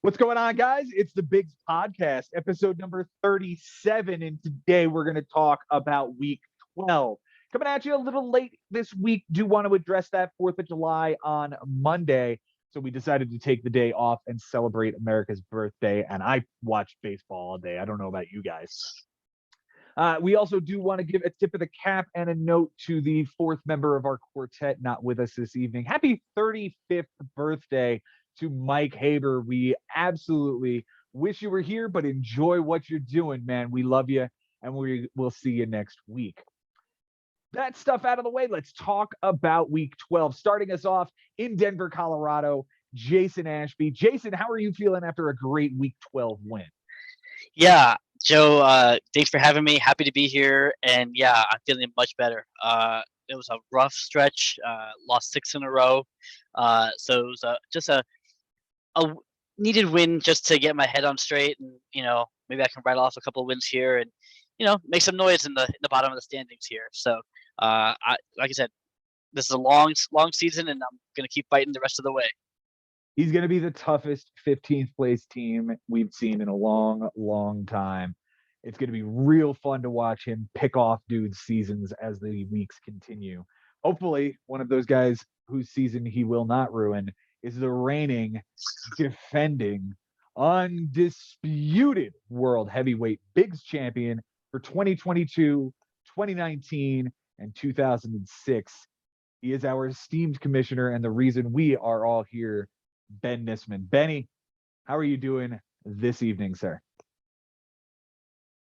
What's going on, guys? It's the Bigs Podcast, episode number 37. And today we're going to talk about week 12. Coming at you a little late this week. Do want to address that 4th of July on Monday. So we decided to take the day off and celebrate America's birthday. And I watched baseball all day. I don't know about you guys. We also do want to give a tip of the cap and a note to the fourth member of our quartet not with us this evening. Happy 35th birthday to Mike Haber. We absolutely wish you were here, but enjoy what you're doing, man. We love you, and we will see you next week. That stuff out of the way, let's talk about week 12. Starting us off in Denver, Colorado, Jason Ashby. Jason, how are you feeling after a great week 12 win? Yeah, Joe, thanks for having me. Happy to be here. And yeah, I'm feeling much better. It was a rough stretch, lost 6 in a row. So it was just a needed win just to get my head on straight. And, maybe I can write off a couple of wins here and, make some noise in the bottom of the standings here. So, like I said, this is a long season, and I'm going to keep fighting the rest of the way. He's going to be the toughest 15th place team we've seen in a long, long time. It's going to be real fun to watch him pick off dudes' seasons as the weeks continue. Hopefully, one of those guys whose season he will not ruin is the reigning, defending, undisputed world heavyweight Bigs champion for 2022, 2019, and 2006. He is our esteemed commissioner and the reason we are all here, Ben Nisman. Benny, how are you doing this evening, sir?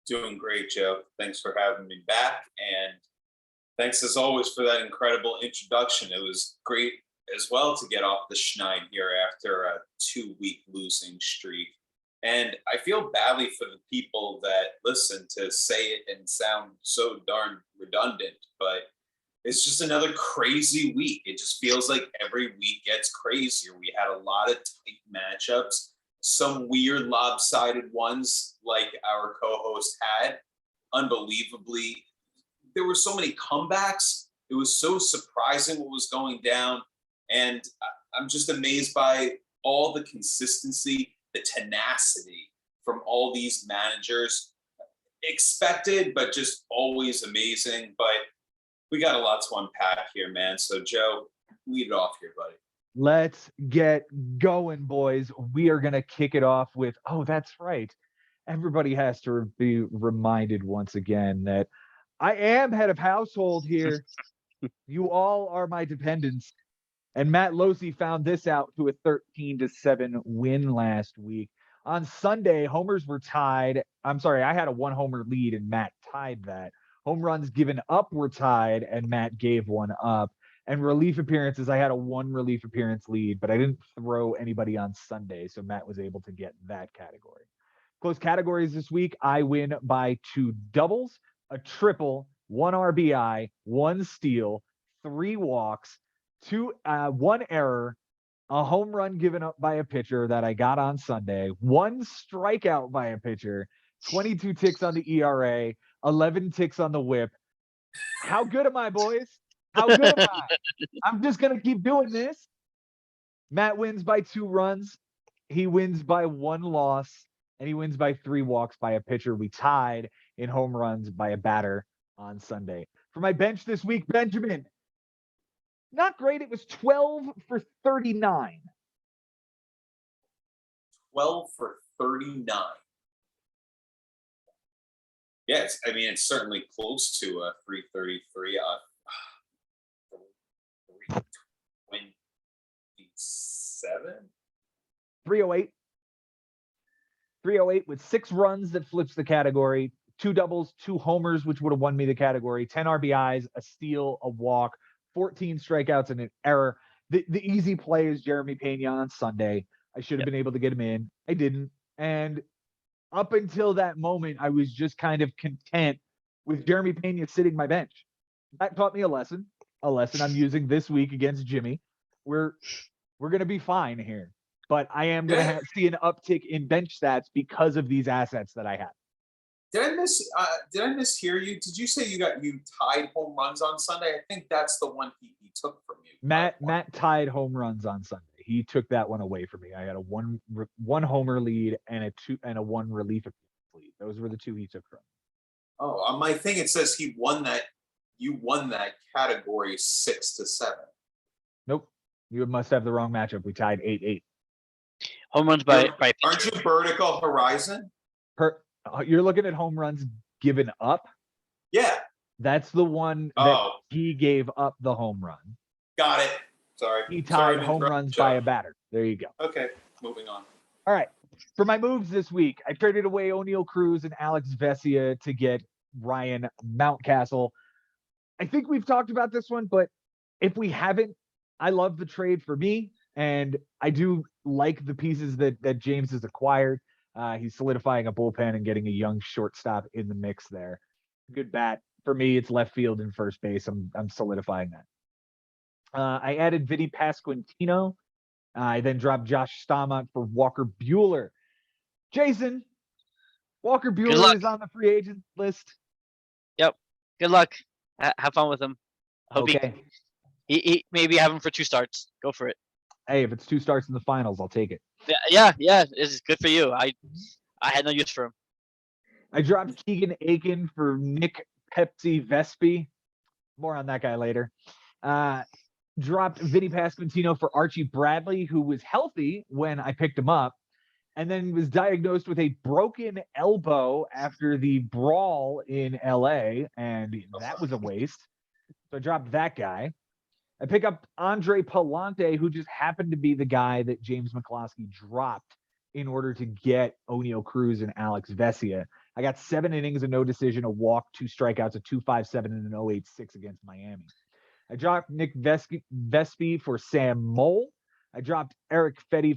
Doing great, Joe. Thanks for having me back. And thanks, as always, for that incredible introduction. It was great as well to get off the schneid here after a 2-week losing streak. And I feel badly for the people that listen to say it and sound so darn redundant, but it's just another crazy week. It just feels like every week gets crazier. We had a lot of tight matchups, some weird lopsided ones like our co-host had. Unbelievably, there were so many comebacks. It was so surprising what was going down. And I'm just amazed by all the consistency, the tenacity from all these managers. Expected, but just always amazing. But we got a lot to unpack here, man. So, Joe, lead it off here, buddy. Let's get going, boys. We are going to kick it off with, that's right. Everybody has to be reminded once again that I am head of household here. You all are my dependents. And Matt Losi found this out to a 13-7 win last week. On Sunday, homers were tied. I'm sorry, I had a 1-homer lead, and Matt tied that. Home runs given up were tied, and Matt gave one up. And relief appearances, I had a 1 relief appearance lead, but I didn't throw anybody on Sunday, so Matt was able to get that category. Close categories this week, I win by 2 doubles, a triple, 1 RBI, 1 steal, 3 walks, 1 error, a home run given up by a pitcher that I got on Sunday, 1 strikeout by a pitcher, 22 ticks on the ERA, 11 ticks on the whip. How good am I, boys? How good am I? I'm just going to keep doing this. Matt wins by 2 runs. He wins by 1 loss, and he wins by 3 walks by a pitcher. We tied in home runs by a batter on Sunday. For my bench this week, Benjamin, not great. It was 12 for 39. 12 for 39. Yes, I mean, it's certainly close to a 333. 327? 308. 308 with 6 runs that flips the category, 2 doubles, 2 homers, which would have won me the category, 10 RBIs, a steal, a walk, 14 strikeouts, and an error. The easy play is Jeremy Pena on Sunday. I should have been able to get him in. I didn't. And up until that moment, I was just kind of content with Jeremy Pena sitting my bench. That taught me a lesson I'm using this week against Jimmy. We're going to be fine here. But I am going to see an uptick in bench stats because of these assets that I have. Did I mishear you? Did you say you tied home runs on Sunday? I think that's the one he took from you. Matt tied home runs on Sunday. he took that one away from me. I had a one homer lead and a one relief lead. Those were the two he took from me. Oh, on my thing it says he won that. You won that category 6-7. Nope. You must have the wrong matchup. We tied 8-8. Home runs by Aren't you vertical horizon? You're looking at home runs given up. Yeah. That's the one that he gave up the home run. Got it. Sorry. He tied home runs by a batter. There you go. Okay, moving on. All right. For my moves this week, I traded away O'Neill Cruz and Alex Vesia to get Ryan Mountcastle. I think we've talked about this one, but if we haven't, I love the trade for me, and I do like the pieces that James has acquired. He's solidifying a bullpen and getting a young shortstop in the mix there. Good bat. For me, it's left field and first base. I'm solidifying that. I added Vinny Pasquantino. I then dropped Josh Staumont for Walker Buehler. Jason, Walker Buehler is on the free agent list. Yep. Good luck. Have fun with him. Hope Okay. he maybe have him for 2 starts. Go for it. Hey, if it's 2 starts in the finals, I'll take it. Yeah. It's good for you. I had no use for him. I dropped Keegan Aiken for Nick Pepsi Vespi. More on that guy later. Dropped Vinny Pasquantino for Archie Bradley, who was healthy when I picked him up, and then was diagnosed with a broken elbow after the brawl in LA, and that was a waste. So I dropped that guy. I pick up Andre Palante, who just happened to be the guy that James McCloskey dropped in order to get O'Neill Cruz and Alex Vesia. I got 7 innings, a no decision, a walk, 2 strikeouts, a 2.57, and an 0.86 against Miami. I dropped Nick Vespi for Sam Mole. I dropped Eric Fetty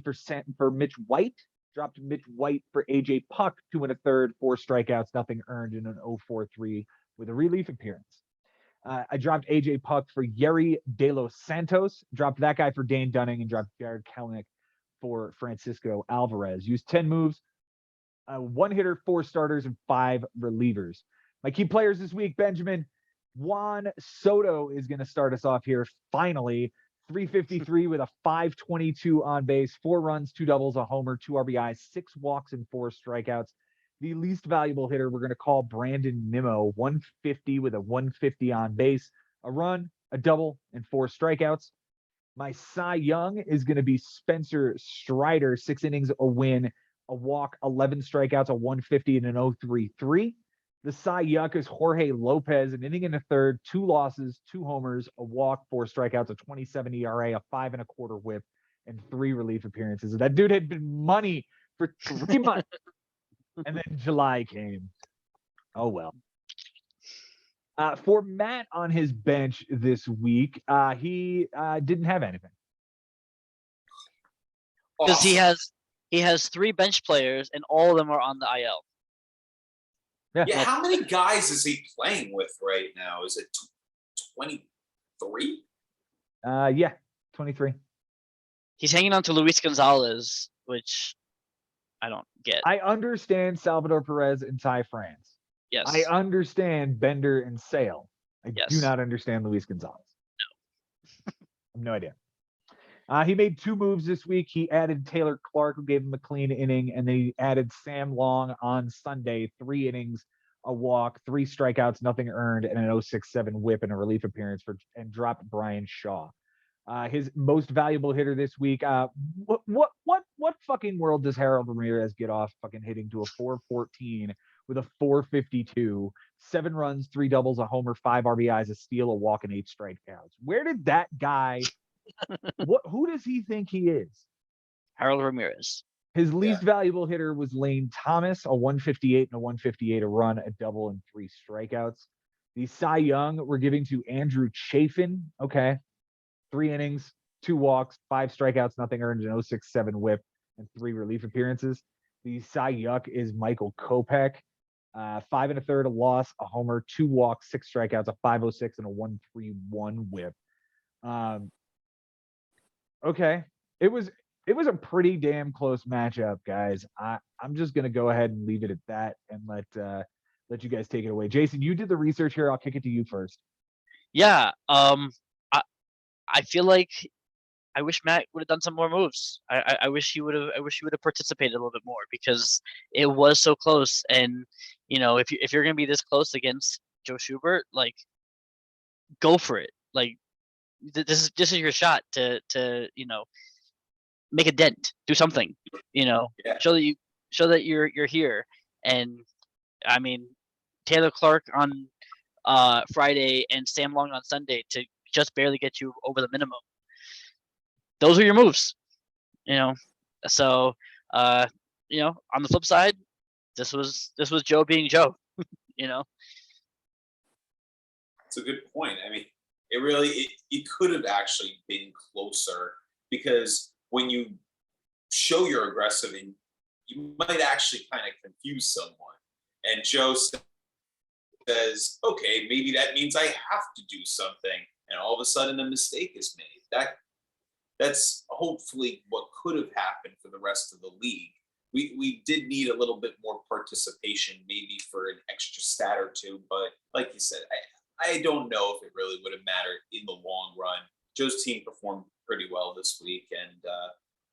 for Mitch White. Dropped Mitch White for AJ Puck, 2 1/3, 4 strikeouts, nothing earned in an 0.43 with a relief appearance. I dropped AJ Puck for Yeri De Los Santos. Dropped that guy for Dane Dunning and dropped Jared Kelenic for Francisco Alvarez. Used 10 moves, 1 hitter, 4 starters, and 5 relievers. My key players this week, Benjamin. Juan Soto is going to start us off here. Finally, 353 with a 522 on base, 4 runs, 2 doubles, a homer, 2 RBIs, 6 walks, and 4 strikeouts. The least valuable hitter we're going to call Brandon Nimmo, 150 with a 150 on base, a run, a double, and 4 strikeouts. My Cy Young is going to be Spencer Strider, 6 innings, a win, a walk, 11 strikeouts, a 150, and an 0.33. The Cy Yuck is Jorge Lopez, an inning and a third, 2 losses, 2 homers, a walk, 4 strikeouts, a 27 ERA, a 5 1/4 WHIP, and 3 relief appearances. That dude had been money for 3 months, and then July came. Oh well. For Matt on his bench this week, he didn't have anything because he has 3 bench players and all of them are on the IL. Yeah, how many guys is he playing with right now? Is it 23? Yeah, 23. He's hanging on to Luis Gonzalez, which I don't get. I understand Salvador Perez and Ty France. Yes. I understand Bender and Sale. I do not understand Luis Gonzalez. No. I have no idea. He made 2 moves this week. He added Taylor Clark, who gave him a clean inning, and then he added Sam Long on Sunday, 3 innings, a walk, 3 strikeouts, nothing earned, and an 0.67 WHIP and a relief appearance and dropped Brian Shaw. His most valuable hitter this week. What fucking world does Harold Ramirez get off fucking hitting to a 414 with a 452, 7 runs, 3 doubles, a homer, 5 RBIs, a steal, a walk, and 8 strikeouts? Where did that guy? Who does he think he is? Harold Ramirez. His least valuable hitter was Lane Thomas, a 158 and a 158, a run, a double, and 3 strikeouts. The Cy Young we're giving to Andrew Chafin. Okay. 3 innings, 2 walks, 5 strikeouts, nothing earned, an 0.67 WHIP, and 3 relief appearances. The Cy Yuck is Michael Kopech. 5 1/3, a loss, a homer, 2 walks, 6 strikeouts, a 5.06, and a 1.31 WHIP. Okay. It was a pretty damn close matchup, guys. I'm just gonna go ahead and leave it at that and let you guys take it away. Jason, you did the research here. I'll kick it to you first. Yeah. I feel like I wish Matt would have done some more moves. I wish he would have. I wish he would have participated a little bit more because it was so close. And if you're gonna be this close against Joe Schubert, like go for it. Like this is your shot to make a dent, do something. Yeah. Show that you're here. And I mean, Taylor Clark on Friday and Sam Long on Sunday to just barely get you over the minimum. Those are your moves, So, on the flip side, this was Joe being Joe, It's a good point. I mean, it could have actually been closer because when you show you're aggressive, and you might actually kind of confuse someone. And Joe says, okay, maybe that means I have to do something. And all of a sudden a mistake is made. That's hopefully what could have happened for the rest of the league. We did need a little bit more participation, maybe for an extra stat or two. But like you said, I don't know if it really would have mattered in the long run. Joe's team performed pretty well this week, and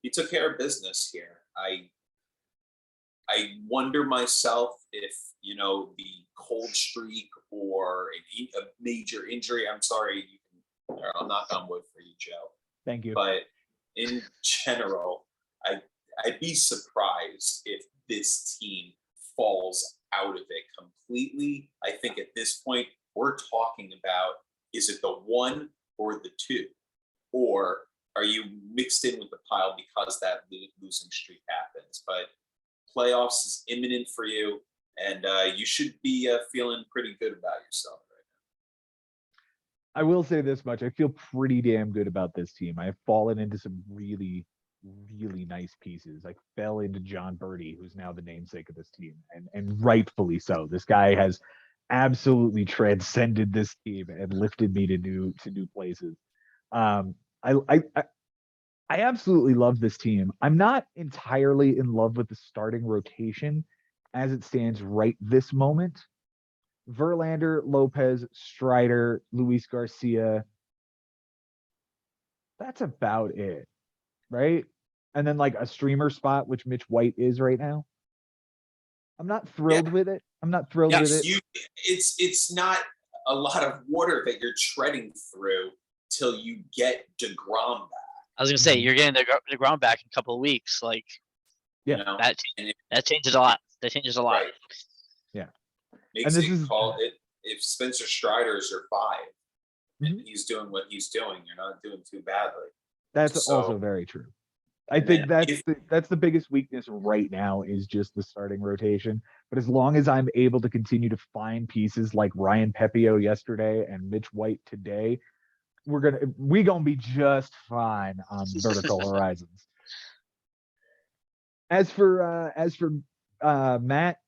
he took care of business here. I wonder myself if, the cold streak or a major injury. I'm sorry, I'll knock on wood for you, Joe. Thank you. But in general, I'd be surprised if this team falls out of it completely. I think at this point, we're talking about, is it the 1 or the 2? Or are you mixed in with the pile because that losing streak happens? But playoffs is imminent for you, and you should be feeling pretty good about yourself right I will say this much. I feel pretty damn good about this team. I've fallen into some really, really nice pieces. I fell into John Birdie, who's now the namesake of this team, and rightfully so. This guy has absolutely transcended this team and lifted me to new places. I absolutely love this team. I'm not entirely in love with the starting rotation as it stands right this moment. Verlander, Lopez, Strider, Luis Garcia. That's about it, right? And then like a streamer spot, which Mitch White is right now. I'm not thrilled with it. I'm not thrilled with it. It's not a lot of water that you're treading through till you get DeGrom back. I was gonna say you're getting the ground back in a couple of weeks. Like, that changes a lot. That changes a lot. Right. Yeah. Makes it call it if Spencer Strider's your 5 and he's doing what he's doing, you're not doing too badly. That's also very true. I think that's the biggest weakness right now is just the starting rotation. But as long as I'm able to continue to find pieces like Ryan Pepio yesterday and Mitch White today, we gonna be just fine on vertical horizons. As for Matt,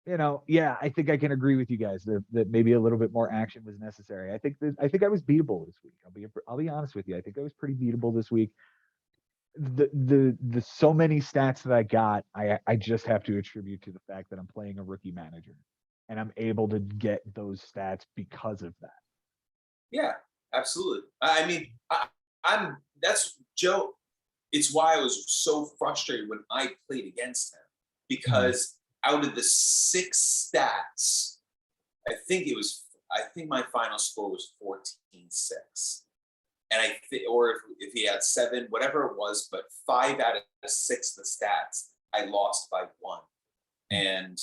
I think I can agree with you guys that maybe a little bit more action was necessary. I think I was beatable this week. I'll be honest with you. I think I was pretty beatable this week. The so many stats that I got, I just have to attribute to the fact that I'm playing a rookie manager, and I'm able to get those stats because of that. Yeah, absolutely. I mean, that's Joe. It's why I was so frustrated when I played against him, because out of the 6 stats, I think my final score was 14-6. And or if he had 7, whatever it was, but 5 out of 6 the stats, I lost by 1. And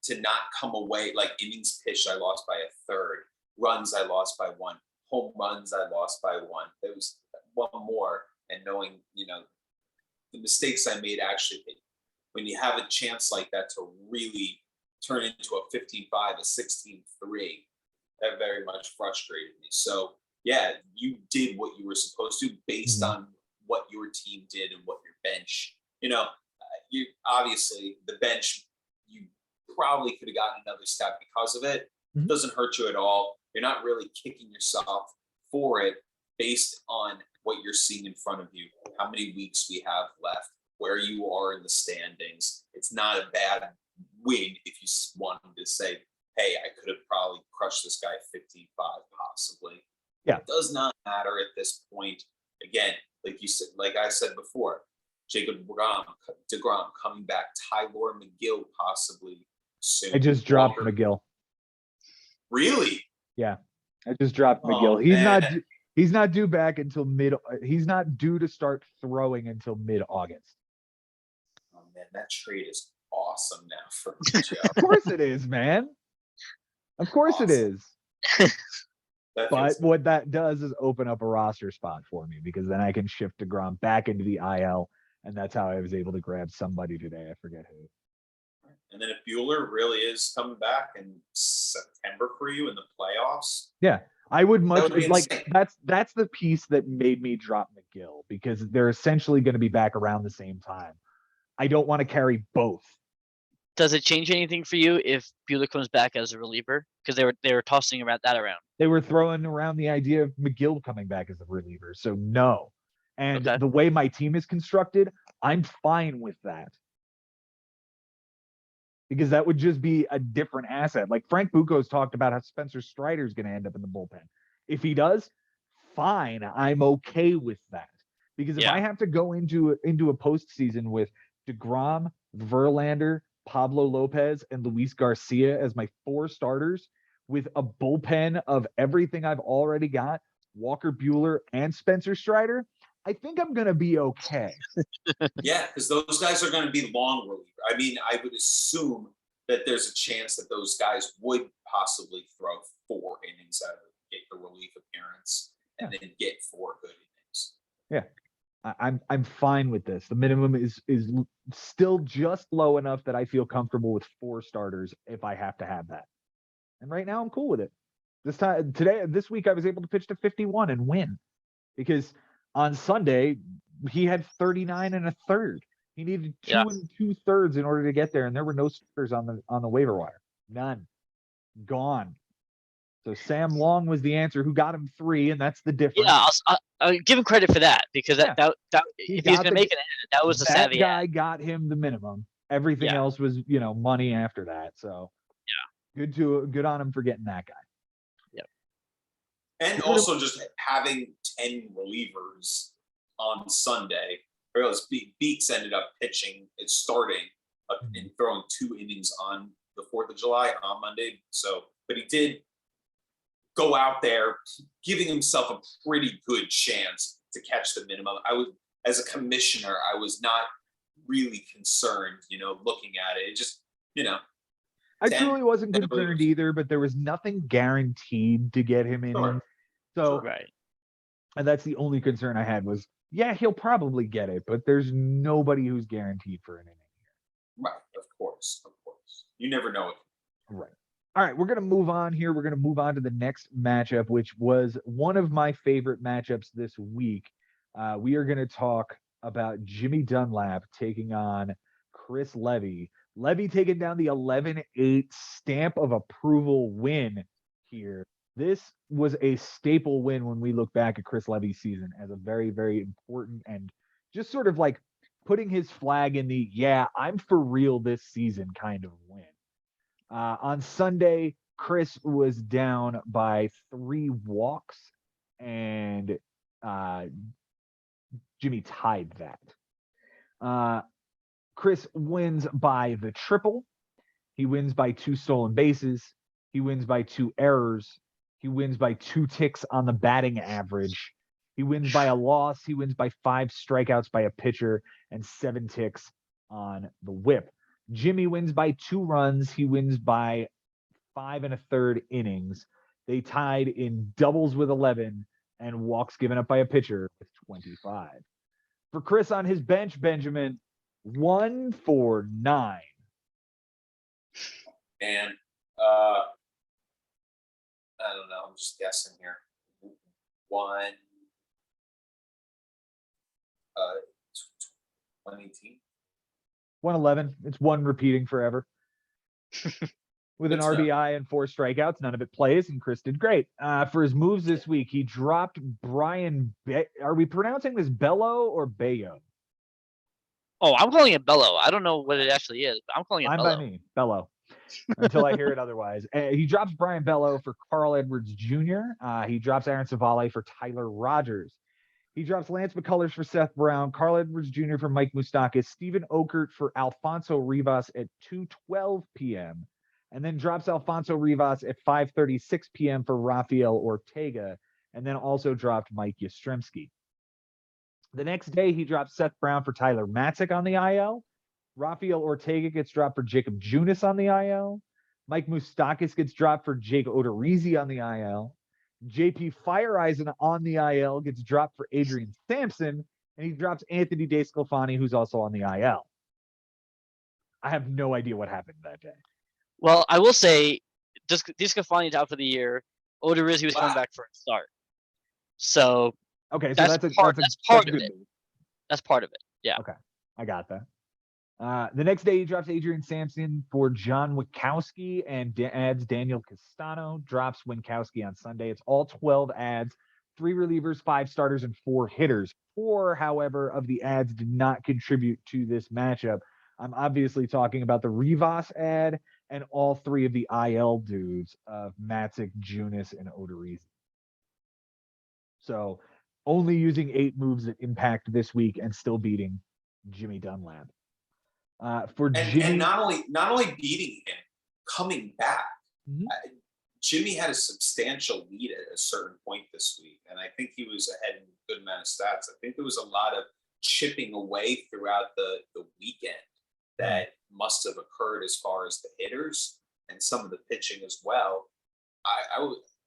to not come away, like innings pitched, I lost by a third. Runs, I lost by 1. Home runs, I lost by 1. There was 1 more. And knowing, the mistakes I made actually, when you have a chance like that to really turn into a 15-5, a 16-3, that very much frustrated me. So, yeah, you did what you were supposed to based on what your team did and what your bench, you obviously the bench, you probably could have gotten another stat because of it. It doesn't hurt you at all. You're not really kicking yourself for it based on what you're seeing in front of you, how many weeks we have left, where you are in the standings. It's not a bad win if you wanted to say, hey, I could have probably crushed this guy 15-5 possibly. Yeah. It does not matter at this point. again, like you said, like I said before, Jacob DeGrom coming back, Tyler McGill possibly soon. I just dropped Walker- McGill. Really? Yeah, I just dropped Oh, McGill. man. He's not due back until he's not due to start throwing until mid-August. Oh man, that trade is awesome now for me, Joe. Of course it is, man. Of course it Awesome. is. That But feels good. what that does is open up a roster spot for me, because then I can shift DeGrom back into the IL, and that's how I was able to grab somebody today. I forget who. And then if Bueller really is coming back in September for you in the playoffs, Yeah, I would that much would be like insane. that's the piece that made me drop McGill, because they're essentially going to be back around the same time. I don't want to carry both. Does it change anything for you if Bueller comes back as a reliever? Because they were tossing around that around. They were throwing around the idea of McGill coming back as a reliever, so no. And Okay. the way my team is constructed, I'm fine with that, because that would just be a different asset. Like Frank Bucco's talked about how Spencer Strider's going to end up in the bullpen. If he does, fine. I'm okay with that, because if Yeah. I have to go into a postseason with DeGrom, Verlander, Pablo Lopez, and Luis Garcia as my 4 starters, with a bullpen of everything I've already got, Walker Bueller and Spencer Strider, I think I'm going to be okay. yeah, because those guys are going to be long reliever. I mean, I would assume that there's a chance that those guys would possibly throw 4 innings out of get the relief appearance and then get 4 good innings. Yeah. I'm fine with this. The minimum is still just low enough that I feel comfortable with 4 starters if I have to have that. And right now I'm cool with it. This week I was able to pitch to 51 and win, because on Sunday he had 39 and a third. He needed 2 Yeah. and 2/3 in order to get there, and there were no starters on the waiver wire. None. Gone. So Sam Long was the answer, who got him 3, and that's the difference. Yeah, I'll give him credit for that, because Yeah. that He if he's got gonna the- make it, that was a that savvy guy ad. got him the minimum. Everything Yeah. else was, money after that. So good on him for getting that guy. And also just having 10 relievers on Sunday. Whereas Beeks ended up pitching and starting and throwing 2 innings on the 4th of July on Monday. So, but he did go out there giving himself a pretty good chance to catch the minimum. As a commissioner, I was not really concerned, looking at it. It just, I 10 truly wasn't 10 concerned relievers. either, but there was nothing guaranteed to get him in. Sure. So, Right. and that's the only concern I had was, yeah, he'll probably get it, but there's nobody who's guaranteed for an inning here. Right, of course. You never know it. Right. All right, we're going to move on here. We're going to move on to the next matchup, which was one of my favorite matchups this week. We are going to talk about Jimmy Dunlap taking on Chris Levy. Levy taking down the 11-8 stamp of approval win here. This was a staple win when we look back at Chris Levy's season as a very, very important and just sort of like putting his flag in the, yeah, I'm for real this season kind of win. On Sunday, Chris was down by 3 walks, and Jimmy tied that. Chris wins by the triple. He wins by 2 stolen bases. He wins by 2 errors. He wins by 2 ticks on the batting average. He wins by a loss. He wins by 5 strikeouts by a pitcher and 7 ticks on the whip. Jimmy wins by 2 runs. He wins by 5 1/3 innings. They tied in doubles with 11 and walks given up by a pitcher with 25. For Chris on his bench, Benjamin, 1 for 9. And I don't know. I'm just guessing here. 118. 111. It's 1 repeating forever. With an Good stuff. RBI and 4 strikeouts, none of it plays, and Chris did great. For his moves this week, he dropped Brian. Are we pronouncing this Bello or Bayo? Oh, I'm calling it Bello. I don't know what it actually is, but I'm calling it I'm Bello. by me, Bello, until I hear it otherwise. He drops Brian Bello for Carl Edwards Jr. He drops Aaron Savale for Tyler Rogers. He drops Lance McCullers for Seth Brown, Carl Edwards Jr. for Mike Moustakas, Steven Okert for Alfonso Rivas at 2:12 p.m., and then drops Alfonso Rivas at 5:36 p.m. for Rafael Ortega, and then also dropped Mike Yastrzemski. The next day, he drops Seth Brown for Tyler Matzik on the IL. Rafael Ortega gets dropped for Jacob Junis on the IL. Mike Moustakas gets dropped for Jake Odorizzi on the IL. JP Fireeisen on the IL gets dropped for Adrian Sampson, and he drops Anthony DeSclafani, who's also on the IL. I have no idea what happened that day. Well, I will say, DeSclafani's out for the year. Odorizzi was coming back for a start. So okay, so that's part of it. move. That's part of it. Yeah. Okay, I got that. The next day, he drops Adrian Sampson for John Witkowski and adds Daniel Castano. Drops Winkowski on Sunday. It's all 12 ads, 3 relievers, 5 starters, and 4 hitters. 4, however, of the ads did not contribute to this matchup. I'm obviously talking about the Rivas ad and all 3 of the IL dudes of Matzik, Junis, and Odorizzi. So only using 8 moves that impact this week and still beating Jimmy Dunlap. For Jimmy, and not only beating him, coming back. Mhm. Jimmy had a substantial lead at a certain point this week, and I think he was ahead in a good amount of stats. I think there was a lot of chipping away throughout the weekend that must have occurred as far as the hitters and some of the pitching as well.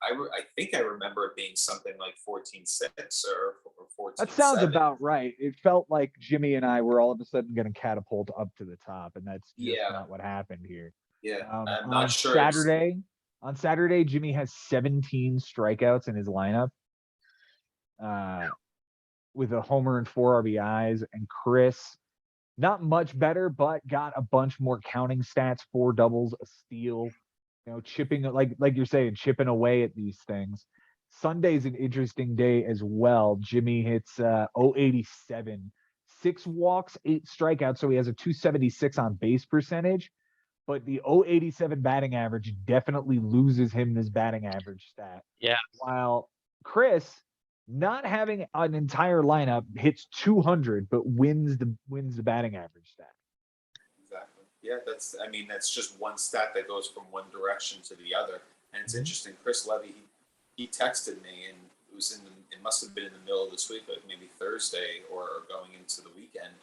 I think I remember it being something like 14-6 or 14-7. That sounds about right. It felt like Jimmy and I were all of a sudden going to catapult up to the top, and that's just not what happened here. Yeah, I'm on not sure. On Saturday, Jimmy has 17 strikeouts in his lineup, with a homer and 4 RBIs. And Chris, not much better, but got a bunch more counting stats: 4 doubles, a steal. Chipping, like you're saying, chipping away at these things. Sunday's an interesting day as well. Jimmy hits 087, 6 walks, 8 strikeouts, so he has a 276 on base percentage. But the 087 batting average definitely loses him this batting average stat. Yeah. While Chris, not having an entire lineup, hits 200, but wins the batting average stat. Exactly. Yeah, that's just one stat that goes from one direction to the other. And it's interesting. Chris Levy, he texted me, and it must have been in the middle of this week, like maybe Thursday or going into the weekend,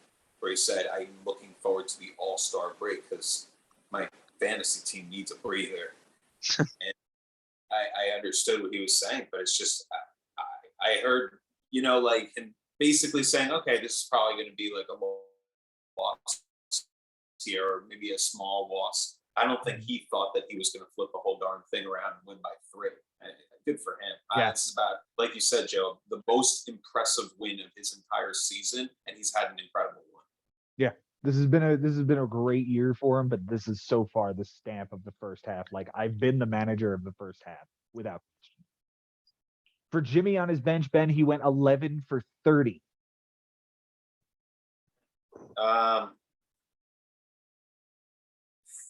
where he said, "I'm looking forward to the All-Star break because my fantasy team needs a breather." And I understood what he was saying, but it's just I heard like him basically saying, "Okay, this is probably going to be like a loss here, or maybe a small loss." I don't think he thought that he was going to flip the whole darn thing around and win by 3. Good for him. Yeah. This is about, like you said, Joe, the most impressive win of his entire season, and he's had an incredible one. Yeah, this has been a great year for him, but this is so far the stamp of the first half. Like, I've been the manager of the first half without question. For Jimmy on his bench, Ben, he went 11 for 30.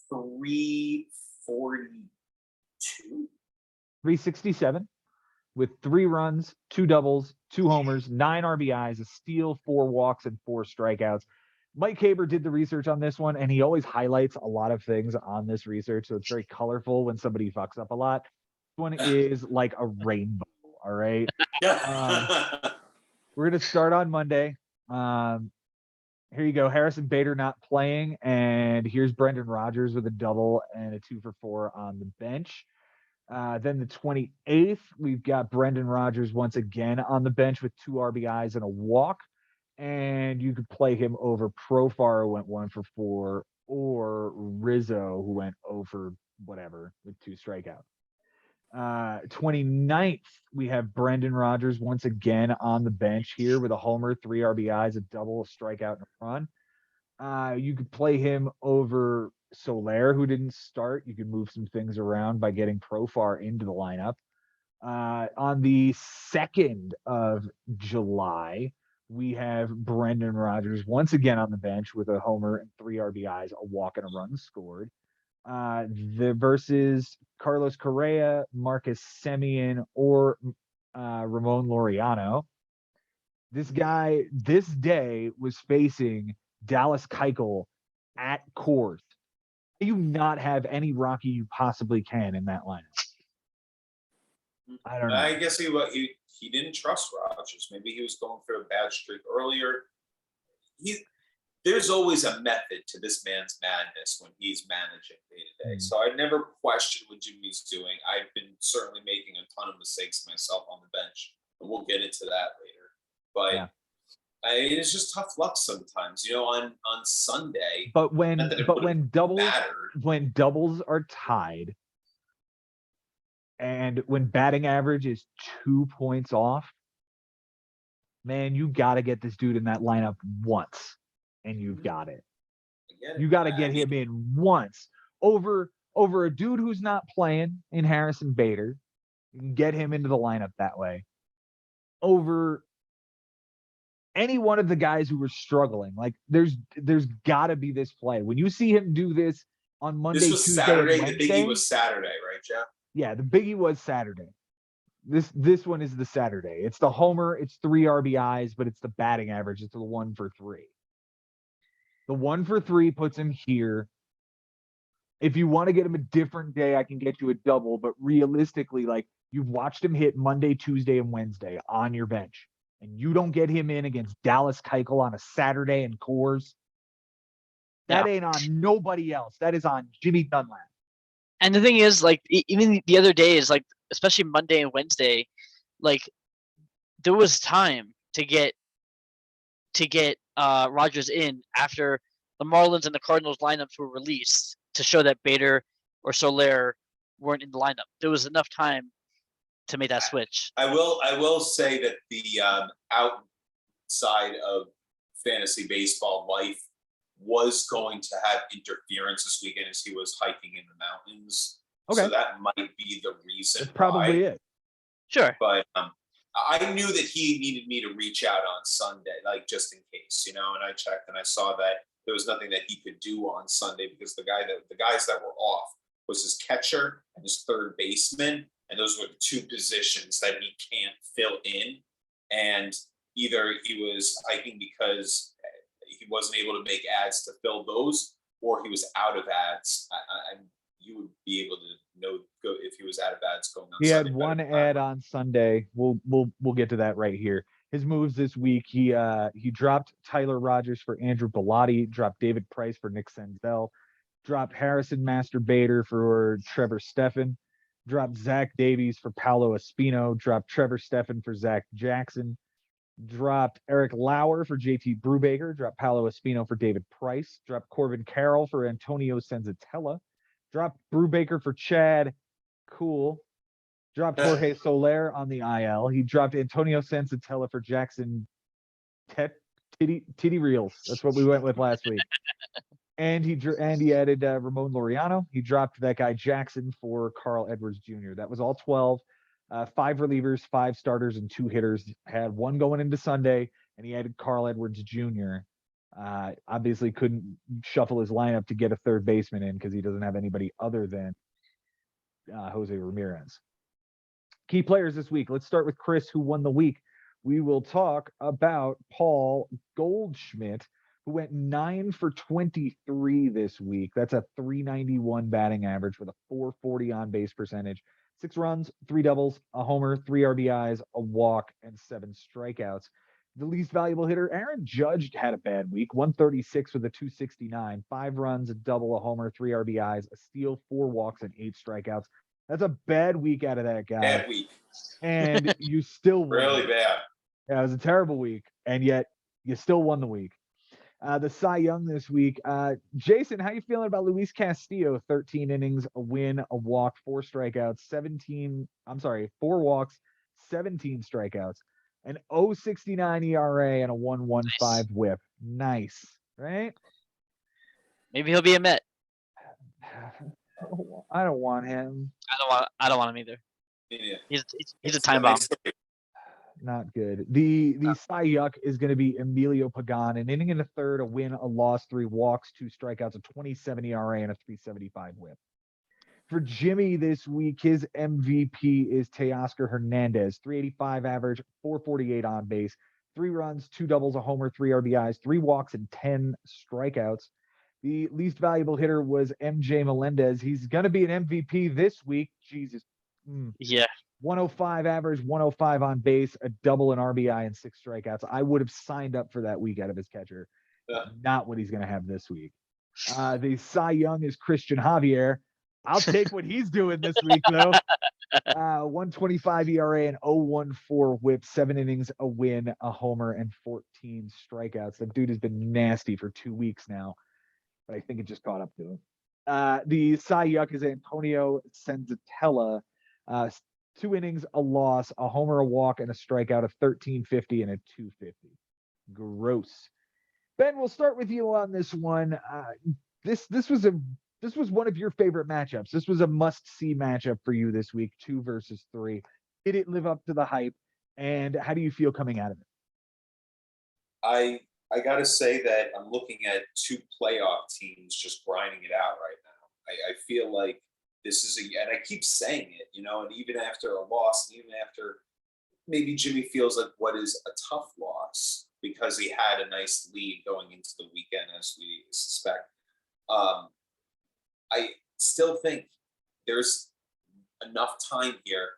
342. 367 with 3 runs, 2 doubles, 2 homers, 9 RBIs, a steal, 4 walks, and 4 strikeouts. Mike Haber did the research on this one, and he always highlights a lot of things on this research, so it's very colorful when somebody fucks up a lot. This one is like a rainbow, all right? We're going to start on Monday. Here you go. Harrison Bader not playing, and here's Brendan Rodgers with a double and a 2 for 4 on the bench. Then the 28th, we've got Brendan Rodgers once again on the bench with 2 RBIs and a walk. And you could play him over Profar, who went 1 for 4, or Rizzo, who went 0 for whatever with 2 strikeouts. 29th, we have Brendan Rodgers once again on the bench here with a homer, 3 RBIs, a double, a strikeout, and a run. You could play him over Soler, who didn't start. You can move some things around by getting Profar into the lineup. On the 2nd of July, we have Brendan Rodgers once again on the bench with a homer and 3 RBIs, a walk, and a run scored. Versus Carlos Correa, Marcus Semien, or Ramon Laureano. This guy this day was facing Dallas Keuchel at Coors. You not have any Rocky you possibly can in that lineup. I don't know. I guess he didn't trust Rodgers. Maybe he was going for a bad streak earlier. There's always a method to this man's madness when he's managing day to day. So I never questioned what Jimmy's doing. I've been certainly making a ton of mistakes myself on the bench, and we'll get into that later. But it's just tough luck sometimes, on Sunday. But when mattered. when doubles are tied, and when batting average is 2 points off, man, you got to get this dude in that lineup once, and you've got it. You got to get him in once over a dude who's not playing in Harrison Bader. You can get him into the lineup that way. Over any one of the guys who were struggling, like there's got to be this play. When you see him do this on Monday, this was Tuesday, Saturday. and Wednesday, The biggie was Saturday, right, Jeff? Yeah, the biggie was Saturday. This one is the Saturday. It's the homer. It's 3 RBIs, but it's the batting average. It's the 1 for 3. The 1 for 3 puts him here. If you want to get him a different day, I can get you a double. But realistically, like you've watched him hit Monday, Tuesday, and Wednesday on your bench, and you don't get him in against Dallas Keuchel on a Saturday in Coors. That ain't on nobody else. That is on Jimmy Dunlap. And the thing is, like, even the other days, like, especially Monday and Wednesday, like, there was time to get Rodgers in after the Marlins and the Cardinals lineups were released to show that Bader or Soler weren't in the lineup. There was enough time to make that switch. I will say that the outside of fantasy baseball life was going to have interference this weekend as he was hiking in the mountains. Okay. So that might be the reason. That's probably it. Sure. But I knew that he needed me to reach out on Sunday, like just in case, and I checked and I saw that there was nothing that he could do on Sunday because the guys that were off was his catcher and his third baseman. And those were the 2 positions that he can't fill in. And either he was hiking because he wasn't able to make ads to fill those, or he was out of ads. You would be able to know if he was out of ads going on. He Sunday, had one ad on Sunday. We'll get to that right here. His moves this week: he dropped Tyler Rogers for Andrew Bellotti, dropped David Price for Nick Senzel, dropped Harrison Master Bader for Trevor Stephan, dropped Zach Davies for Paolo Espino, dropped Trevor Stephan for Zach Jackson, dropped Eric Lauer for JT Brubaker, dropped Paolo Espino for David Price, dropped Corbin Carroll for Antonio Senzatella, dropped Brubaker for Chad Cool, dropped Jorge Soler on the IL. He dropped Antonio Senzatella for Jackson Titty Reels. That's what we went with last week. And he added Ramon Laureano. He dropped that guy Jackson for Carl Edwards Jr. That was all 12. 5 relievers, 5 starters, and 2 hitters. Had 1 going into Sunday, and he added Carl Edwards Jr. Obviously couldn't shuffle his lineup to get a third baseman in because he doesn't have anybody other than Jose Ramirez. Key players this week. Let's start with Chris, who won the week. We will talk about Paul Goldschmidt, who went 9 for 23 this week. That's a 391 batting average with a 440 on base percentage. 6 runs, 3 doubles, a homer, 3 RBIs, a walk, and 7 strikeouts. The least valuable hitter, Aaron Judge, had a bad week. 136 with a 269, 5 runs, a double, a homer, 3 RBIs, a steal, 4 walks, and 8 strikeouts. That's a bad week out of that guy. Bad week. And you still won. Really bad. Yeah, it was a terrible week, and yet you still won the week. The Cy Young this week. Jason, how you feeling about Luis Castillo? 13 innings, a win, a walk, 4 strikeouts, 4 walks, 17 strikeouts, an 0.69 ERA, and a 1.15 whip. Nice, right? Maybe he'll be a Met. I don't want him. I don't want him either. Yeah. He's a time bomb. Not good. The Cy Yuck is going to be Emilio Pagan. An inning and a third, a win, a loss, 3 walks, 2 strikeouts, a 27 ERA, and a 3.75 whip. For Jimmy this week, his MVP is Teoscar Hernandez. 385 average, 448 on base, 3 runs, 2 doubles, a homer, 3 RBIs, 3 walks, and 10 strikeouts. The least valuable hitter was MJ Melendez. He's going to be an MVP this week. Jesus. Yeah. 105 average, 105 on base, a double, an RBI, and 6 strikeouts. I would have signed up for that week out of his catcher. Not what he's going to have this week. The Cy Young is Christian Javier. I'll take what he's doing this week, though. 125 ERA and 0.14 whip, 7 innings, a win, a homer, and 14 strikeouts. The dude has been nasty for 2 weeks now, but I think it just caught up to him. The Cy Yuck is Antonio Senzatella. 2 innings, a loss, a homer, a walk, and a strikeout of 1350 and a 250. Gross. Ben, we'll start with you on this one. This was one of your favorite matchups. This was a must-see matchup for you this week, 2 versus 3. Did it live up to the hype? And how do you feel coming out of it? I got to say that I'm looking at 2 playoff teams just grinding it out right now. I feel like this is and I keep saying it, and even after a loss, even after maybe Jimmy feels like what is a tough loss because he had a nice lead going into the weekend, as we suspect. I still think there's enough time here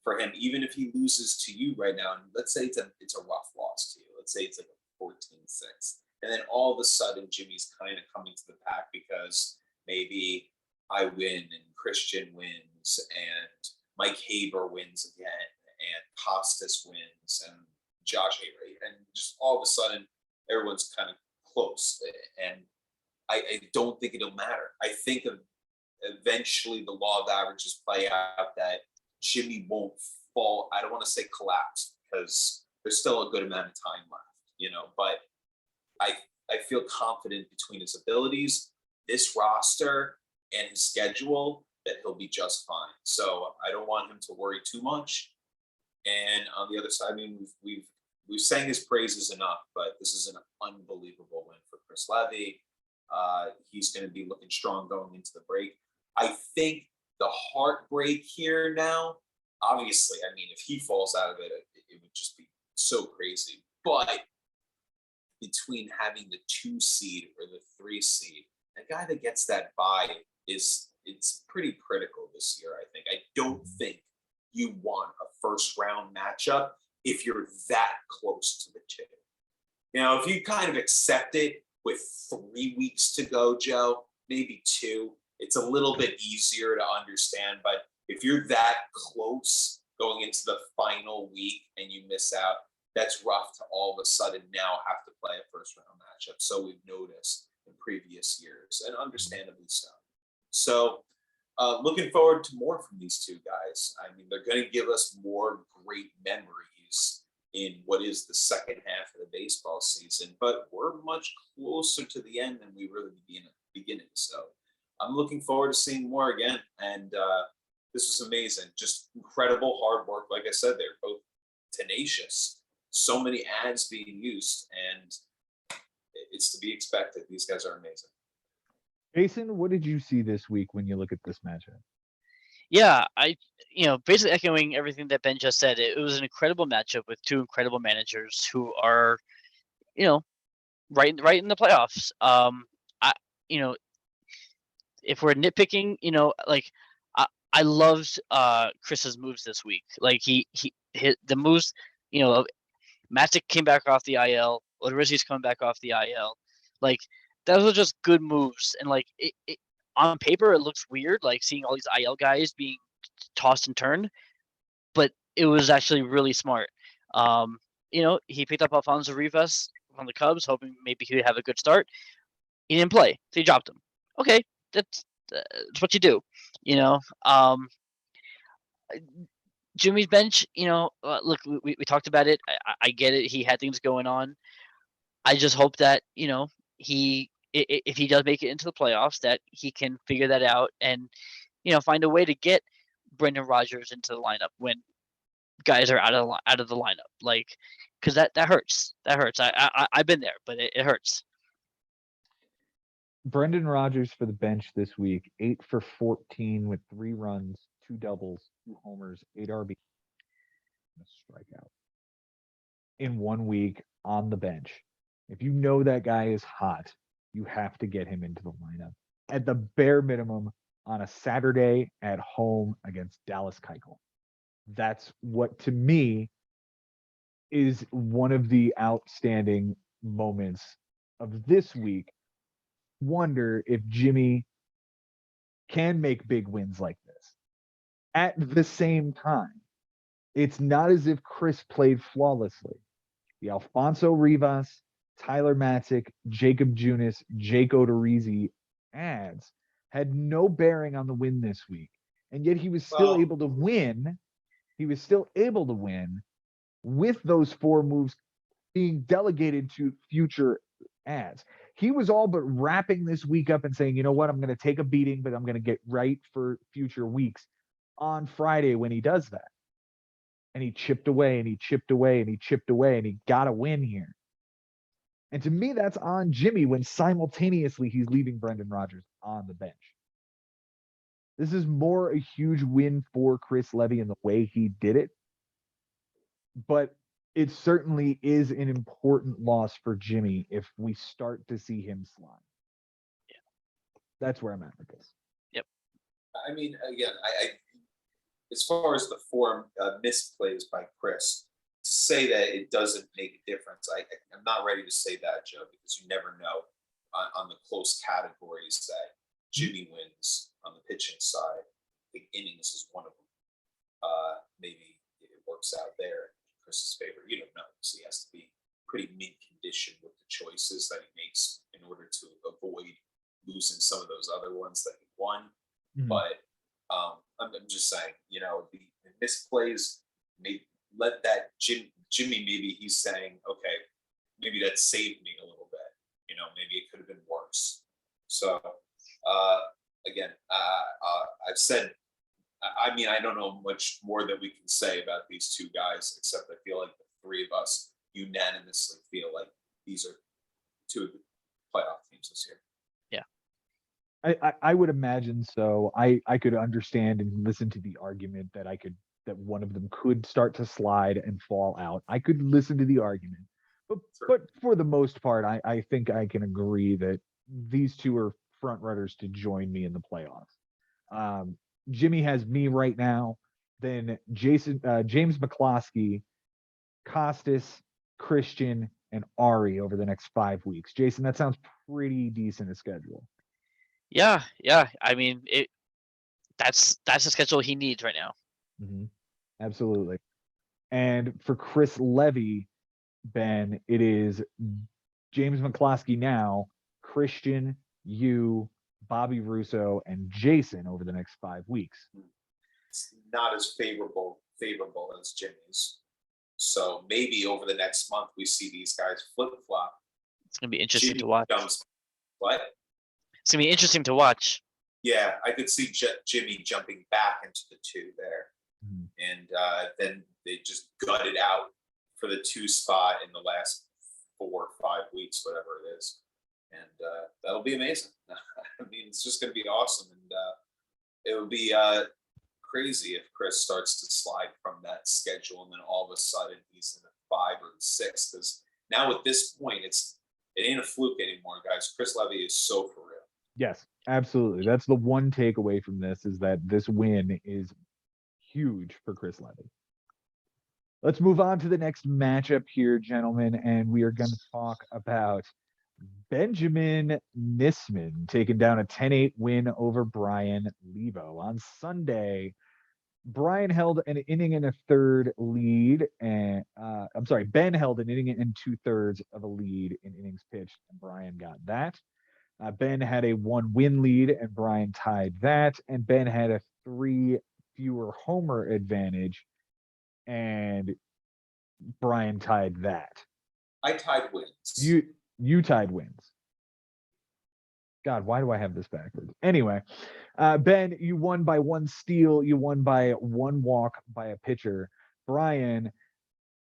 for him, even if he loses to you right now. And let's say it's a rough loss to you. Let's say it's like a 14-6. And then all of a sudden, Jimmy's kind of coming to the pack because maybe I win and Christian wins and Mike Haber wins again and Costas wins and Josh Haber. And just all of a sudden, everyone's kind of close. And I don't think it'll matter. I think eventually the law of averages play out that Jimmy won't fall. I don't want to say collapse because there's still a good amount of time left, but I feel confident between his abilities, this roster, and his schedule that he'll be just fine. So I don't want him to worry too much. And on the other side, I mean, we've sang his praises enough, but this is an unbelievable win for Chris Levy. He's going to be looking strong going into the break. I think the heartbreak here now, obviously, I mean, if he falls out of it, it would just be so crazy. But between having the 2 seed or the 3 seed, a guy that gets that bye it's pretty critical this year, I think. I don't think you want a first round matchup if you're that close to the 2. If you kind of accept it with 3 weeks to go, Joe, maybe 2, it's a little bit easier to understand. But if you're that close going into the final week and you miss out, that's rough to all of a sudden now have to play a first round matchup. So we've noticed in previous years, and understandably so. So looking forward to more from these 2 guys. I mean, they're going to give us more great memories in what is the second half of the baseball season, but we're much closer to the end than we really begin at the beginning. So I'm looking forward to seeing more again. And this was amazing. Just incredible hard work. Like I said, they're both tenacious. So many ads being used, and it's to be expected. These guys are amazing. Jason, what did you see this week when you look at this matchup? Yeah, basically echoing everything that Ben just said. It was an incredible matchup with 2 incredible managers who are, right in the playoffs. If we're nitpicking, I loved Chris's moves this week. Like he hit the moves, Matic came back off the IL. Odorizzi's coming back off the IL. Like those are just good moves, and like it on paper it looks weird, like seeing all these IL guys being tossed and turned, but it was actually really smart. He picked up Alfonso Rivas from the Cubs, hoping maybe he would have a good start. He didn't play, so he dropped him. Okay, that's what you do. Jimmy's bench, look, we talked about it. I get it. He had things going on. I just hope that, if he does make it into the playoffs, that he can figure that out and, find a way to get Brendan Rodgers into the lineup when guys are out of the lineup. Like, because that hurts. That hurts. I've been there, but it hurts. Brendan Rodgers for the bench this week, 8 for 14 with 3 runs, 2 doubles, 2 homers, 8 RBIs, and a strikeout. in 1 week on the bench. If you know that guy is hot, you have to get him into the lineup at the bare minimum on a Saturday at home against Dallas Keuchel. That's what, to me, is one of the outstanding moments of this week. Wonder if Jimmy can make big wins like this. At the same time, it's not as if Chris played flawlessly. The Alfonso Rivas, Tyler Matzik, Jacob Junis, Jake Odorizzi ads had no bearing on the win this week. And yet he was still Well- able to win. He was still able to win with those 4 moves being delegated to future ads. He was all but wrapping this week up and saying, you know what, I'm going to take a beating, but I'm going to get right for future weeks on Friday when he does that. And he chipped away and he chipped away and he chipped away and he got a win here. And to me, that's on Jimmy when simultaneously he's leaving Brendan Rodgers on the bench. This is more a huge win for Chris Levy in the way he did it. But it certainly is an important loss for Jimmy if we start to see him slide. Yeah. That's where I'm at with this. I mean, again, I as far as the 4 misplays by Chris, to say that it doesn't make a difference, I'm not ready to say that, Joe, because you never know on the close categories that Jimmy wins on the pitching side. I think innings is one of them. Maybe it works out there in Chris's favor. You don't know, because he has to be pretty mint condition with the choices that he makes in order to avoid losing some of those other ones that he won. Mhm. But I'm just saying, you know, the misplays, maybe let that Jimmy, maybe he's saying, okay, maybe that saved me a little bit. You know, maybe it could have been worse. So again, I've said, I mean, I don't know much more that we can say about these 2 guys, except I feel like the 3 of us unanimously feel like these are 2 of the playoff teams this year. I would imagine so. I could understand and listen to the argument that that one of them could start to slide and fall out. I could listen to the argument. But for the most part, I think I can agree that these 2 are front runners to join me in the playoffs. Jimmy has me right now, then James McCloskey, Costas, Christian, and Ari over the next 5 weeks. Jason, that sounds pretty decent a schedule. Yeah. I mean, that's the schedule he needs right now. Mm-hmm. Absolutely. And for Chris Levy, Ben, it is James McCloskey now, Christian, you, Bobby Russo, and Jason over the next 5 weeks. It's not as favorable as Jimmy's. So maybe over the next month we see these guys flip flop. It's gonna be interesting to watch. What? It's gonna be interesting to watch. Yeah, I could see Jimmy jumping back into the 2 there, and then they just gut it out for the 2 spot in the last 4 or 5 weeks, whatever it is, and that'll be amazing. I mean, it's just going to be awesome, and it would be crazy if Chris starts to slide from that schedule, and then all of a sudden he's in the 5 or 6. Because now at this point, it ain't a fluke anymore, guys. Chris Levy is so for real. Yes, absolutely. That's the one takeaway from this, is that this win is huge for Chris Levy. Let's move on to the next matchup here, gentlemen, and we are going to talk about Benjamin Nisman taking down a 10-8 win over Brian Levo on Sunday. Brian held an inning and a third lead, and Ben held an inning and 2/3 of a lead in innings pitched, and Brian got that. Ben had a 1-win lead, and Brian tied that. And Ben had a 3 fewer homer advantage, and Brian tied that. I tied wins. You tied wins. God, why do I have this backwards? Anyway, Ben, you won by 1 steal. You won by 1 walk by a pitcher. Brian,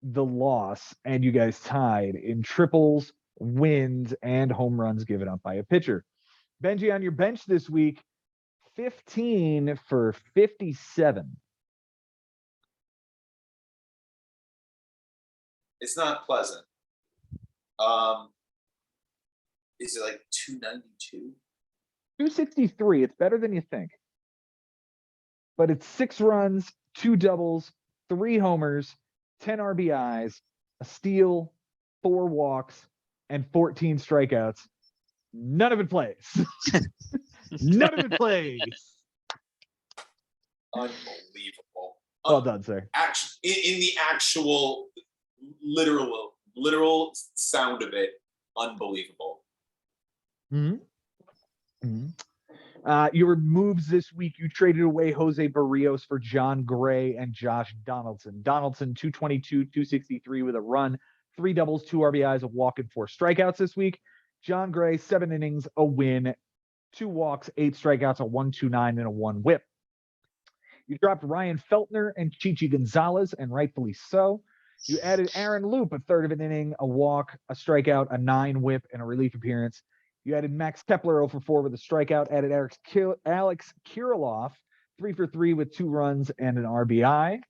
the loss, and you guys tied in triples, wins, and home runs given up by a pitcher. Benji, on your bench this week, 15 for 57. It's not pleasant. Is it like 292? 263. It's better than you think. But it's 6 runs, 2 doubles, 3 homers, 10 RBIs, a steal, 4 walks, and 14 strikeouts. None of it plays. None of it plays. Unbelievable. Well done, sir. In the actual literal sound of it, unbelievable. Your moves this week, you traded away Jose Barrios for John Gray and Josh Donaldson. Donaldson, 222, 263 with a run, 3 doubles, 2 RBIs, a walk, and 4 strikeouts this week. John Gray, 7 innings, a win, 2 walks, 8 strikeouts, a 1.29, and a 1 whip. You dropped Ryan Feltner and Chichi Gonzalez, and rightfully so. You added Aaron Loop, a third of an inning, a walk, a strikeout, a 9 whip, and a relief appearance. You added Max Kepler 0 for 4 with a strikeout. Added Alex Kirilloff 3 for 3 with 2 runs and an RBI.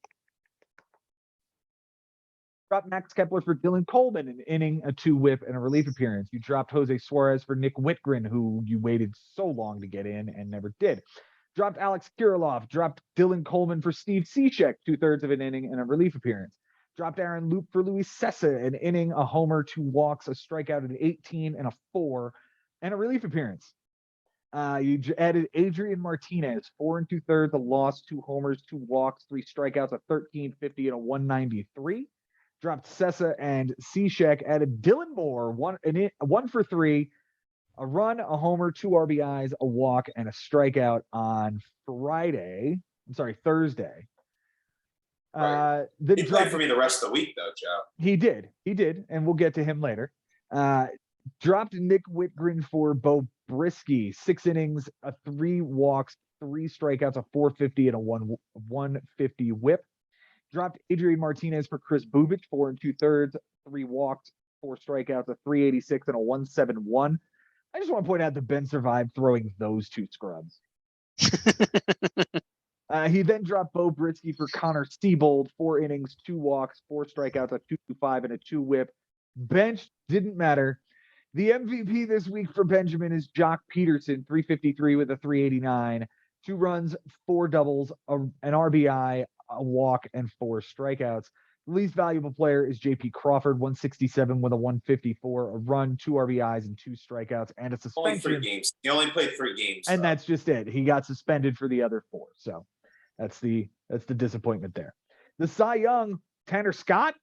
Dropped Max Kepler for Dylan Coleman, an inning, a 2 whip, and a relief appearance. You dropped Jose Suarez for Nick Whitgren, who you waited so long to get in and never did. Dropped Alex Kirilloff. Dropped Dylan Coleman for Steve Cishek, 2/3 of an inning, and a relief appearance. Dropped Aaron Loop for Luis Sessa, an inning, a homer, 2 walks, a strikeout, an 18, and a 4, and a relief appearance. You added Adrian Martinez, 4 2/3, a loss, 2 homers, 2 walks, 3 strikeouts, a 13.50, and a 193. Dropped Sessa and Cishek. Added Dylan Moore, 1 for 3, a run, a homer, 2 RBIs, a walk, and a strikeout on Thursday. Right. Then He played for me the rest of the week, though, Joe. He did, and we'll get to him later. Dropped Nick Whitgren for Bo Brisky, 6 innings, 3 walks, 3 strikeouts, a 4.50, and a 150 whip. Dropped Adrian Martinez for Chris Bubich, 4 2/3, 3 walks, 4 strikeouts, a 3.86, and a 1.71. I just want to point out that Ben survived throwing those 2 scrubs. He then dropped Bo Brisky for Connor Siebold, 4 innings, 2 walks, 4 strikeouts, a 2.25, and a 2 whip. Bench didn't matter. The MVP this week for Benjamin is Jock Peterson, 353 with a 389, 2 runs, 4 doubles, an RBI, a walk, and 4 strikeouts. The least valuable player is JP Crawford, 167 with a 154, a run, 2 RBIs, and 2 strikeouts, and a suspension. Only 3 games. He only played 3 games. And that's just it. He got suspended for the other 4. So that's the disappointment there. The Cy Young, Tanner Scott,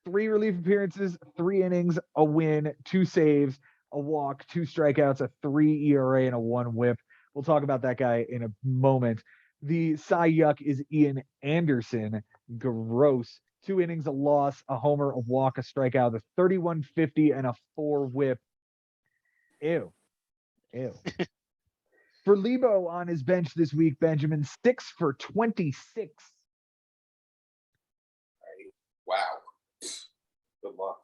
3 relief appearances, 3 innings, a win, 2 saves, a walk, 2 strikeouts, a 3 ERA, and a 1 whip. We'll talk about that guy in a moment. The Cy Yuck is Ian Anderson. Gross. 2 innings, a loss, a homer, a walk, a strikeout, a 31.50, and a 4 whip. Ew. For Lebo on his bench this week, Benjamin, 6 for 26. Wow. Good luck.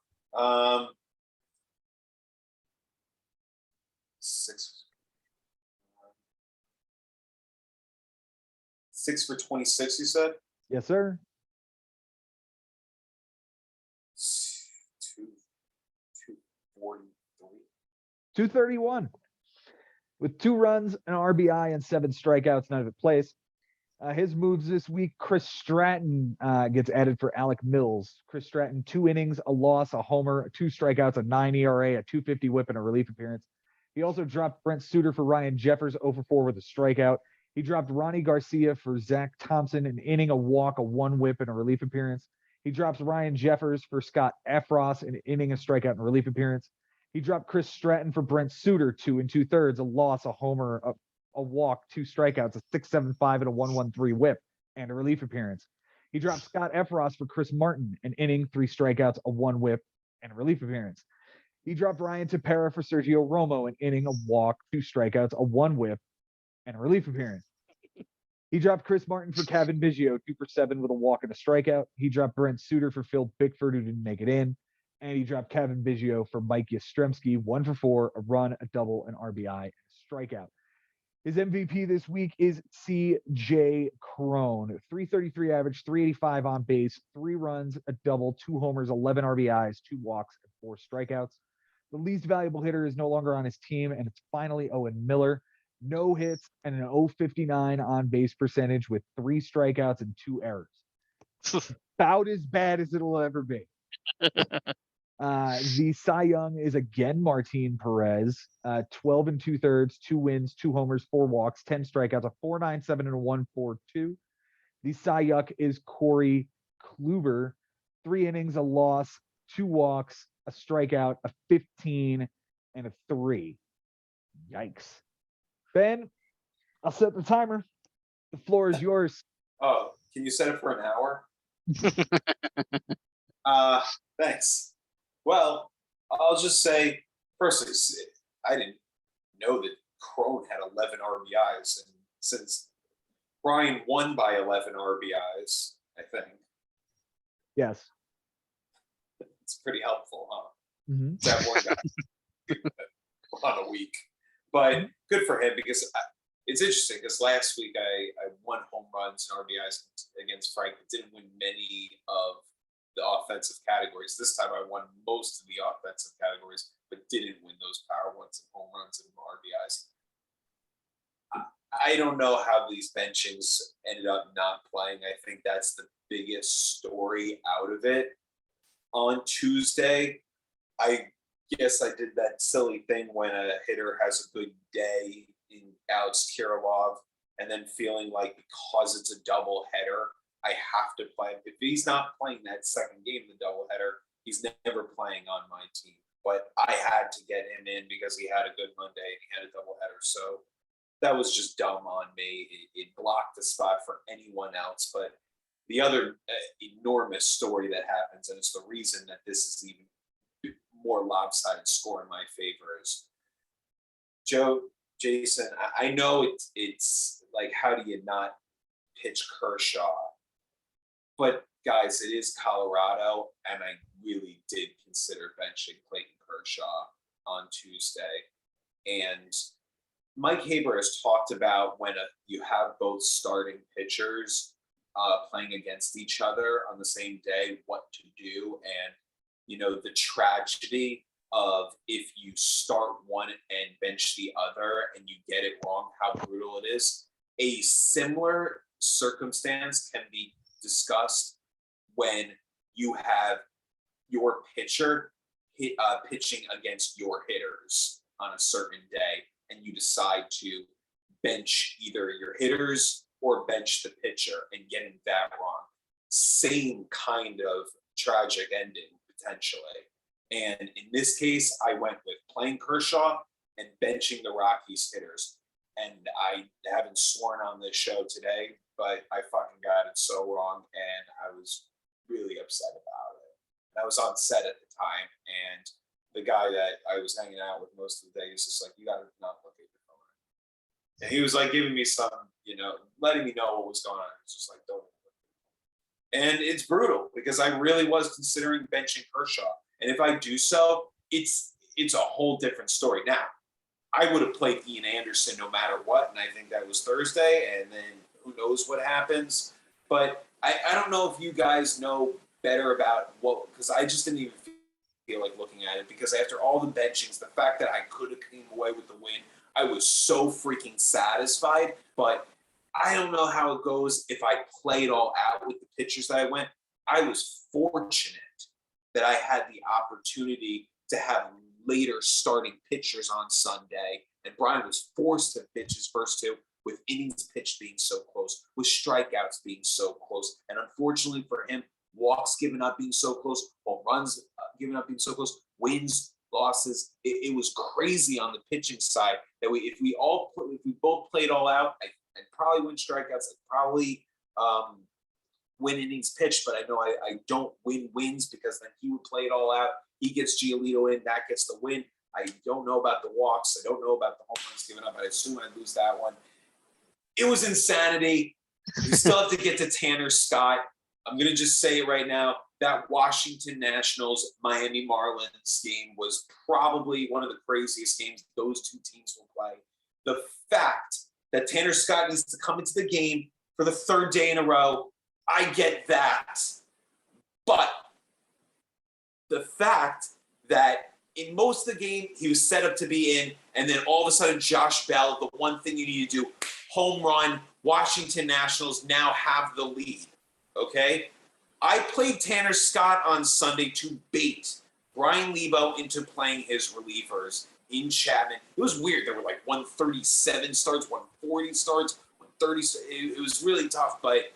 6 for 26, you said? Yes, sir. 243. 231. With 2 runs, an RBI, and 7 strikeouts, none of it plays. His moves this week, Chris Stratton gets added for Alec Mills. Chris Stratton, 2 innings, a loss, a homer, 2 strikeouts, a 9 ERA, a 2.50 whip, and a relief appearance. He also dropped Brent Suter for Ryan Jeffers, 0 for 4 with a strikeout. He dropped Ronnie Garcia for Zach Thompson, an inning, a walk, a 1 whip, and a relief appearance. He drops Ryan Jeffers for Scott Efros, an inning, a strikeout, and a relief appearance. He dropped Chris Stratton for Brent Suter, 2 2/3, a loss, a homer, a walk, 2 strikeouts, a 6.75, and a 1.13 whip, and a relief appearance. He dropped Scott Efros for Chris Martin, an inning, 3 strikeouts, a 1 whip, and a relief appearance. He dropped Ryan Tepera for Sergio Romo, an inning, a walk, 2 strikeouts, a 1 whip, and a relief appearance. He dropped Chris Martin for Kevin Biggio, 2 for 7 with a walk and a strikeout. He dropped Brent Suter for Phil Bickford, who didn't make it in. And he dropped Kevin Biggio for Mike Yastrzemski, 1 for 4, a run, a double, an RBI, and a strikeout. His MVP this week is C.J. Cron. 333 average, 385 on base, 3 runs, a double, 2 homers, 11 RBIs, 2 walks, and 4 strikeouts. The least valuable hitter is no longer on his team, and it's finally Owen Miller. No hits and an 059 on base percentage with 3 strikeouts and 2 errors. About as bad as it'll ever be. The Cy Young is again Martin Perez. 12 and 2/3, 2 wins, 2 homers, 4 walks, 10 strikeouts, a 4.97 and a 1.42. The Cy Young is Corey Kluber. 3 innings, a loss, 2 walks, a strikeout, a 15, and a 3. Yikes. Ben, I'll set the timer. The floor is yours. Oh, can you set it for an hour? Thanks. Well, I'll just say, firstly, I didn't know that Cron had 11 RBIs, and since Brian won by 11 RBIs, I think Yes. it's pretty helpful, huh? Mm-hmm. That one guy on a week, but good for him because it's interesting because last week I won home runs and RBIs against Frank, but didn't win many of the offensive categories. This time I won most of the offensive categories, but didn't win those power ones and home runs and RBIs. I don't know how these benchings ended up not playing. I think that's the biggest story out of it. On Tuesday, I guess I did that silly thing when a hitter has a good day in Alex Kirilov, and then feeling like because it's a double header, I have to play him. If he's not playing that second game, the doubleheader, he's never playing on my team. But I had to get him in because he had a good Monday and he had a doubleheader. So that was just dumb on me. It blocked the spot for anyone else. But the other enormous story that happens, and it's the reason that this is even more lopsided score in my favor, is Jason, I know it's like, how do you not pitch Kershaw? But guys, it is Colorado, and I really did consider benching Clayton Kershaw on Tuesday. And Mike Haber has talked about when you have both starting pitchers playing against each other on the same day, what to do. And, you know, the tragedy of if you start one and bench the other and you get it wrong, how brutal it is. A similar circumstance can be discussed when you have your pitcher pitching against your hitters on a certain day, and you decide to bench either your hitters or bench the pitcher and getting that wrong. Same kind of tragic ending, potentially. And in this case, I went with playing Kershaw and benching the Rockies hitters. And I haven't sworn on this show today, but I fucking got it so wrong, and I was really upset about it. And I was on set at the time, and the guy that I was hanging out with most of the day was just like, you gotta not look at your phone. And he was like giving me some, you know, letting me know what was going on. It's just like, don't look at your phone. And it's brutal because I really was considering benching Kershaw. And if I do so, it's a whole different story. Now, I would have played Ian Anderson no matter what, and I think that was Thursday, and then who knows what happens. But I don't know if you guys know better about what, because I just didn't even feel like looking at it, because after all the benchings, the fact that I could have came away with the win, I was so freaking satisfied. But I don't know how it goes if I play it all out with the pitchers that I went. I was fortunate that I had the opportunity to have later starting pitchers on Sunday, and Brian was forced to pitch his first two with innings pitched being so close, with strikeouts being so close, and unfortunately for him, walks given up being so close, home runs given up being so close, wins, losses. It was crazy on the pitching side that if we both played all out, I'd probably win strikeouts. I'd probably win innings pitched, but I know I don't win wins because then he would play it all out. He gets Giolito in, that gets the win. I don't know about the walks. I don't know about the home runs given up. I assume I'd lose that one. It was insanity. We still have to get to Tanner Scott. I'm going to just say it right now. That Washington Nationals Miami Marlins game was probably one of the craziest games those two teams will play. The fact that Tanner Scott needs to come into the game for the third day in a row. I get that. But the fact that in most of the game, he was set up to be in, and then all of a sudden, Josh Bell, the one thing you need to do, home run, Washington Nationals now have the lead, okay? I played Tanner Scott on Sunday to bait Brian Lebo into playing his relievers in Chapman. It was weird. There were like 137 starts, 140 starts, 130. It was really tough, but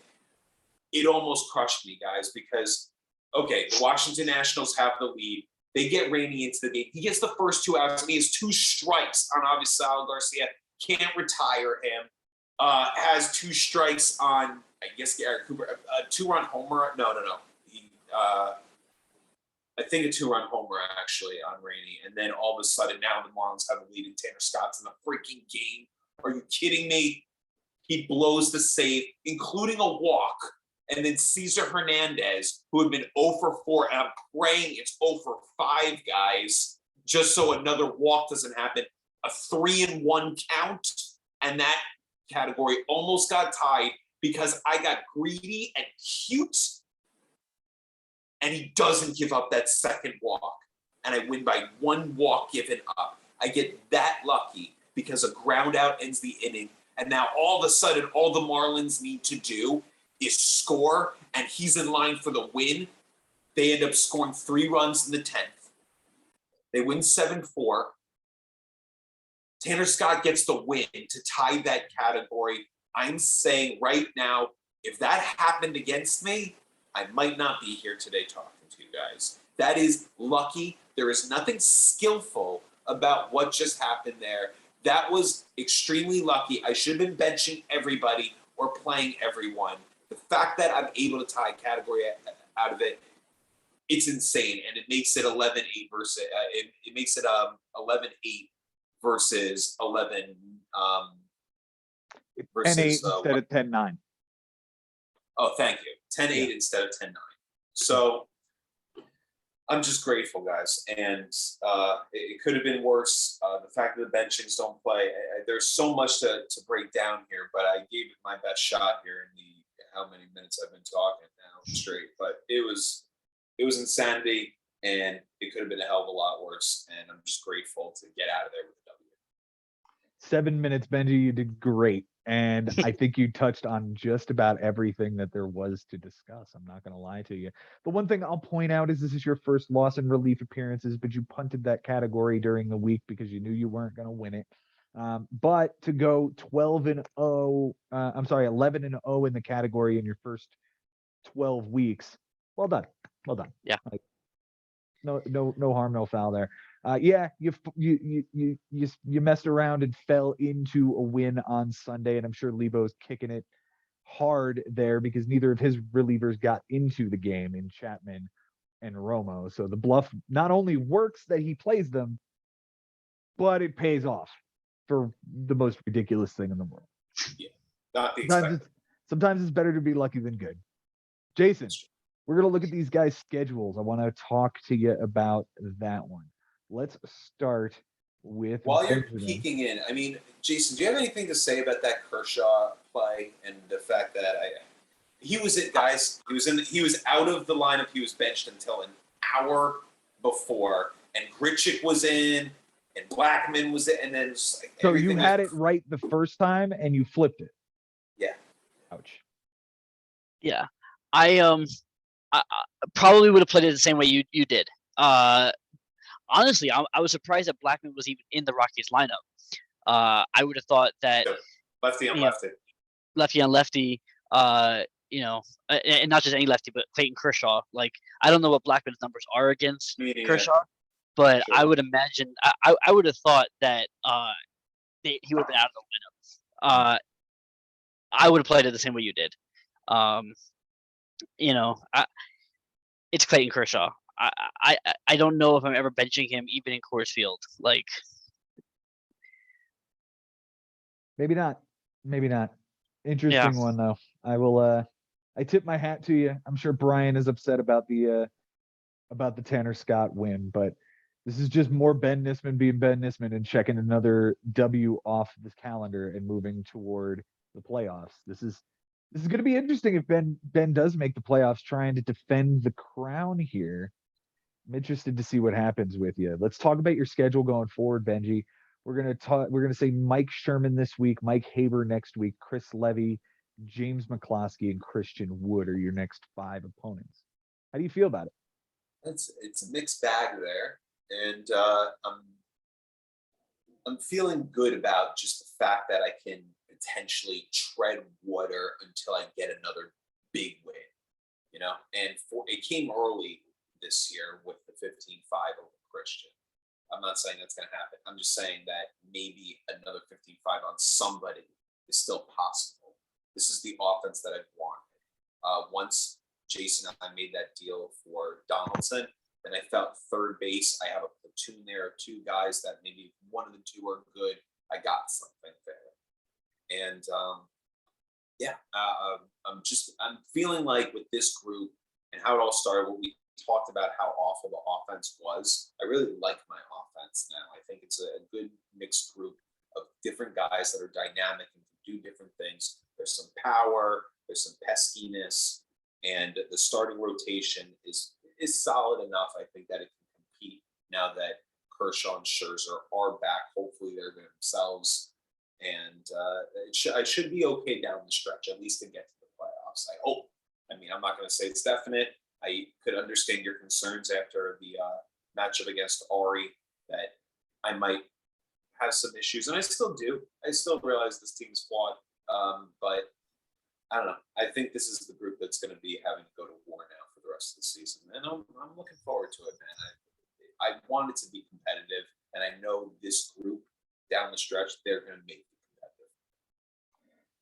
it almost crushed me, guys, because, okay, the Washington Nationals have the lead. They get Rainey into the game. He gets the first 2 outs, and he has 2 strikes on Avisaíl Garcia. Can't retire him. Has 2 strikes on, I guess, Garrett Cooper. A 2-run homer. No. He, I think a 2-run homer, actually, on Rainey. And then all of a sudden, now the Marlins have a lead, and Tanner Scott's in the freaking game. Are you kidding me? He blows the save, including a walk. And then Cesar Hernandez, who had been 0 for 4, and I'm praying it's 0 for 5, guys, just so another walk doesn't happen. A 3-1 count, and that category almost got tied because I got greedy and cute, and he doesn't give up that second walk. And I win by 1 walk given up. I get that lucky because a ground out ends the inning, and now all of a sudden, all the Marlins need to do is score, and he's in line for the win. They end up scoring 3 runs in the 10th. They win 7-4. Tanner Scott gets the win to tie that category. I'm saying right now, if that happened against me, I might not be here today talking to you guys. That is lucky. There is nothing skillful about what just happened there. That was extremely lucky. I should have been benching everybody or playing everyone. The fact that I'm able to tie a category out of it, it's insane, and it makes it 11-8 versus it makes it 11-8 versus 11 versus 10-8 instead of 10-9. Oh, thank you. 10-8 instead of 10-9. So I'm just grateful, guys, and it could have been worse. The fact that the benchings don't play, there's so much to break down here, but I gave it my best shot here in the how many minutes I've been talking now straight, but it was insanity, and it could have been a hell of a lot worse, and I'm just grateful to get out of there with a W. 7 minutes, Benji, you did great. And I think you touched on just about everything that there was to discuss. I'm not going to lie to you. The one thing I'll point out is this is your first loss in relief appearances, but you punted that category during the week because you knew you weren't going to win it. But to go 11-0 in the category in your first 12 weeks, well done. Yeah. Like, no harm, no foul there. Yeah, you messed around and fell into a win on Sunday, and I'm sure Lebo's kicking it hard there because neither of his relievers got into the game in Chapman and Romo. So the bluff not only works that he plays them, but it pays off for the most ridiculous thing in the world. Yeah, not the expected. Sometimes it's better to be lucky than good. Jason, we're going to look at these guys' schedules. I want to talk to you about that one. Let's start with While you're Benjamin. peeking in, I mean, Jason, do you have anything to say about that Kershaw play and the fact that he was it, guys? He was out of the lineup. He was benched until an hour before, and Grichuk was in, and Blackman was in, and then just like so you had it right the first time, and you flipped it. Yeah. Ouch. Yeah, I probably would have played it the same way you did. Honestly, I was surprised that Blackman was even in the Rockies lineup. I would have thought that lefty on lefty, lefty on lefty. And not just any lefty, but Clayton Kershaw. Like, I don't know what Blackman's numbers are against Kershaw, but sure. I would imagine I would have thought that he would have been out of the lineup. I would have played it the same way you did. It's Clayton Kershaw. I don't know if I'm ever benching him even in Coors Field. Like, maybe not. Interesting one though. I will. I tip my hat to you. I'm sure Brian is upset about the Tanner Scott win, but This is just more Ben Nisman being Ben Nisman and checking another W off this calendar and moving toward the playoffs. This is going to be interesting if Ben does make the playoffs, trying to defend the crown here. I'm interested to see what happens with you. Let's talk about your schedule going forward, Benji. We're gonna say Mike Sherman this week, Mike Haber next week, Chris Levy, James McCloskey, and Christian Wood are your next 5 opponents. How do you feel about it? It's a mixed bag there, and I'm feeling good about just the fact that I can potentially tread water until I get another big win, And it came early this year with the 15-5 over Christian. I'm not saying that's going to happen. I'm just saying that maybe another 15-5 on somebody is still possible. This is the offense that I've wanted. Once Jason and I made that deal for Donaldson, then I felt third base. I have a platoon there of 2 guys that maybe one of the 2 are good. I got something there. And I'm feeling like with this group and how it all started, what we talked about how awful the offense was. I really like my offense now. I think it's a good mixed group of different guys that are dynamic and can do different things. There's some power, there's some peskiness, and the starting rotation is solid enough. I think that it can compete now that Kershaw and Scherzer are back. Hopefully they're themselves, and I should be okay down the stretch, at least to get to the playoffs. I hope. I mean, I'm not going to say it's definite. I could understand your concerns after the matchup against Ari that I might have some issues, and I still do. I still realize this team's flawed, but I don't know. I think this is the group that's going to be having to go to war now for the rest of the season, and I'm looking forward to it, man. I want it to be competitive, and I know this group down the stretch, they're going to make it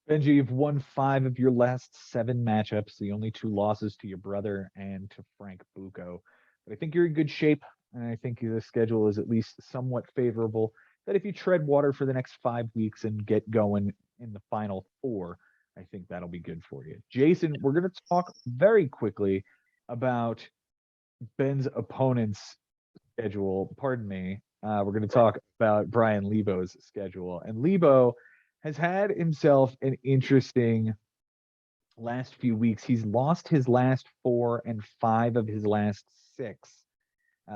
competitive. Benji, you've won 5 of your last 7 matchups, the only 2 losses to your brother and to Frank Bucco. But I think you're in good shape, and I think the schedule is at least somewhat favorable, that if you tread water for the next 5 weeks and get going in the final 4, I think that'll be good for you. Jason, we're going to talk very quickly about Ben's opponent's schedule. Pardon me. We're going to talk about Brian Lebo's schedule. And Lebo has had himself an interesting last few weeks. He's lost his last 4 and 5 of his last 6.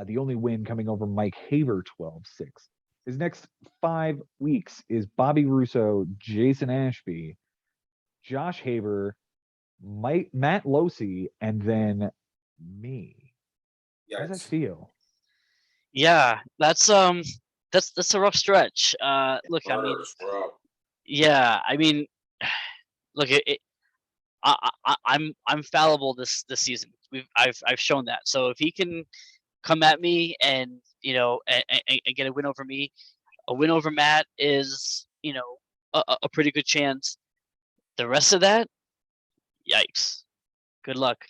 The only win coming over Mike Haber, 12-6. His next 5 weeks is Bobby Russo, Jason Ashby, Josh Haber, Matt Losi, and then me. How does that feel? Yeah, that's a rough stretch. Look, I mean, yeah, I mean, look, I'm fallible this season. I've shown that. So if he can come at me and and get a win over me, a win over Matt is a pretty good chance. The rest of that, yikes. Good luck.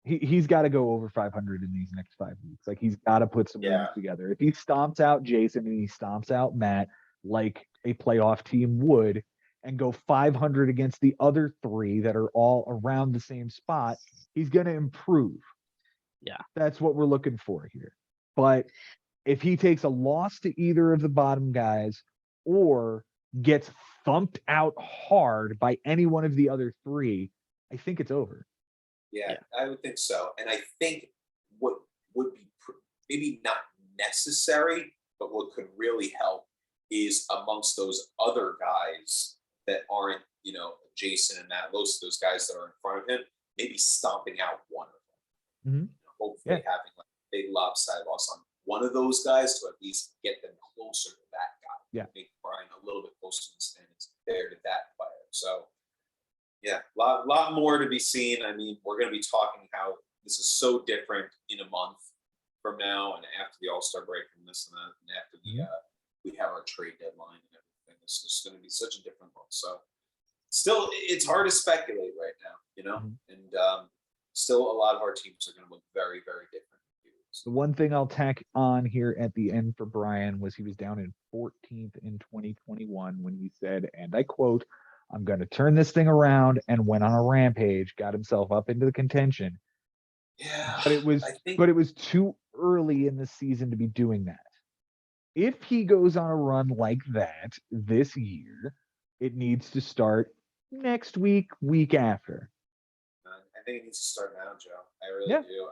He's got to go over 500 in these next 5 weeks. Like, he's got to put some wins together. If he stomps out Jason and he stomps out Matt like a playoff team would, and go 500 against the other 3 that are all around the same spot, he's going to improve. Yeah. That's what we're looking for here. But if he takes a loss to either of the bottom guys or gets thumped out hard by any one of the other 3, I think it's over. Yeah, I would think so. And I think what would be maybe not necessary, but what could really help is amongst those other guys that aren't, Jason and Matt Los, those guys that are in front of him, maybe stomping out one of them. Mm-hmm. Hopefully having like a big lopsided loss on one of those guys to at least get them closer to that guy. Yeah. Make Brian a little bit closer to the standings there to that player. So yeah, lot more to be seen. I mean, we're going to be talking how this is so different in a month from now, and after the All-Star break and this and that, and after we have our trade deadline and everything. This is going to be such a different month. So still, it's hard to speculate right now, and still a lot of our teams are going to look very, very different. The one thing I'll tack on here at the end for Brian was he was down in 14th in 2021 when he said, and I quote, "I'm going to turn this thing around," and went on a rampage, got himself up into the contention. Yeah, but it was too early in the season to be doing that. If he goes on a run like that this year, it needs to start next week, week after. I think it needs to start now, Joe. I really Yeah. do.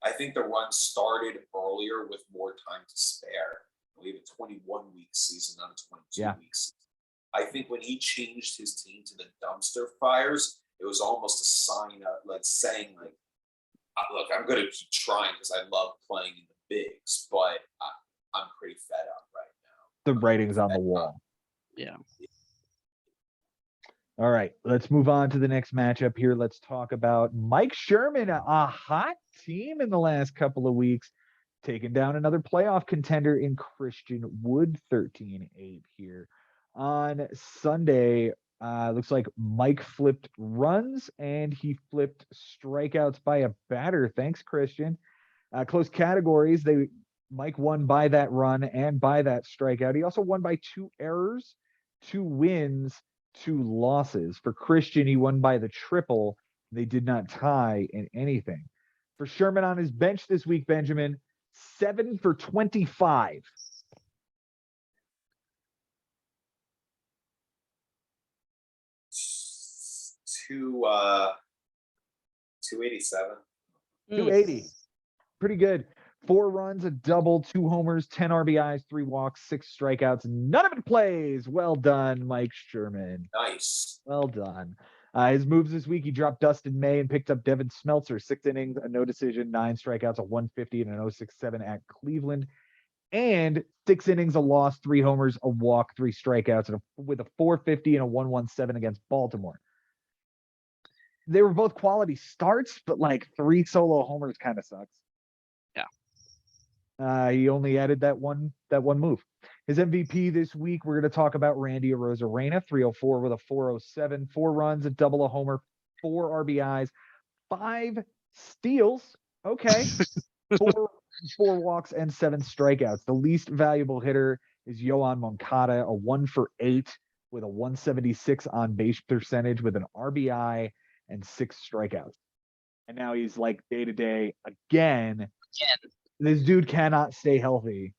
I think the run started earlier with more time to spare. We have a 21-week season, not a 22-week season. I think when he changed his team to the dumpster fires, it was almost a sign of like saying like, look, I'm going to keep trying because I love playing in the bigs, but I'm pretty fed up right now. The writing's on the wall. Yeah. All right, let's move on to the next matchup here. Let's talk about Mike Sherman, a hot team in the last couple of weeks, taking down another playoff contender in Christian Wood, 13-8 here. On Sunday, looks like Mike flipped runs and he flipped strikeouts by a batter. Thanks, Christian. Close categories. Mike won by that run and by that strikeout. He also won by 2 errors, 2 wins, 2 losses. For Christian, he won by the triple. They did not tie in anything. For Sherman on his bench this week, Benjamin, 7 for 25. Two 287. 280. Pretty good. 4 runs, a double, 2 homers, 10 RBIs, 3 walks, 6 strikeouts, none of it plays. Well done, Mike Sherman. Nice. Well done. His moves this week, he dropped Dustin May and picked up Devin Smeltzer. 6 innings, a no decision, 9 strikeouts, a 150 and an 067 at Cleveland. And 6 innings, a loss, 3 homers, a walk, 3 strikeouts, and with a 450 and a 117 against Baltimore. They were both quality starts, but like 3 solo homers kind of sucks. He only added that one move. His MVP this week, we're going to talk about Randy Arozarena, 304 with a 407, 4 runs, a double, a homer, 4 RBIs, 5 steals. Okay. 4 walks and 7 strikeouts. The least valuable hitter is Yohan Moncada, a 1 for 8 with a 176 on base percentage with an RBI and 6 strikeouts. And now he's like day to day again. This dude cannot stay healthy.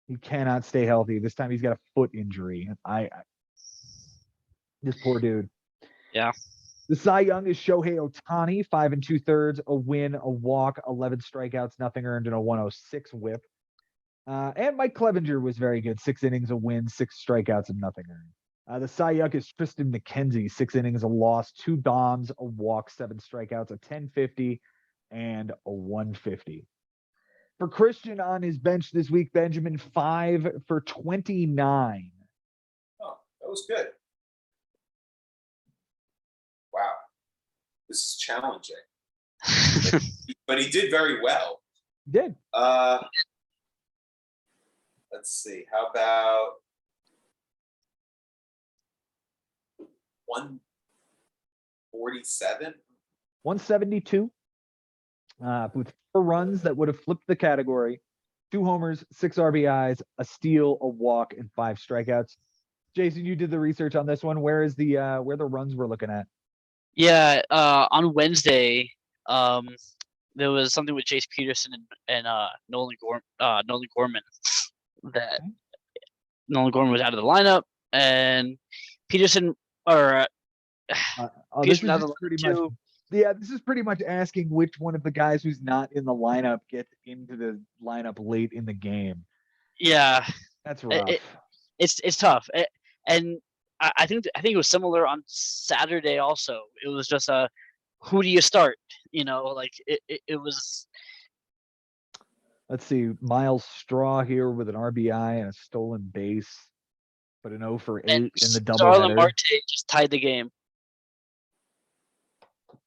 He cannot stay healthy. This time he's got a foot injury. This poor dude. Yeah. The Cy Young is Shohei Ohtani, 5 2/3, a win, a walk, 11 strikeouts, nothing earned, and a 106 whip. And Mike Clevenger was very good. 6 innings, a win, 6 strikeouts, and nothing earned. The Cy Young is Tristan McKenzie, 6 innings, a loss, 2 bombs, a walk, 7 strikeouts, a 1050, and a 150. For Christian on his bench this week, Benjamin, 5 for 29. Oh, that was good. Wow. This is challenging. But he did very well. Did. Let's see. How about 147? 172. With 4 runs that would have flipped the category, 2 homers, 6 RBIs, a steal, a walk, and 5 strikeouts. Jason, you did the research on this one. Where the runs we're looking at? Yeah, on Wednesday, there was something with Jace Peterson and Nolan Gorman that Nolan Gorman was out of the lineup, and Peterson Peterson out of the lineup too. Yeah, this is pretty much asking which one of the guys who's not in the lineup gets into the lineup late in the game. Yeah, that's rough. It's tough, and I think it was similar on Saturday. Also, it was just who do you start? Like it was. Let's see, Miles Straw here with an RBI and a stolen base, but an 0 for 8 in the doubleheader. Starlin Marte just tied the game.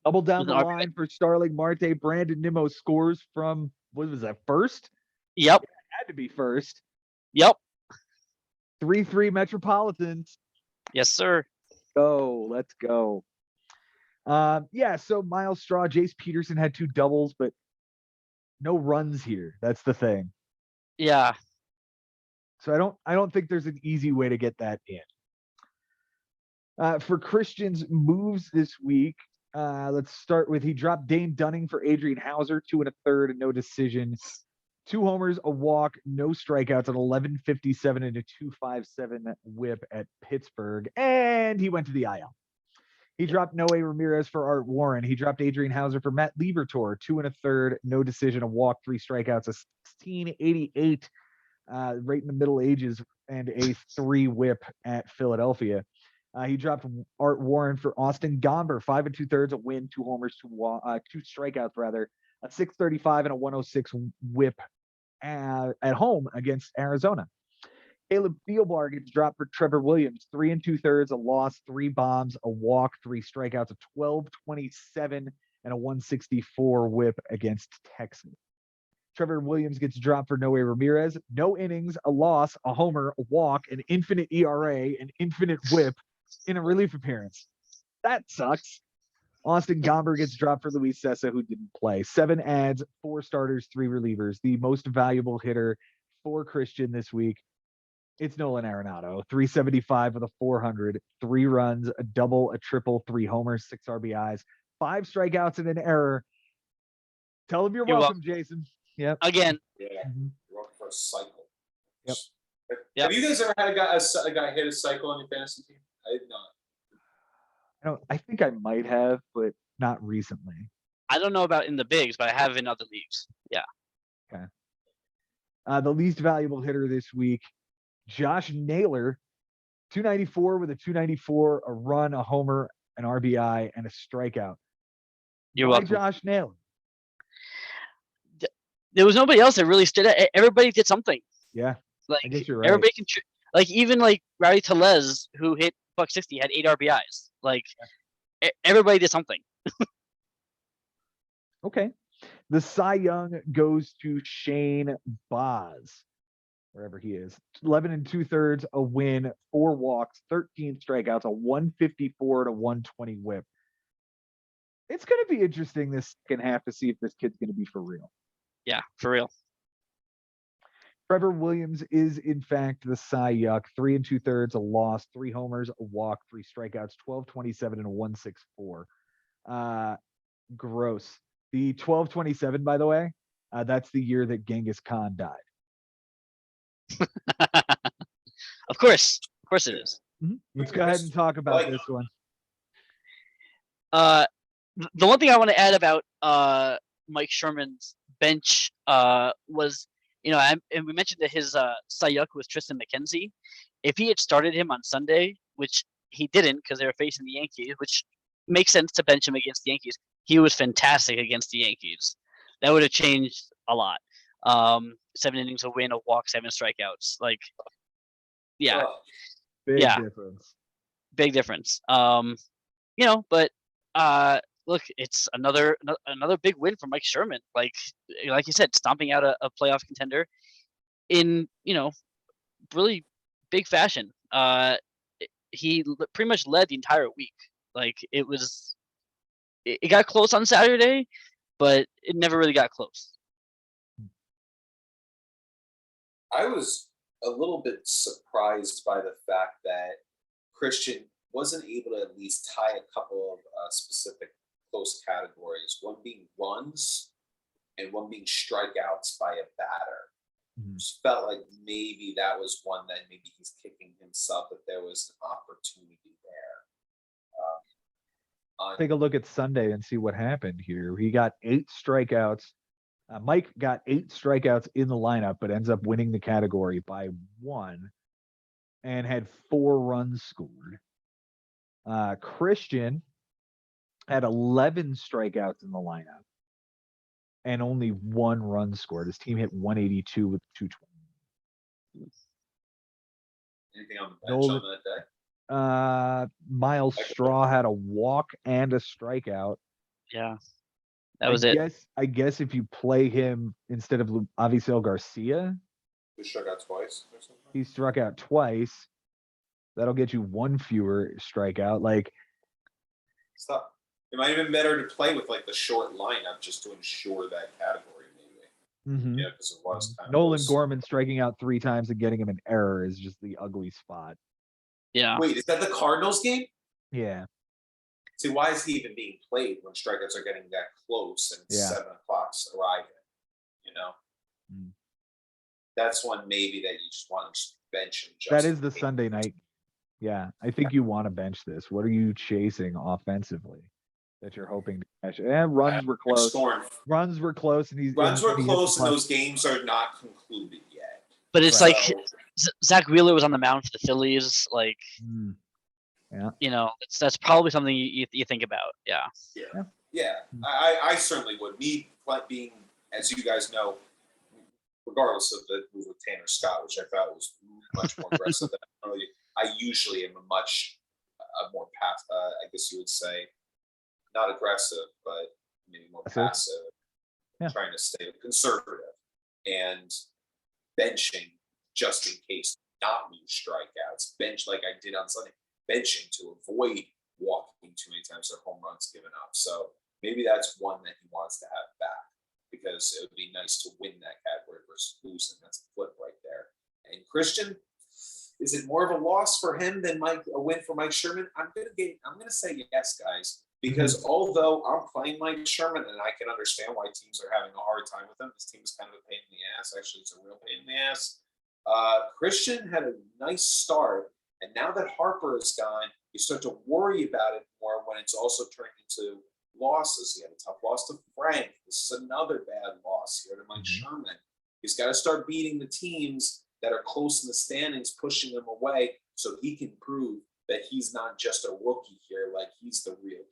Double down the line for Starling Marte. Brandon Nimmo scores from, what was that, first? Yep. It had to be first. Yep. 3-3 Metropolitans. Yes, sir. Let's go. Yeah, so Miles Straw, Jace Peterson had 2 doubles, but no runs here. That's the thing. Yeah. So I don't think there's an easy way to get that in. For Christian's moves this week, let's start with he dropped Dane Dunning for Adrian Hauser, 2 1/3, and no decision. 2 homers, a walk, no strikeouts, an 11.57 and a 2.57 whip at Pittsburgh. And he went to the IL. He dropped Noe Ramirez for Art Warren. He dropped Adrian Hauser for Matt Liebertor. 2 1/3, no decision, a walk, 3 strikeouts, a 16.88 right in the middle ages, and a 3 whip at Philadelphia. He dropped Art Warren for Austin Gomber. 5 2/3, a win, 2 homers, 2 strikeouts rather, a 6.35 and a 106 whip at home against Arizona. Caleb Thielbar gets dropped for Trevor Williams. 3 2/3, a loss, 3 bombs, a walk, 3 strikeouts, a 12.27 and a 164 whip against Texas. Trevor Williams gets dropped for Noe Ramirez. No innings, a loss, a homer, a walk, an infinite ERA, an infinite whip in a relief appearance. That sucks. Austin Gomber gets dropped for Luis Sessa, who didn't play. 7 adds, 4 starters, 3 relievers. The most valuable hitter for Christian this week, it's Nolan Arenado. 375 with a 400, 3 runs, a double, a triple, 3 homers, 6 RBIs, 5 strikeouts, and an error. Tell him you're welcome, Jason. Yep. Again. Yeah, you're welcome for a cycle. Yep. Have you guys ever had a guy hit a cycle on your fantasy team? I did not. I think I might have, but not recently. I don't know about in the bigs, but I have in other leagues. Yeah. Okay. The least valuable hitter this week, Josh Naylor, 294 with a 294, a run, a homer, an RBI, and a strikeout. You're Why welcome. Josh Naylor? There was nobody else that really stood out. Everybody did something. Yeah, like I guess you're right. Everybody can, even like Rowdy Tellez, who hit .60, had 8 RBIs. Like everybody did something. Okay. The Cy Young goes to Shane Baz, wherever he is. 11 2/3, a win, 4 walks, 13 strikeouts, a 154 to 120 whip. It's going to be interesting this second half to see if this kid's going to be for real. Yeah, for real. Trevor Williams is, in fact, the Cy Young. 3 2/3, a loss, 3 homers, a walk, 3 strikeouts, 12.27 and a 164. Gross. The 12.27, by the way, that's the year that Genghis Khan died. Of course it is. Mm-hmm. Let's go ahead and talk about this one. The one thing I want to add about Mike Sherman's bench was, and we mentioned that his Cy Young was Tristan McKenzie. If he had started him on Sunday, which he didn't because they were facing the Yankees, which makes sense to bench him against the Yankees, he was fantastic against the Yankees. That would have changed a lot. 7 innings, a win, a walk, 7 strikeouts. Like, yeah. Big difference. Big difference. But look, it's another big win for Mike Sherman. Like you said, stomping out a playoff contender in really big fashion. He pretty much led the entire week. Like it got close on Saturday, but it never really got close. I was a little bit surprised by the fact that Christian wasn't able to at least tie a couple of specific close categories, one being runs and one being strikeouts by a batter. Mm-hmm. Just felt like maybe that was one that maybe he's kicking himself that there was an opportunity there. Take a look at Sunday and see what happened here. He got 8 strikeouts. Mike got 8 strikeouts in the lineup, but ends up winning the category by 1 and had 4 runs scored. Christian had 11 strikeouts in the lineup and only 1 run scored. His team hit 182 with 220. Anything on the bench on that day? Miles Straw had a walk and a strikeout. Yeah, that was it. I guess if you play him instead of Avisail Garcia, he struck out twice or something. He struck out twice. That'll get you 1 fewer strikeout. Like, stop. It might have been better to play with like the short lineup just to ensure that category, maybe. Mm-hmm. Yeah, because it was kind Nolan Gorman striking out 3 times and getting him an error is just the ugly spot. Yeah. Wait, is that the Cardinals game? Yeah. See, why is he even being played when strikeouts are getting that close and 7 o'clock's arriving? that's one maybe that you just want to bench him. That is the Sunday night. Yeah, I think you want to bench this. What are you chasing offensively that you're hoping to catch? And runs were close. Scoring. Runs were close, and Runs were he close, and those games are not concluded yet. But it's like Zach Wheeler was on the mound for the Phillies. Like, that's probably something you think about. Yeah. I certainly would. Me being, as you guys know, regardless of the move with Tanner Scott, which I thought was much more aggressive than I usually am a much more I guess you would say, not aggressive, but maybe more passive, trying to stay conservative and benching just in case not lose strikeouts. Bench like I did on Sunday, benching to avoid walking too many times or home runs given up. So maybe that's one that he wants to have back, because it would be nice to win that category versus losing. That's a flip right there. And Christian, is it more of a loss for him than a win for Mike Sherman? I'm gonna say yes, guys, because although I'm playing Mike Sherman and I can understand why teams are having a hard time with him, this team is kind of a pain in the ass. Actually, it's a real pain in the ass. Christian had a nice start, and now that Harper is gone, you start to worry about it more when it's also turned into losses. He had a tough loss to Frank. This is another bad loss here to Mike Sherman. He's got to start beating the teams that are close in the standings, pushing them away, so he can prove that he's not just a rookie here, like he's the real deal.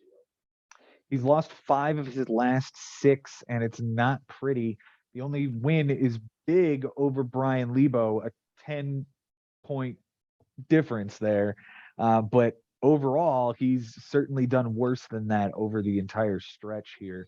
He's lost 5 of his last 6, and it's not pretty. The only win is big over Brian Lebo, a 10-point difference there. But overall, he's certainly done worse than that over the entire stretch here.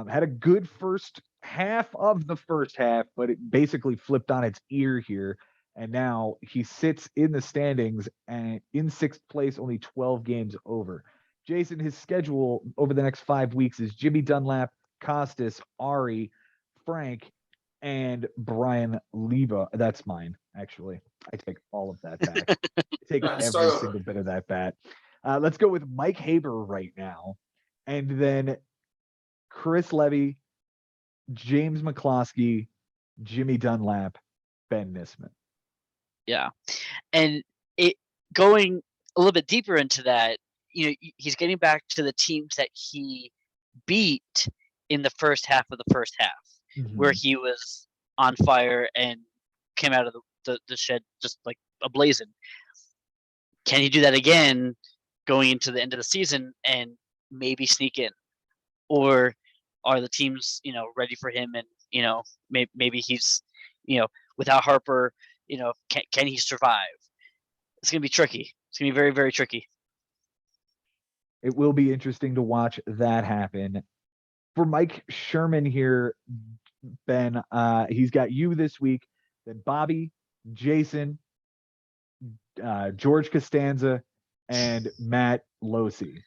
Had a good first half of the first half, but it basically flipped on its ear here. And now he sits in the standings and in 6th place, only 12 games over. Jason, his schedule over the next 5 weeks is Jimmy Dunlap, Costas, Ari, Frank, and Brian Lebo. That's mine, actually. I take all of that back. I take every single bit of that back. Let's go with Mike Haber right now. And then Chris Levy, James McCloskey, Jimmy Dunlap, Ben Nisman. Yeah. And it going a little bit deeper into that, he's getting back to the teams that he beat in the first half of the first half, where he was on fire and came out of the shed just like ablazing. Can he do that again going into the end of the season and maybe sneak in? Or are the teams, ready for him, and, maybe he's, without Harper, can he survive? It's going to be tricky. It's going to be very, very tricky. It will be interesting to watch that happen. For Mike Sherman here, Ben, he's got you this week, then Bobby, Jason, George Costanza, and Matt Losi.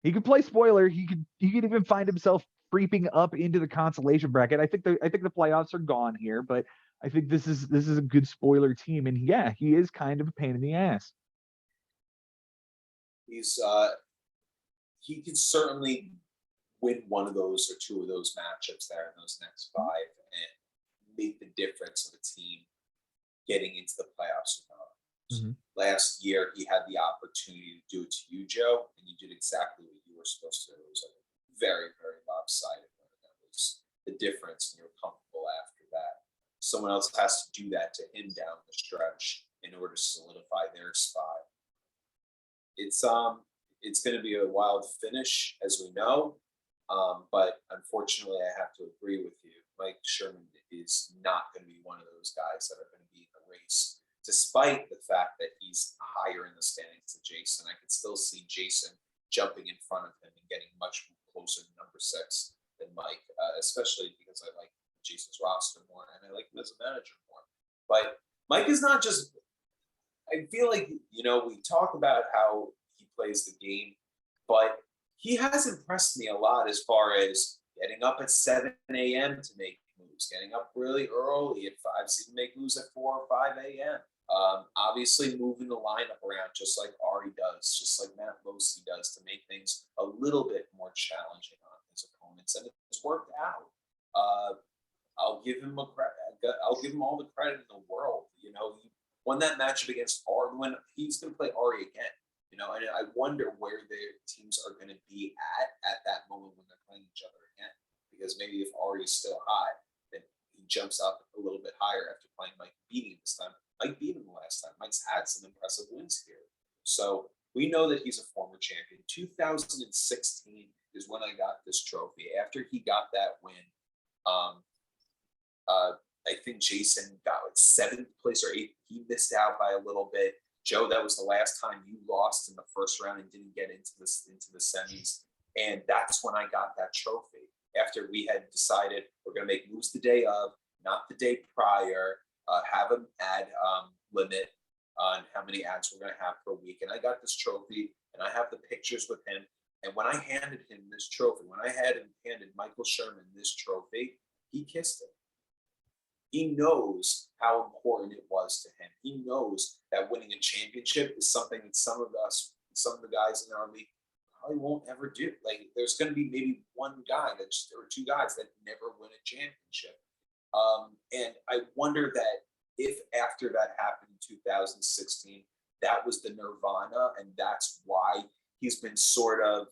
He could play spoiler. He could even find himself creeping up into the consolation bracket. I think the playoffs are gone here, but I think this is a good spoiler team, and yeah, he is kind of a pain in the ass. He could certainly win one of those or two of those matchups there in those next 5 and make the difference of a team getting into the playoffs or not. Last year, he had the opportunity to do it to you, Joe, and you did exactly what you were supposed to do. It was like very, very lopsided. That was the difference, and you were comfortable after that. Someone else has to do that to him down the stretch in order to solidify their spot. It's going to be a wild finish, as we know, but unfortunately, I have to agree with you. Mike Sherman is not going to be one of those guys that are going to be in the race, despite the fact that he's higher in the standings than Jason. I could still see Jason jumping in front of him and getting much closer to number 6 than Mike, especially because I like Jason's roster more and I like him as a manager more. But Mike is not just. I feel like, we talk about how he plays the game, but he has impressed me a lot as far as getting up at 7 a.m. to make moves, getting up really early at 5, so he can make moves at 4 or 5 a.m. Obviously moving the lineup around just like Ari does, just like Matt Losi does, to make things a little bit more challenging on his opponents, and it's worked out. I'll give him I'll give him all the credit in the world. You know, he won that matchup against Ari. When he's going to play Ari again, you know, and I wonder where their teams are going to be at that moment when they're playing each other again. Because maybe if Ari is still high, then he jumps up a little bit higher after playing Mike, beating him this time. Mike beat him the last time. Mike's had some impressive wins here. So we know that he's a former champion. 2016 is when I got this trophy. After he got that win, I think Jason got like 7th place or 8th. He missed out by a little bit. Joe, that was the last time you lost in the first round and didn't get into the semis. And that's when I got that trophy. After we had decided we're going to make moves the day of, not the day prior, have an ad limit on how many ads we're going to have per week. And I got this trophy, and I have the pictures with him. And when I handed him this trophy, when I had him handed Michael Sherman this trophy, he kissed it. He knows how important it was to him. He knows that winning a championship is something that some of the guys in our league probably won't ever do. Like, there's going to be maybe one guy or two guys that never win a championship. And I wonder that if after that happened in 2016, that was the nirvana, and that's why he's been sort of,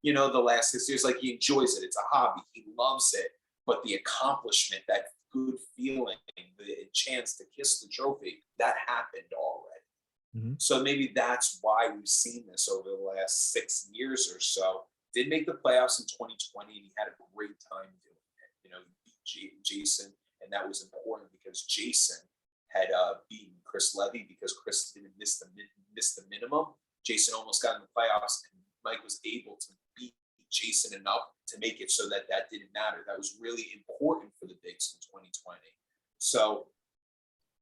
you know, the last 6 years, like he enjoys it. It's a hobby. He loves it. But the accomplishment, that good feeling, the chance to kiss the trophy, that happened already. Mm-hmm. So maybe that's why we've seen this over the last 6 years or so. Did make the playoffs in 2020, and he had a great time doing it. You know, he beat Jason, and that was important because Jason had beaten Chris Levy because Chris didn't miss the minimum. Jason almost got in the playoffs, and Mike was able to beat Jason enough to make it so that didn't matter. That was really important for the Bigs in 2020. So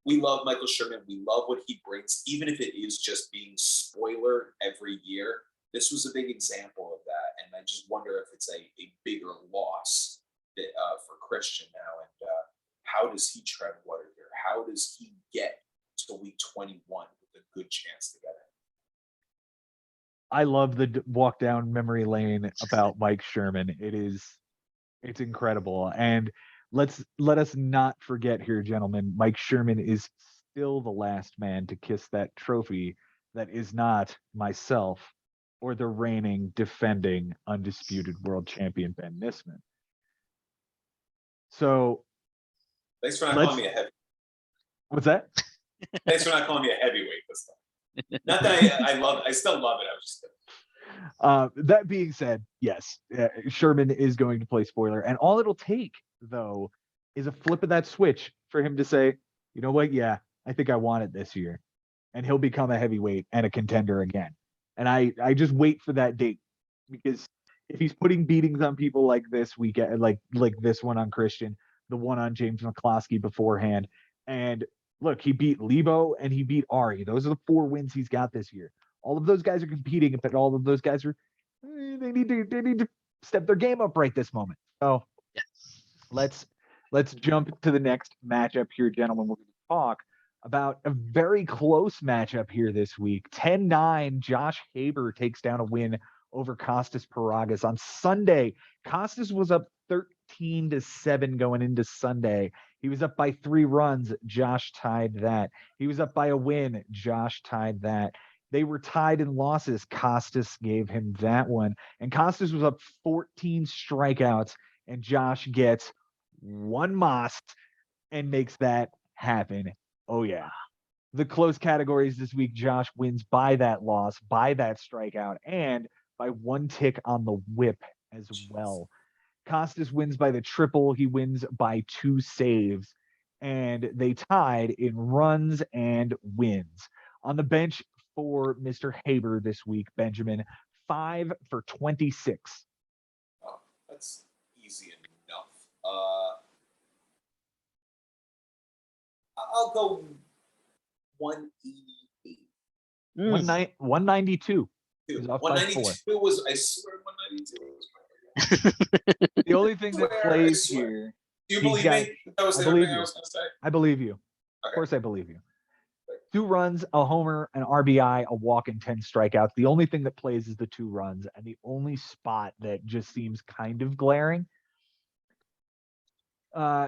we love Michael Sherman. We love what he brings, even if it is just being spoiler every year. This was a big example of that, and I just wonder if it's a bigger loss for Christian now, and how does he tread water here? How does he get to week 21 with a good chance to get it? I love the walk down memory lane about Mike Sherman. It's incredible. And let us not forget here, gentlemen, Mike Sherman is still the last man to kiss that trophy that is not myself or the reigning, defending, undisputed world champion Ben Nisman. So thanks for not calling me a heavy. What's that? Thanks for not calling me a heavyweight this time. Not that I still love it. I was just kidding. That being said, yes, Sherman is going to play spoiler, and all it'll take, though, is a flip of that switch for him to say, you know what? Yeah, I think I want it this year, and he'll become a heavyweight and a contender again. And I just wait for that date, because if he's putting beatings on people like this weekend, like this one on Christian, the one on James McCloskey beforehand, and look, he beat Lebo and he beat Ari. Those are the 4 wins he's got this year. All of those guys are competing, but all of those guys are they need to step their game up right this moment. So let's jump to the next matchup here, gentlemen. We're going to talk about a very close matchup here this week. 10-9, Josh Haber takes down a win over Costas Paragas. On Sunday, Costas was up 13-7 going into Sunday. He was up by 3 runs. Josh tied that. He was up by a win. Josh tied that. They were tied in losses. Costas gave him that one. And Costas was up 14 strikeouts, and Josh gets 1 Moss and makes that happen. Oh, yeah. The close categories this week, Josh wins by that loss, by that strikeout, and by 1 tick on the whip as well. Costas wins by the triple. He wins by 2 saves, and they tied in runs and wins. On the bench for Mr. Haber this week, Benjamin, 5 for 26. Oh, that's easy enough. I'll go 188. 192. 192 was, I swear, 192 was the only thing that plays here. Do you believe me? That was everything I was going to say. I believe you. Okay. Of course, I believe you. 2 runs, a homer, an RBI, a walk, and 10 strikeouts. The only thing that plays is the 2 runs, and the only spot that just seems kind of glaring.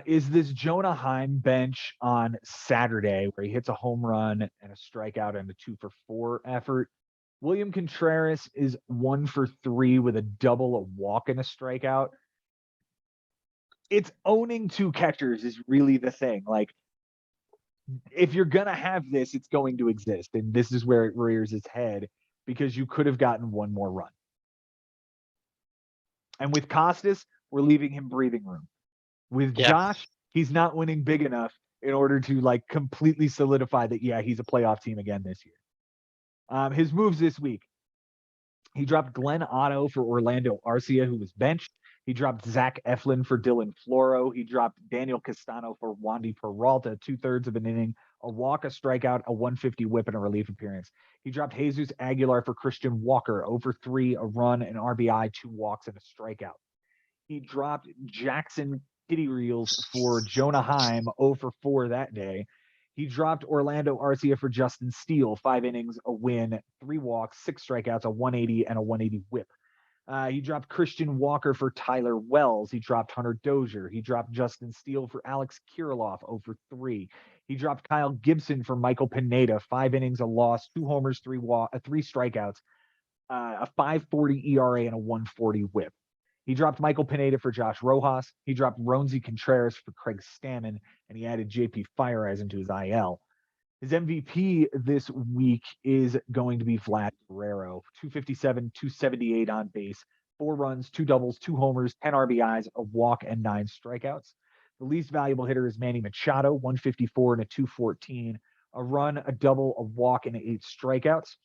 is this Jonah Heim bench on Saturday where he hits a home run and a strikeout and a 2-for-4 effort. William Contreras is 1-for-3 with a double, a walk, and a strikeout. It's owning two catchers is really the thing. Like, if you're gonna have this, it's going to exist, and this is where it rears its head because you could have gotten one more run. And with Costas, we're leaving him breathing room. With Yeah. Josh, he's not winning big enough in order to like completely solidify that, yeah, he's a playoff team again this year. His moves this week. He dropped Glenn Otto for Orlando Arcia, who was benched. He dropped Zach Eflin for Dylan Floro. He dropped Daniel Castano for Wandy Peralta, 2/3 of an inning, a walk, a strikeout, a 150 whip, and a relief appearance. He dropped Jesus Aguilar for Christian Walker, over 3, a run, an RBI, 2 walks, and a strikeout. He dropped Jackson Kitty Reels for Jonah Heim, 0-for-4 that day. He dropped Orlando Arcia for Justin Steele, 5 innings, a win, 3 walks, 6 strikeouts, a 180, and a 180 whip. He dropped Christian Walker for Tyler Wells. He dropped Hunter Dozier. He dropped Justin Steele for Alex Kirilloff, 0-for-3. He dropped Kyle Gibson for Michael Pineda, 5 innings, a loss, 2 homers, 3 strikeouts, a 5.40 ERA, and a 140 whip. He dropped Michael Pineda for Josh Rojas. He dropped Roansy Contreras for Craig Stammen, and he added JP Fireeyes into his IL. His MVP this week is going to be Vlad Guerrero, 257, 278 on base, 4 runs, 2 doubles, 2 homers, 10 RBIs, a walk, and 9 strikeouts. The least valuable hitter is Manny Machado, 154 and a 214, a run, a double, a walk, and 8 strikeouts.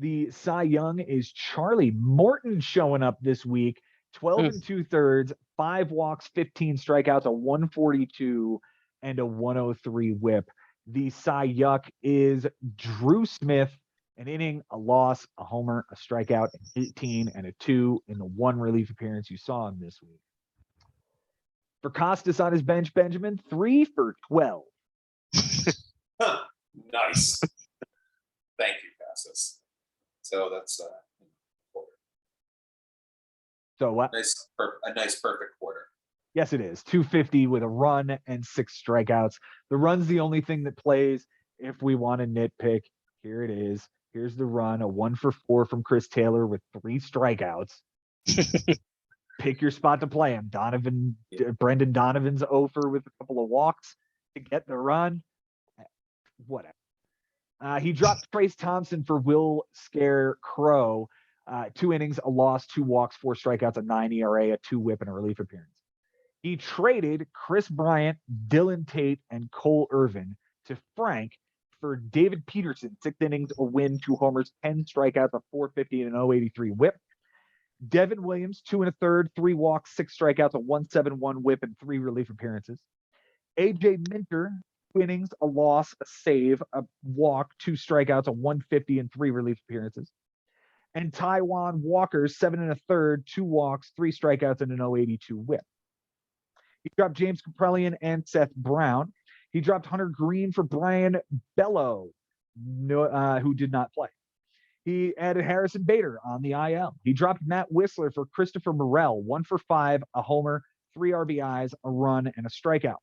The Cy Young is Charlie Morton showing up this week, 12 and 2/3, 5 walks, 15 strikeouts, a 142, and a 103 whip. The Cy Yuck is Drew Smith, an inning, a loss, a homer, a strikeout, an 18, and a 2 in the 1 relief appearance you saw him this week. For Costas on his bench, Benjamin, 3 for 12. Nice. Thank you, Costas. So that's So what? a nice perfect quarter. Yes, it is. 250 with a run and 6 strikeouts. The run's the only thing that plays. If we want to nitpick, here it is. Here's the run, a 1-for-4 from Chris Taylor with 3 strikeouts. Pick your spot to play him. Brendan Donovan's over with a couple of walks to get the run. Whatever. He dropped Trace Thompson for Will Scarecrow. 2 innings, a loss, 2 walks, 4 strikeouts, a 9 ERA, a 2 whip, and a relief appearance. He traded Chris Bryant, Dylan Tate, and Cole Irvin to Frank for David Peterson, 6 innings, a win, 2 homers, 10 strikeouts, a 450, and an 083 whip. Devin Williams, 2 1/3, 3 walks, 6 strikeouts, a 171 whip, and 3 relief appearances. AJ Minter, 2 innings, a loss, a save, a walk, 2 strikeouts, a 150, and 3 relief appearances. And Taiwan Walker, 7 1/3, 2 walks, 3 strikeouts, and an 082 whip. He dropped James Kaprelian and Seth Brown. He dropped Hunter Green for Brian Bello, who did not play. He added Harrison Bader on the IL. He dropped Matt Whistler for Christopher Morel, 1-for-5, a homer, 3 RBIs, a run, and a strikeout.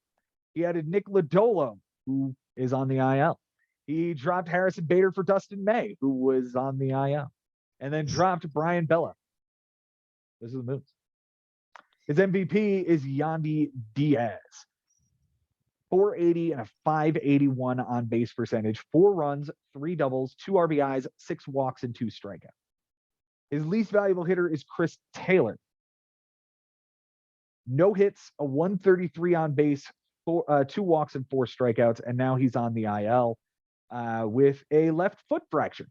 He added Nick Lodolo, who is on the IL. He dropped Harrison Bader for Dustin May, who was on the IL, and then dropped Brian Bella. Those are the moves. His MVP is Yandy Diaz. 480 and a 581 on base percentage, 4 runs, 3 doubles, 2 RBIs, 6 walks, and 2 strikeouts. His least valuable hitter is Chris Taylor. No hits, a 133 on base, 2 walks, and 4 strikeouts, and now he's on the IL with a left foot fracture.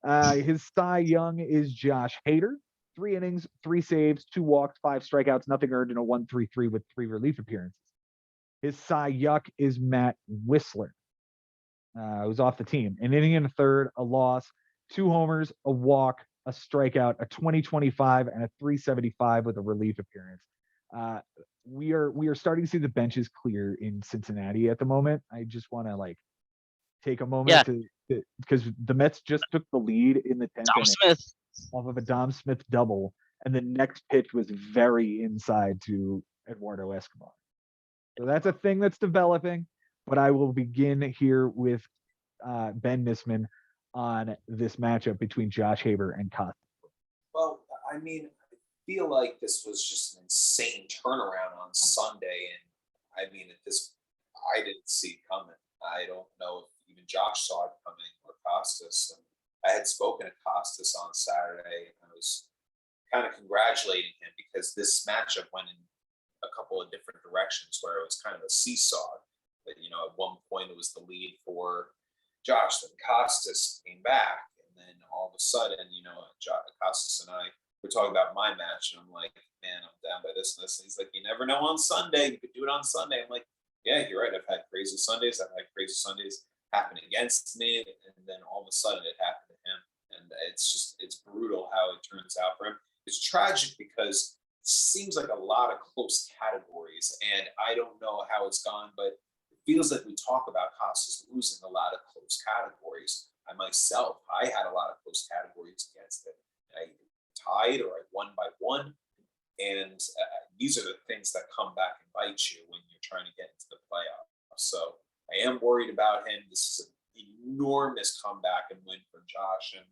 His Cy Young is Josh Hader. 3 innings, 3 saves, 2 walks, 5 strikeouts, nothing earned, in a 1.33 with 3 relief appearances. His Cy Yuck is Matt Whistler, who's off the team. An inning and a third, a loss, 2 homers, a walk, a strikeout, a 20-25, and a 375 with a relief appearance. We are starting to see the benches clear in Cincinnati at the moment. I just want to take a moment to because the Mets just took the lead in the 10th Dom inning Smith. off of a Dom Smith double and the next pitch was very inside to Eduardo Escobar. So that's a thing that's developing. But I will begin here with Ben Nisman on this matchup between Josh Haber and Costas. Well, I mean, I feel like this was just an insane turnaround on Sunday, and I mean, I didn't see it coming. I don't know if even Josh saw it coming or Costas. And I had spoken to Costas on Saturday, and I was kind of congratulating him because this matchup went in a couple of different directions where it was kind of a seesaw. That at one point it was the lead for Josh, then Costas came back, and then all of a sudden, Costas and I were talking about my match, and I'm like, man, I'm down by this and this. And he's like, you never know on Sunday. You could do it on Sunday. I'm like, yeah, you're right. I've had crazy Sundays. I've had crazy Sundays happen against me, and then all of a sudden it happened to him. And it's brutal how it turns out for him. It's tragic because it seems like a lot of close categories, and I don't know how it's gone, but it feels like we talk about Costas losing a lot of close categories. I had a lot of close categories against it. I tied or I won by one. And these are the things that come back and bite you when you're trying to get into the playoffs. So I am worried about him. This is an enormous comeback and win for Josh. And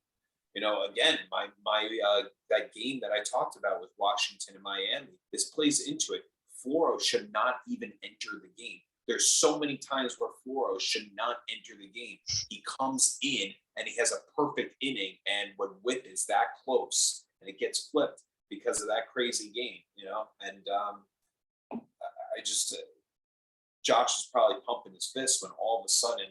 again, my that game that I talked about with Washington and Miami, this plays into it. Floro should not even enter the game. There's so many times where Floro should not enter the game. He comes in and he has a perfect inning, and when Whit is that close and it gets flipped because of that crazy game, and I just Josh is probably pumping his fist when all of a sudden,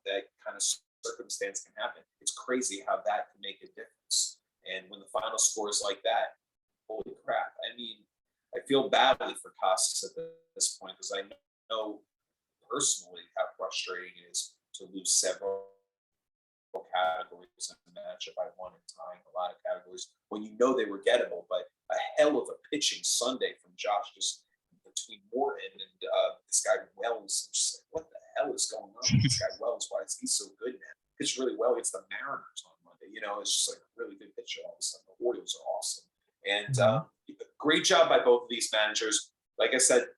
that kind of circumstance can happen. It's crazy how that can make a difference. And when the final score is like that, holy crap. I mean, I feel badly for Costas at this point because I know personally how frustrating it is to lose several categories in the matchup I won and tying a lot of categories when they were gettable. But a hell of a pitching Sunday from Josh, just between Morton and this guy Wells. I'm just like, what the hell is going on with this guy Wells? Why is he so good, man? Pitched really well against the Mariners on Monday. It's just like a really good pitcher all of a sudden. The Orioles are awesome. And great job by both of these managers. Like I said,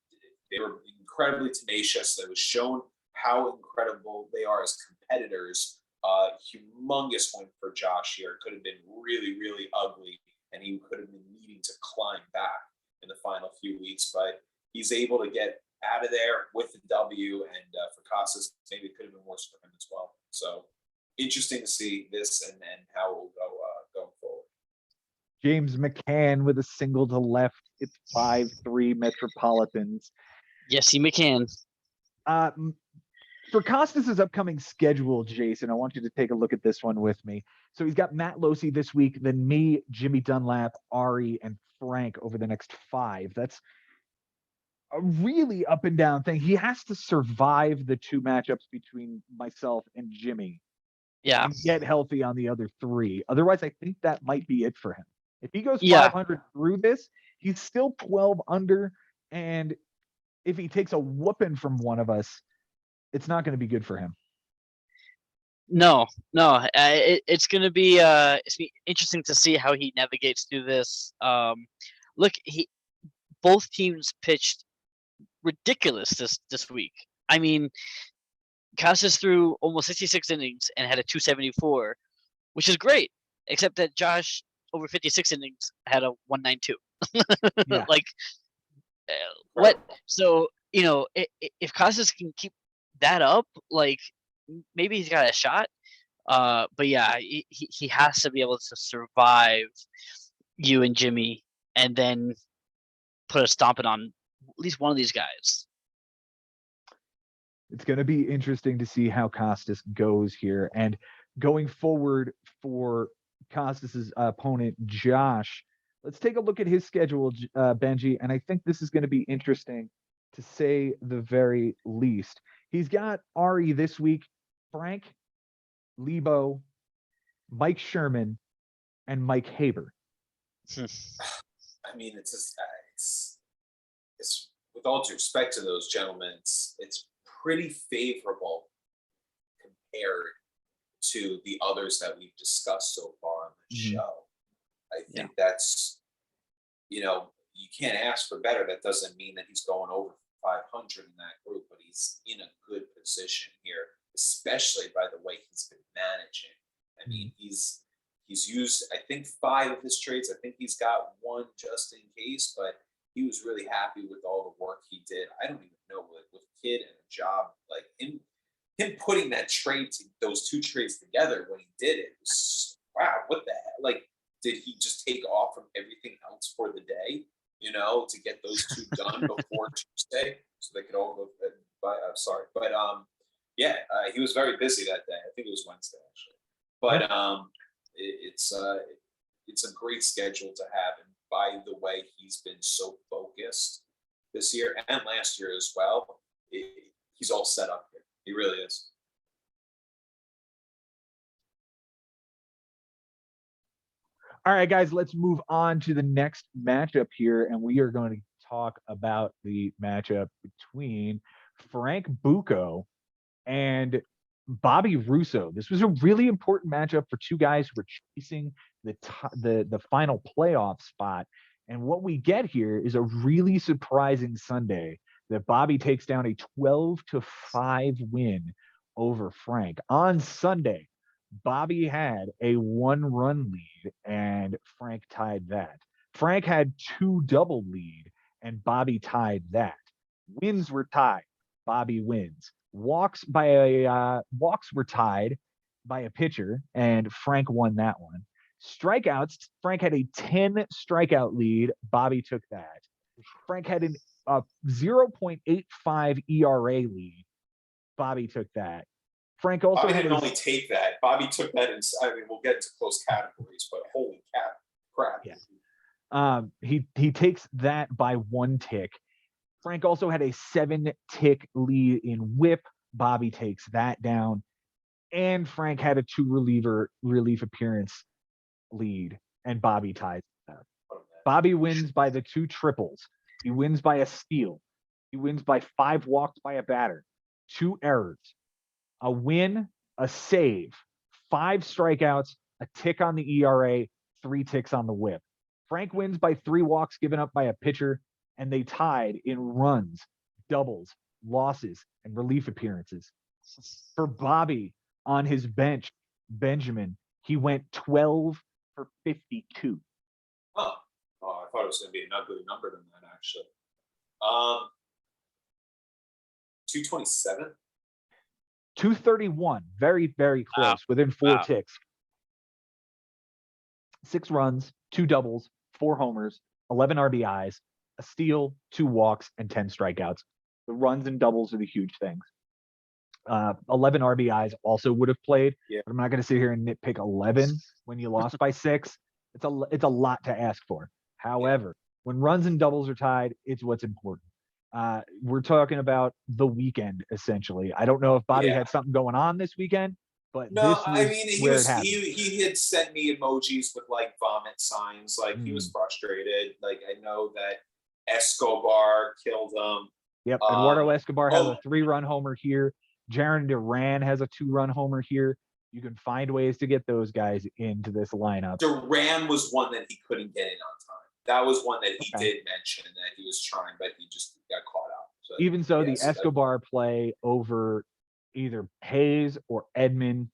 they were incredibly tenacious. It was shown how incredible they are as competitors. Humongous win for Josh here. It could have been really, really ugly, and he could have been needing to climb back in the final few weeks. But he's able to get out of there with the W, and for Costas, maybe it could have been worse for him as well. So interesting to see this and how it will go going forward. James McCann with a single to left. It's 5-3 Metropolitans. Yes, he McCann. For Costas's upcoming schedule, Jason, I want you to take a look at this one with me. So he's got Matt Losey this week, then me, Jimmy Dunlap, Ari, and Frank over the next 5. That's a really up and down thing. He has to survive the 2 matchups between myself and Jimmy. Yeah. And get healthy on the other 3. Otherwise, I think that might be it for him. If he goes 500 through this, he's still 12 under. And if he takes a whooping from one of us, it's not going to be good for him. No. It's going to be interesting to see how he navigates through this. Look, both teams pitched ridiculous this week. I mean, Costas threw almost 66 innings and had a 274, which is great, except that Josh over 56 innings had a 192. Yeah. What? So, if Costas can keep that up, like maybe he's got a shot. But yeah, he has to be able to survive you and Jimmy, and then put a stomping on at least one of these guys. It's going to be interesting to see how Costas goes here. And going forward for Costas's opponent, Josh, let's take a look at his schedule, Benji. And I think this is going to be interesting to say the very least. He's got Ari this week, Frank, Lebo, Mike Sherman, and Mike Haber. I mean, it's with all due respect to those gentlemen, it's pretty favorable compared to the others that we've discussed so far on the show. I think that's you can't ask for better. That doesn't mean that he's going over 500 in that group, but he's in a good position here, especially by the way he's been managing. I mean, he's used, I think, 5 of his trades. I think he's got one just in case, but he was really happy with all the work he did. I don't even know with Kid and a job like him putting that trade to those 2 trades together when he did it was wow. What the hell? Like, did he just take off from everything else for the day? To get those 2 done before Tuesday, so they could all go. I'm sorry, but he was very busy that day. I think it was Wednesday actually, but it's a great schedule to have. And by the way, he's been so focused this year and last year as well. He's all set up here. He really is. All right, guys, let's move on to the next matchup here, and we are going to talk about the matchup between Frank Bucco and Bobby Russo. This was a really important matchup for 2 guys who were chasing the final playoff spot. And what we get here is a really surprising Sunday that Bobby takes down a 12-5 win over Frank. On Sunday, Bobby had a 1-run lead and Frank tied that. Frank had 2 double lead and Bobby tied that. Wins were tied. Bobby wins. Walks were tied by a pitcher and Frank won that one. Strikeouts, Frank had a 10 strikeout lead. Bobby took that. Frank had a 0.85 ERA lead. Bobby took that. Frank also Bobby didn't only take that. Bobby took that in. I mean, we'll get into close categories, but holy crap! Yeah. He takes that by 1 tick. Frank also had a 7-tick lead in WHIP. Bobby takes that down, and Frank had a 2 relief appearance lead, and Bobby ties that. Bobby wins by the 2 triples. He wins by a steal. He wins by 5 walks by a batter, 2 errors, a win, a save, 5 strikeouts, a tick on the ERA, 3 ticks on the WHIP. Frank wins by 3 walks given up by a pitcher, and they tied in runs, doubles, losses, and relief appearances. For Bobby on his bench, Benjamin, he went 12 for 52. Oh, I thought it was going to be an ugly number than that, actually. 227? 231. Very, very close, within 4 ticks. 6 runs, 2 doubles, 4 homers, 11 RBIs, a steal, 2 walks, and 10 strikeouts. The runs and doubles are the huge things. 11 RBIs also would have played, but I'm not going to sit here and nitpick 11 when you lost by 6. It's a lot to ask for. However, when runs and doubles are tied, it's what's important. We're talking about the weekend, essentially. I don't know if Bobby had something going on this weekend, but no, this was he had sent me emojis with like vomit signs, like he was frustrated. Like I know that Escobar killed him. Yep, Eduardo Escobar has a 3-run homer here. Jaron Duran has a 2-run homer here. You can find ways to get those guys into this lineup. Duran was one that he couldn't get in on time. That was one that he did mention that he was trying, but he just got caught out. So, even so, the Escobar play over either Hayes or Edman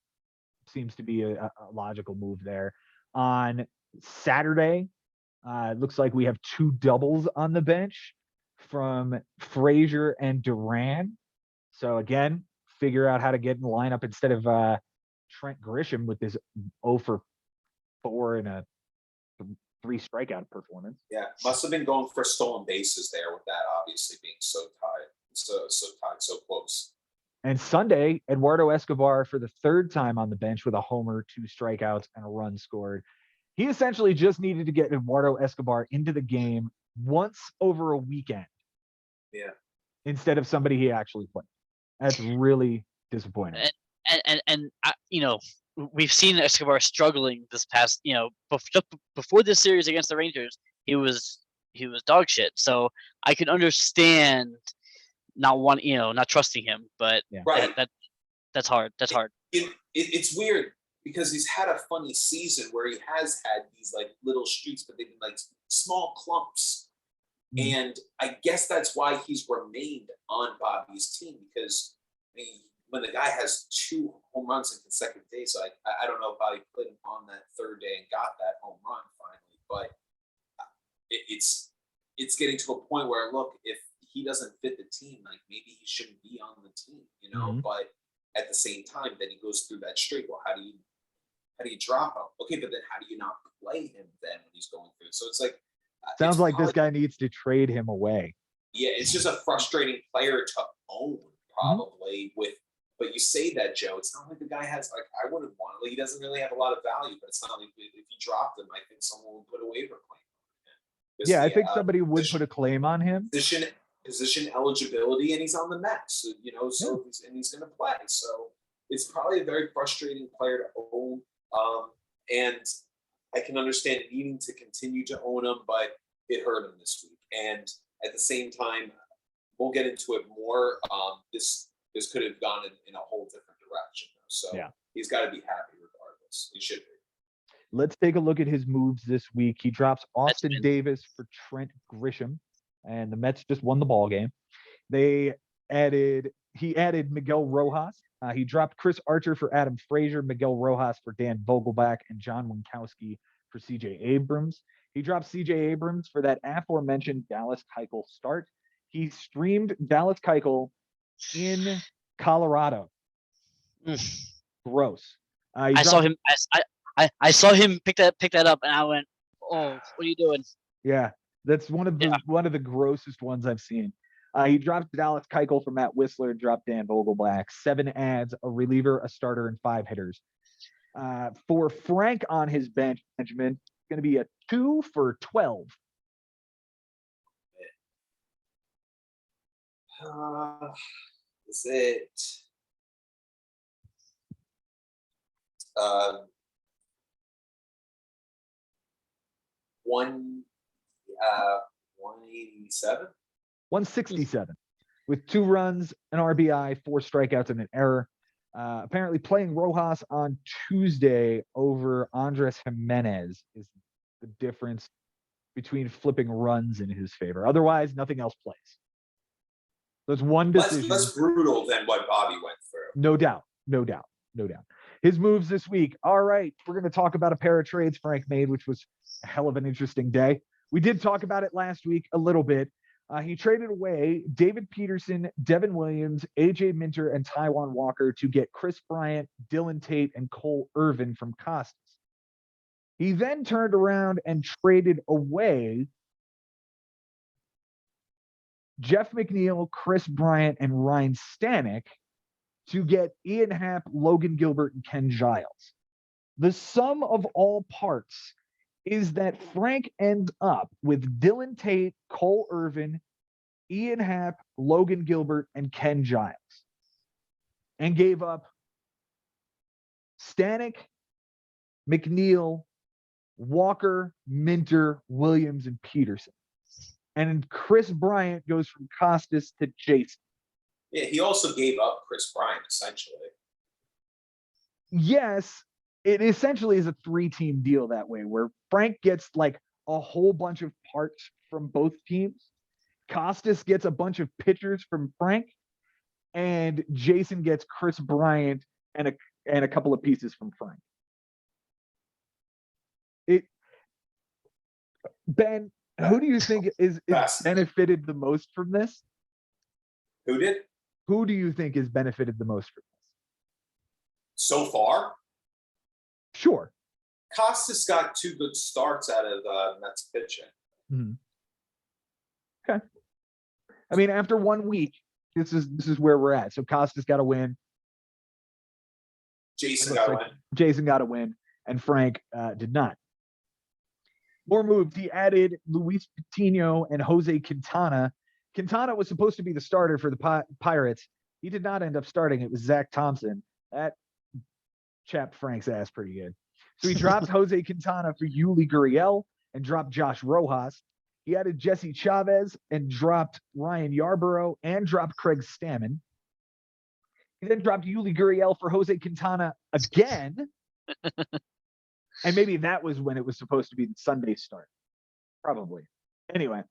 seems to be a logical move there. On Saturday, it looks like we have 2 doubles on the bench from Frazier and Duran. So again, figure out how to get in the lineup instead of Trent Grisham with his 0 for 4 and a 3 strikeout performance. Yeah, must have been going for stolen bases there with that obviously being so tied, so close. And Sunday, Eduardo Escobar for the 3rd time on the bench with a homer, 2 strikeouts, and a run scored. He essentially just needed to get Eduardo Escobar into the game once over a weekend. Yeah. Instead of somebody he actually played. That's really disappointing. And we've seen Escobar struggling this past, before this series against the Rangers, he was dog shit. So I can understand not trusting him, but that's hard. That's hard. It's weird. because he's had a funny season where he has had these like little streaks, but they've been like small clumps. And I guess that's why he's remained on Bobby's team, because I mean, when the guy has 2 home runs in consecutive days, like I don't know if Bobby put him on that 3rd day and got that home run finally, but it's getting to a point where, look, if he doesn't fit the team, like maybe he shouldn't be on the team, you know. But at the same time, then he goes through that streak. Well, how do you drop him? Okay, but then how do you not play him then when he's going through? So it's like sounds like this guy needs to trade him away. Yeah, it's just a frustrating player to own, probably. But you say that, Joe. It's not like the guy has like I wouldn't want it. Like, he doesn't really have a lot of value, but it's not like if you dropped him, I think someone would put a waiver claim. Yeah, I think somebody would put a claim on him. Position eligibility, and he's on the Mets, you know, so he's going to play. So it's probably a very frustrating player to own. And I can understand needing to continue to own him, but it hurt him this week. And at the same time, we'll get into it more. This could have gone in a whole different direction. So he's got to be happy regardless. He should be. Let's take a look at his moves this week. He drops Austin Davis for Trent Grisham, and the Mets just won the ball game. He added Miguel Rojas. He dropped Chris Archer for Adam Frazier, Miguel Rojas for Dan Vogelbach, and John Winkowski for CJ Abrams. He dropped CJ Abrams for that aforementioned Dallas Keuchel start. He streamed Dallas Keuchel in Colorado. Gross. I saw him. I saw him pick that up, and I went, "Oh, what are you doing?" Yeah, that's one of the grossest ones I've seen. He dropped Dallas Keuchel for Matt Whistler, dropped Dan Vogelbach, 7 adds, a reliever, a starter, and 5 hitters. For Frank on his bench, Benjamin, it's going to be a 2 for 12. Is it? 187? 167 with 2 runs, an RBI, 4 strikeouts, and an error. Apparently playing Rojas on Tuesday over Andres Jimenez is the difference between flipping runs in his favor. Otherwise, nothing else plays. So it's one decision. Less brutal than what Bobby went through. No doubt. His moves this week. All right, we're going to talk about a pair of trades Frank made, which was a hell of an interesting day. We did talk about it last week a little bit. He traded away David Peterson, Devin Williams, AJ Minter, and Taijuan Walker to get Chris Bryant, Dylan Tate, and Cole Irvin from Costas. He then turned around and traded away Jeff McNeil, Chris Bryant, and Ryan Stanek to get Ian Happ, Logan Gilbert, and Ken Giles. The sum of all parts is that Frank ends up with Dylan Tate, Cole Irvin, Ian Happ, Logan Gilbert, and Ken Giles, and gave up Stanek, McNeil, Walker, Minter, Williams, and Peterson. And Chris Bryant goes from Costas to Jason. Yeah, he also gave up Chris Bryant, essentially. Yes, it essentially is a 3-team deal that way, where Frank gets like a whole bunch of parts from both teams. Costas gets a bunch of pitchers from Frank, and Jason gets Chris Bryant and a couple of pieces from Frank. Ben, who do you think is benefited the most from this? Who did? Who do you think is benefited the most from this? So far? Sure. Costas got 2 good starts out of Mets pitching. Mm-hmm. Okay. I mean, after 1 week, this is where we're at. So Costas got a win. Jason got a win, and Frank did not. More moves. He added Luis Patino and Jose Quintana. Quintana was supposed to be the starter for the Pirates. He did not end up starting. It was Zach Thompson. That chapped Frank's ass pretty good. So he dropped Jose Quintana for Yuli Gurriel and dropped Josh Rojas. He added Jesse Chavez and dropped Ryan Yarborough and dropped Craig Stammen. He then dropped Yuli Gurriel for Jose Quintana again And maybe that was when it was supposed to be the Sunday start. Probably. Anyway,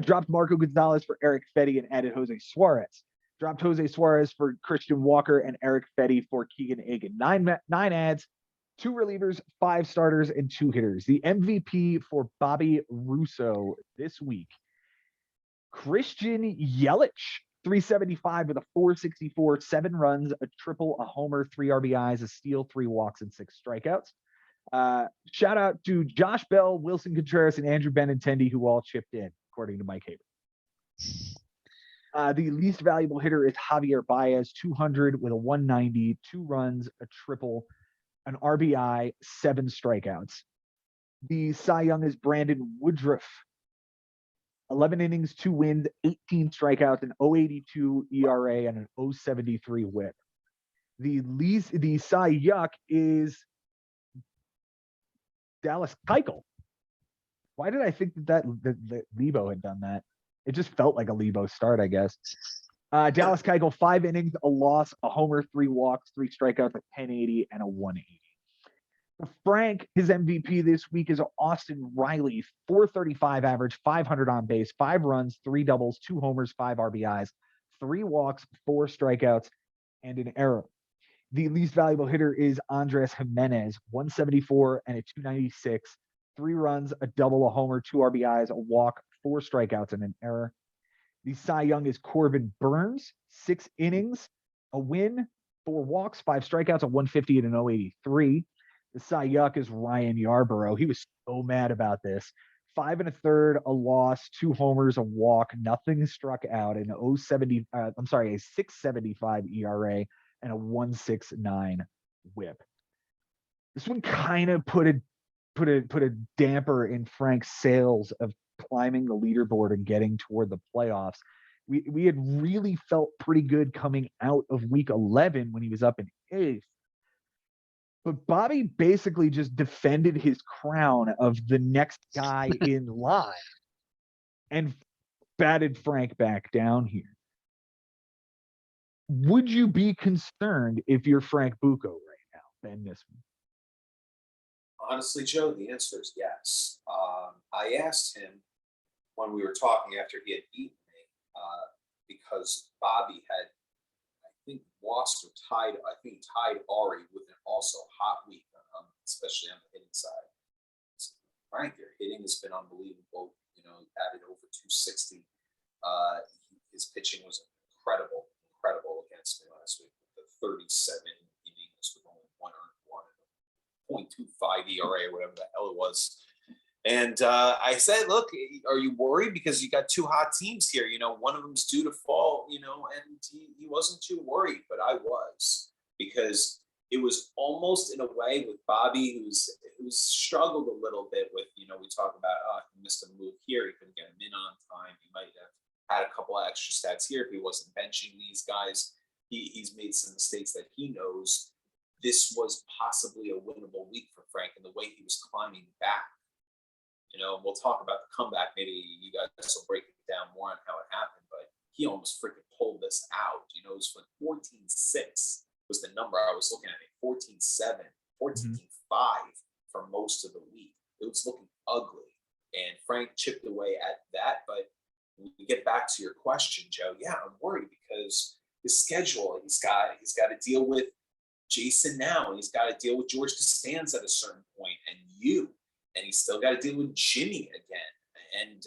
dropped Marco Gonzalez for Eric Fetty and added Jose Suarez. Dropped Jose Suarez for Christian Walker and Eric Fetty for Keegan Egan. Nine adds, 2 relievers, 5 starters, and 2 hitters. The MVP for Bobby Russo this week, Christian Yelich, 375 with a 464, 7 runs, a triple, a homer, 3 RBIs, a steal, 3 walks, and 6 strikeouts. Shout out to Josh Bell, Wilson Contreras, and Andrew Benintendi, who all chipped in, according to Mike Haber. The least valuable hitter is Javier Baez, 200 with a 190, 2 runs, a triple, an RBI, 7 strikeouts. The Cy Young is Brandon Woodruff, 11 innings, 2 wins, 18 strikeouts, an 0.82 ERA, and an 0.73 WHIP. The Cy Yuck is Dallas Keuchel. Why did I think that Lebo had done that? It just felt like a Lebo start, I guess. Dallas Keuchel, 5 innings, a loss, a homer, 3 walks, 3 strikeouts, a 1080, and a 180. Frank, his MVP this week is Austin Riley, 435 average, 500 on base, 5 runs, 3 doubles, 2 homers, 5 RBIs, 3 walks, 4 strikeouts, and an error. The least valuable hitter is Andres Jimenez, 174 and a 296, 3 runs, a double, a homer, 2 RBIs, a walk, 4 strikeouts, and an error. The Cy Young is Corbin Burns, 6 innings, a win, 4 walks, 5 strikeouts, a 150 and an 083. The Cy Yuck is Ryan Yarborough. He was so mad about this. 5 1/3, a loss, 2 homers, a walk, nothing struck out, an a 6.75 ERA, and a 1.69 WHIP. This one kind of put a damper in Frank's sails of climbing the leaderboard and getting toward the playoffs. We had really felt pretty good coming out of week 11 when he was up in 8th. But Bobby basically just defended his crown of the next guy in line and batted Frank back down here. Would you be concerned if you're Frank Bucco right now, Ben Nisman? Honestly, Joe, the answer is yes. I asked him when we were talking after he had beaten me, because Bobby had, I think, lost or tied. I think he tied Ari with an also hot week, especially on the hitting side. So, Frank, your hitting has been unbelievable. You know, added over 260. His pitching was incredible against me last week with the 37 innings with only 1 earned run and a 0.25 ERA, whatever the hell it was. And I said, look, are you worried? Because you got 2 hot teams here. You know, one of them's due to fall, you know, and he wasn't too worried, but I was, because it was almost in a way with Bobby, who's struggled a little bit with, you know, we talk about, he missed a move here. He couldn't get him in on time. He might have had a couple of extra stats here if he wasn't benching these guys. He's made some mistakes that he knows. This was possibly a winnable week for Frank, and the way he was climbing back. You know, we'll talk about the comeback. Maybe you guys will break it down more on how it happened, but he almost freaking pulled this out. You know, it was like 14-6 was the number I was looking at. 14-7, 14-5 for most of the week. It was looking ugly, and Frank chipped away at that. But when we get back to your question, Joe, yeah, I'm worried because his schedule. He's got to deal with Jason now, and he's got to deal with George Costanza at a certain point, and you. And he's still got to deal with Jimmy again. And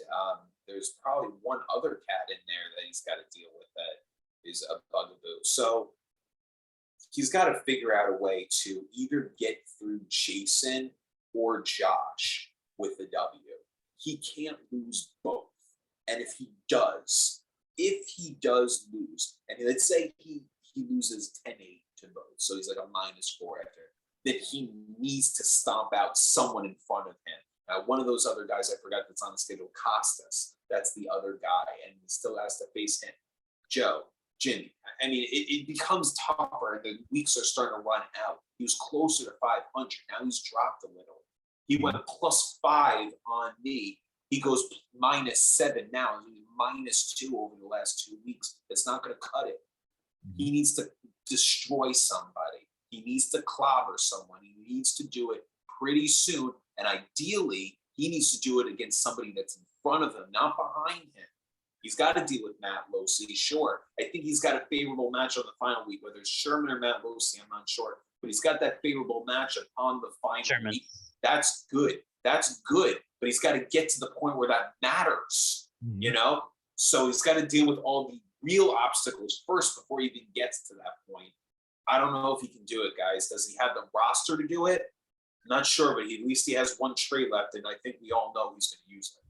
there's probably one other cat in there that he's got to deal with that is a bugaboo. So he's got to figure out a way to either get through Jason or Josh with the W. He can't lose both. And if he does lose, and let's say he loses 10-8 to both, so he's like a -4 after, that he needs to stomp out someone in front of him. One of those other guys I forgot that's on the schedule, Costas. That's the other guy, and he still has to face him. Joe, Jimmy. I mean, it becomes tougher. The weeks are starting to run out. He was closer to 500. Now he's dropped a little. He went +5 on me. He goes -7 now. He's -2 over the last 2 weeks. That's not going to cut it. He needs to destroy somebody. He needs to clobber someone. He needs to do it pretty soon. And ideally, he needs to do it against somebody that's in front of him, not behind him. He's got to deal with Matt Losey, sure. I think he's got a favorable matchup on the final week, whether it's Sherman or Matt Losey, I'm not sure. But he's got that favorable matchup on the final week. That's good. That's good. But he's got to get to the point where that matters, you know? So he's got to deal with all the real obstacles first before he even gets to that point. I don't know if he can do it, guys. Does he have the roster to do it? I'm not sure, but at least he has one trade left, and I think we all know he's going to use it.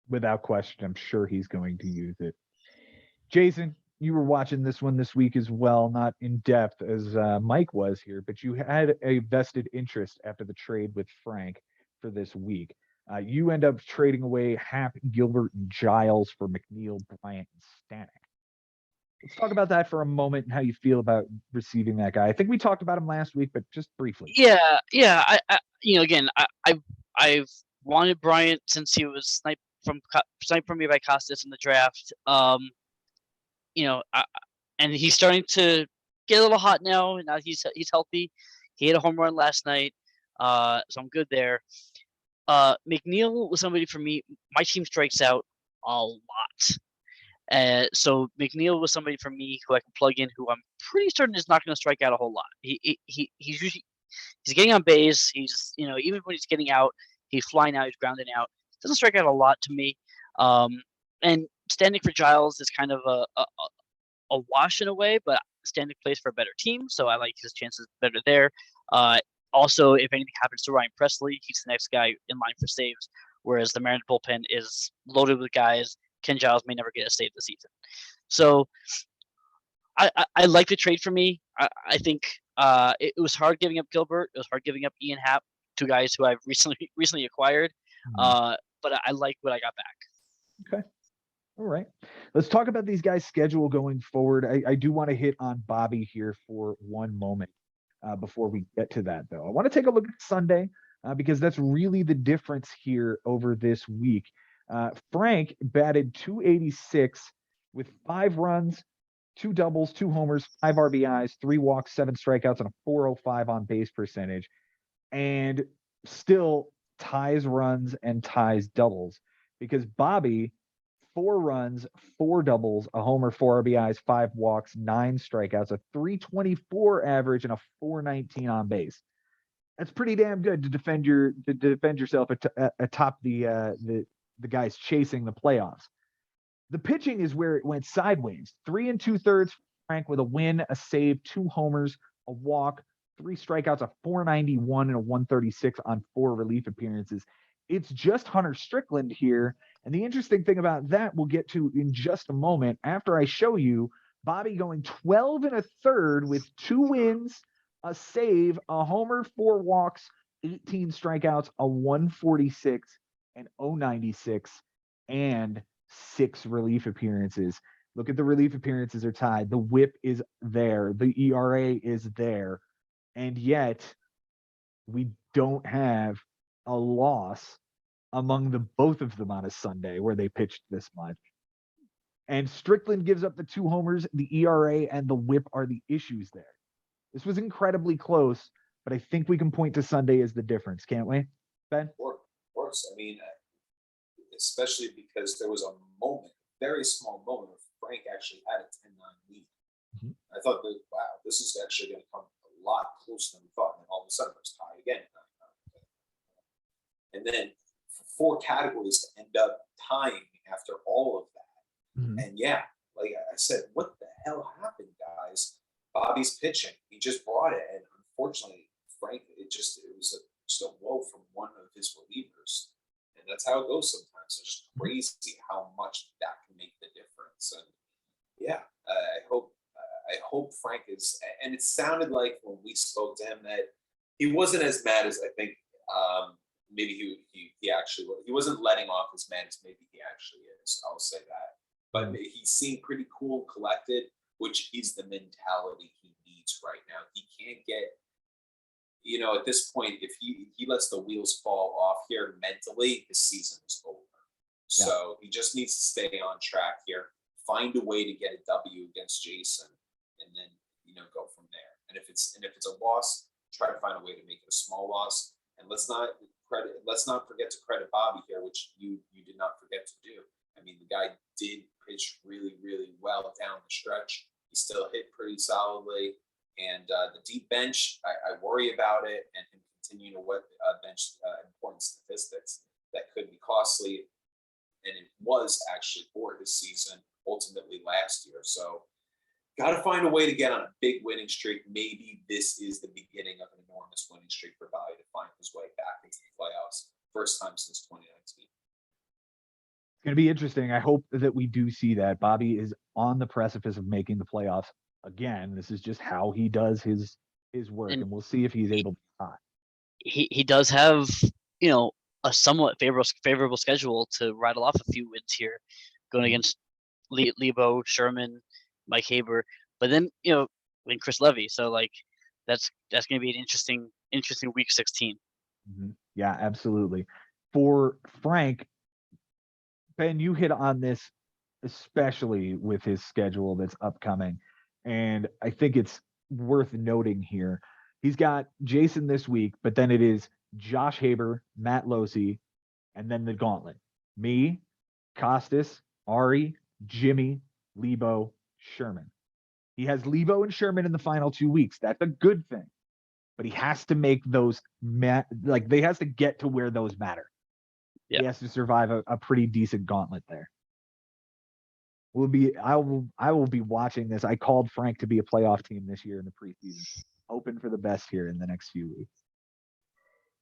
Without question, I'm sure he's going to use it. Jason, you were watching this one this week as well, not in depth as Mike was here, but you had a vested interest after the trade with Frank for this week. You end up trading away Hap, Gilbert, and Giles for McNeil, Bryant, and Stanek. Let's talk about that for a moment and how you feel about receiving that guy. I think we talked about him last week, but just briefly. Yeah. I again, I've wanted Bryant since he was sniped from me by Costas in the draft. And he's starting to get a little hot now. Now he's healthy. He hit a home run last night, so I'm good there. McNeil was somebody for me. My team strikes out a lot. So McNeil was somebody for me who I can plug in, who I'm pretty certain is not going to strike out a whole lot. He's getting on base. He's even when he's getting out, he's flying out, he's grounding out. Doesn't strike out a lot to me. And standing for Giles is kind of a wash in a way, but standing plays for a better team, so I like his chances better there. Also, if anything happens to Ryan Presley, he's the next guy in line for saves, whereas the Mariners bullpen is loaded with guys. Ken Giles may never get a save this season. So I like the trade for me. I think it was hard giving up Gilbert. It was hard giving up Ian Happ, two guys who I've recently acquired. But I like what I got back. Okay. All right. Let's talk about these guys' schedule going forward. I do want to hit on Bobby here for one moment before we get to that, though. I want to take a look at Sunday because that's really the difference here over this week. Frank batted .286 with 5 runs, 2 doubles, 2 homers, 5 RBIs, 3 walks, 7 strikeouts, and a .405 on base percentage, and still ties runs and ties doubles, because Bobby, 4 runs, 4 doubles, a homer, 4 RBIs, 5 walks, 9 strikeouts, a .324 average, and a .419 on base. That's pretty damn good to defend yourself atop the guys chasing the playoffs. The pitching is where it went sideways. 3 2/3 Frank with a win, a save, 2 homers, a walk, 3 strikeouts, a .491, and a .136 on 4 relief appearances. It's just Hunter Strickland here. And the interesting thing about that we'll get to in just a moment after I show you Bobby going 12 1/3 with 2 wins, a save, a homer, 4 walks, 18 strikeouts, a .146, an .096, and 6 relief appearances. Look at the relief appearances are tied. The whip is there. The ERA is there. And yet we don't have a loss among the both of them on a Sunday where they pitched this much. And Strickland gives up the 2 homers. The ERA and the whip are the issues there. This was incredibly close, but I think we can point to Sunday as the difference, can't we, Ben? Of course. I mean, especially because there was a moment, very small moment, where Frank actually had a 10-9 lead. I thought that, wow, this is actually going to come a lot closer than we thought. And all of a sudden, it was tied again. And then 4 categories to end up tying after all of that. And yeah, like I said, what the hell happened, guys? Bobby's pitching. He just brought it. And unfortunately, Frank, it was just a woe from one of his relievers. And that's how it goes sometimes. It's just crazy how much that can make the difference. And yeah, I hope Frank is. And it sounded like when we spoke to him that he wasn't as mad as I think. Maybe he actually was. He wasn't letting off as mad as maybe he actually is. I'll say that. But he seemed pretty cool and collected, which is the mentality he needs right now. He can't get, at this point, if he lets the wheels fall off here mentally, his season is over. Yeah. So he just needs to stay on track here, find a way to get a W against Jason, and then, go from there. And if it's a loss, try to find a way to make it a small loss. And let's not forget to credit Bobby here, which you did not forget to do. I mean, the guy did pitch really, really well down the stretch. He still hit pretty solidly. And the deep bench, I worry about it, and him continuing to bench important statistics that could be costly. And it was actually for his season, ultimately last year. So got to find a way to get on a big winning streak. Maybe this is the beginning of an enormous winning streak for Bobby to find his way back into the playoffs. First time since 2019. It's going to be interesting. I hope that we do see that. Bobby is on the precipice of making the playoffs again. This is just how he does his work, and we'll see if he's able to not. He does have, a somewhat favorable schedule to rattle off a few wins here, going against Lebo, Sherman, Mike Haber, but then when Chris Levy. So like that's going to be an interesting week 16. Mm-hmm. Yeah, absolutely. For Frank, Ben, you hit on this, especially with his schedule that's upcoming, and I think it's worth noting here. He's got Jason this week, but then it is Josh Haber, Matt Losi, and then the gauntlet. Me, Costas, Ari, Jimmy, Lebo, Sherman. He has Lebo and Sherman in the final 2 weeks. That's a good thing. But he has to make those they has to get to where those matter. Yeah. He has to survive a pretty decent gauntlet there. I will be watching this. I called Frank to be a playoff team this year in the preseason. Hoping for the best here in the next few weeks.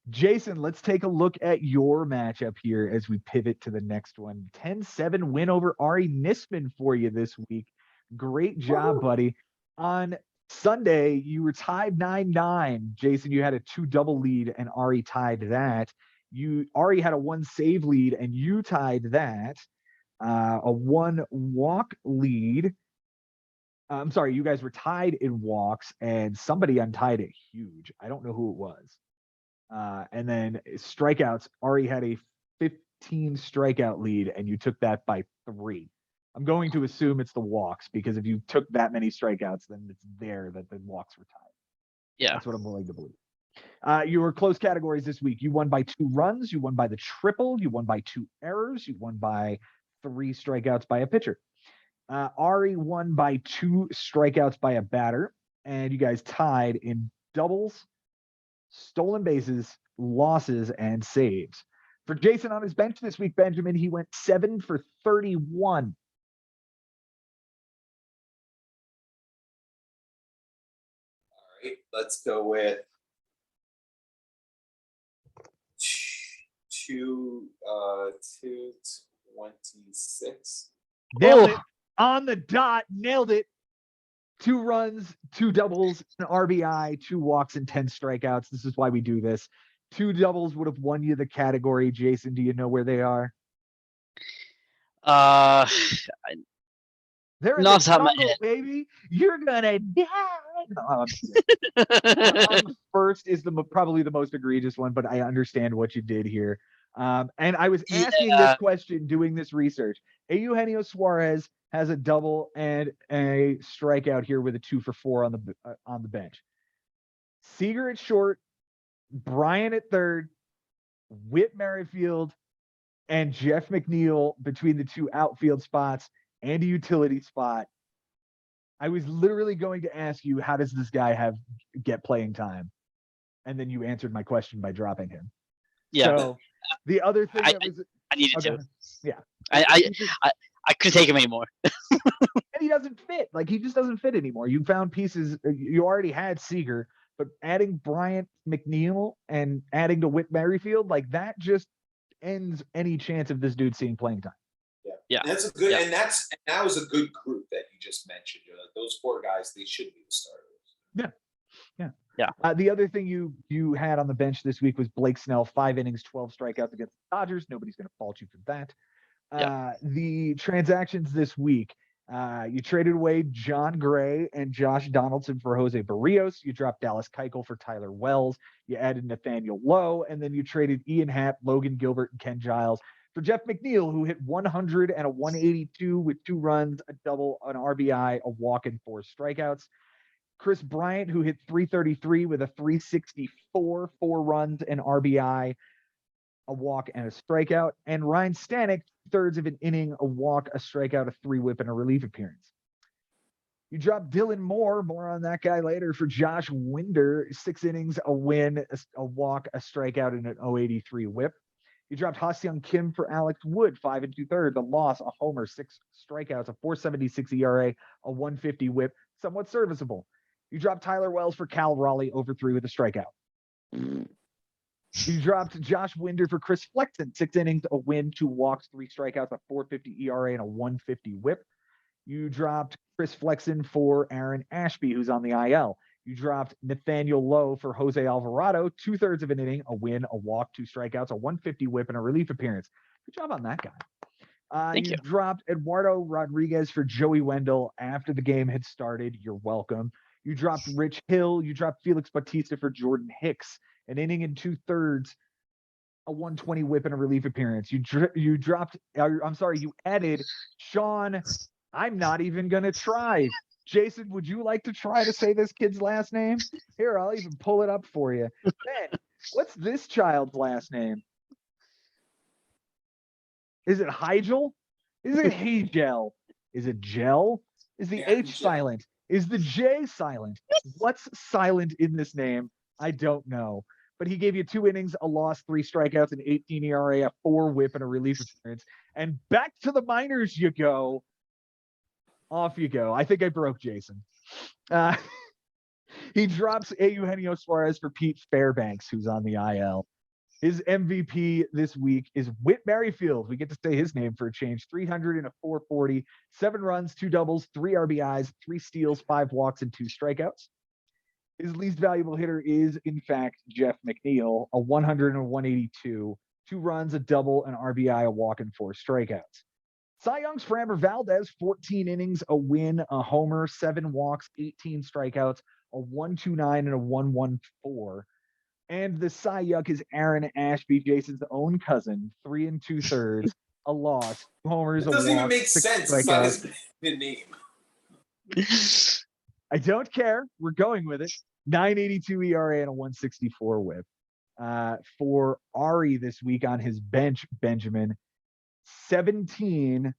Jason, let's take a look at your matchup here as we pivot to the next one. 10-7 win over Ari Nisman for you this week. Great job, buddy. On Sunday, you were tied 9-9. Jason, you had a 2-double lead, and Ari tied that. Ari had a 1-save lead, and you tied that. A 1-walk lead. I'm sorry, you guys were tied in walks, and somebody untied it huge. I don't know who it was. And then strikeouts, Ari had a 15 strikeout lead, and you took that by 3. I'm going to assume it's the walks, because if you took that many strikeouts, then it's there that the walks were tied. Yeah. That's what I'm willing to believe. You were close categories this week. You won by 2 runs. You won by the triple. You won by 2 errors. You won by 3 strikeouts by a pitcher. Ari won by 2 strikeouts by a batter, and you guys tied in doubles, stolen bases, losses, and saves. For Jason on his bench this week, Benjamin, he went 7 for 31. All right, let's go with 226. Nailed it on the dot. Nailed it. 2 runs, 2 doubles, an RBI, 2 walks, and 10 strikeouts. This is why we do this. 2 doubles would have won you the category. Jason, do you know where they are? They're in the jungle, baby. You're gonna die. First is probably the most egregious one, but I understand what you did here. And I was asking this question, doing this research. Eugenio Suarez has a double and a strikeout here with a 2 for 4 on the bench. Seager at short, Bryant at third, Whit Merrifield, and Jeff McNeil between the 2 outfield spots and a utility spot. I was literally going to ask you, how does this guy get playing time? And then you answered my question by dropping him. Yeah. So the other thing I needed to. Yeah. I couldn't take him anymore. And he doesn't fit. Like, he just doesn't fit anymore. You found pieces. You already had Seager, but adding Bryant, McNeil, and adding to Whit Merrifield, like, that just ends any chance of this dude seeing playing time. Yeah. And that's a good, and that was a good group that you just mentioned. Those 4 guys, they should be the starters. Yeah. The other thing you had on the bench this week was Blake Snell, 5 innings, 12 strikeouts against the Dodgers. Nobody's going to fault you for that. The transactions this week, you traded away John Gray and Josh Donaldson for Jose Barrios. You dropped Dallas Keuchel for Tyler Wells. You added Nathaniel Lowe, and then you traded Ian Happ, Logan Gilbert, and Ken Giles for Jeff McNeil, who hit 100 and a 182 with 2 runs, a double, an RBI, a walk, and 4 strikeouts. Chris Bryant, who hit 333 with a 364, 4 runs, an RBI, a walk, and a strikeout. And Ryan Stanek, thirds of an inning, a walk, a strikeout, a 3-whip, and a relief appearance. You dropped Dylan Moore, more on that guy later, for Josh Winder, 6 innings, a win, a walk, a strikeout, and an 083 whip. You dropped Ha-Seong Kim for Alex Wood, 5 2/3, a loss, a homer, 6 strikeouts, a 4.76 ERA, a 150 whip, somewhat serviceable. You dropped Tyler Wells for Cal Raleigh, over 3 with a strikeout. You dropped Josh Winder for Chris Flexen, 6 innings, a win, 2 walks, 3 strikeouts, a 4.50 ERA, and a 150 whip. You dropped Chris Flexen for Aaron Ashby, who's on the IL. You dropped Nathaniel Lowe for Jose Alvarado, 2/3 of an inning, a win, a walk, 2 strikeouts, a 150 whip, and a relief appearance. Good job on that guy. Thank you. Dropped Eduardo Rodriguez for Joey Wendell after the game had started. You're welcome. You dropped Rich Hill. You dropped Felix Bautista for Jordan Hicks, an inning and 2/3, a 120 whip, and a relief appearance. You dropped. I'm sorry. You added Sean. I'm not even gonna try. Jason, would you like to try to say this kid's last name? Here, I'll even pull it up for you. Ben, what's this child's last name? Is it Hygel? Is it Hegel? Is it Gel? Is the H silent? Is the J silent? What's silent in this name? I don't know. But he gave you 2 innings, a loss, 3 strikeouts, an 18 ERA, a 4 whip, and a relief appearance. And back to the minors you go. Off you go. I think I broke Jason. He drops Eugenio Suarez for Pete Fairbanks, who's on the IL. His MVP this week is Whit Merrifield. We get to say his name for a change. 300 and a 440, 7 runs, 2 doubles, 3 RBIs, 3 steals, 5 walks, and 2 strikeouts. His least valuable hitter is, in fact, Jeff McNeil, a 100 and 182, 2 runs, a double, an RBI, a walk, and 4 strikeouts. Cy Young's for Amber Valdez, 14 innings, a win, a homer, 7 walks, 18 strikeouts, a 129 and a 114. And the Cy Young is Aaron Ashby, Jason's own cousin, 3 2/3, a loss, 2 homers, It doesn't a even walk, make 6 sense. It's not strikeouts. his name. I don't care. We're going with it. 9.82 ERA and a 164 whip. For Ari this week on his bench, Benjamin, 17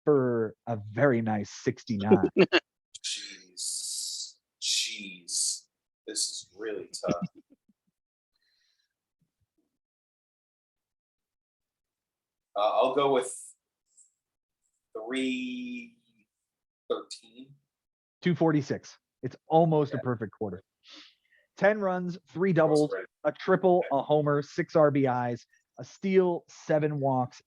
for a very nice 69. Jeez. This is really tough. I'll go with 313. 246. It's almost a perfect quarter. 10 runs, 3 doubles, a triple, a homer, 6 RBIs, a steal, 7 walks,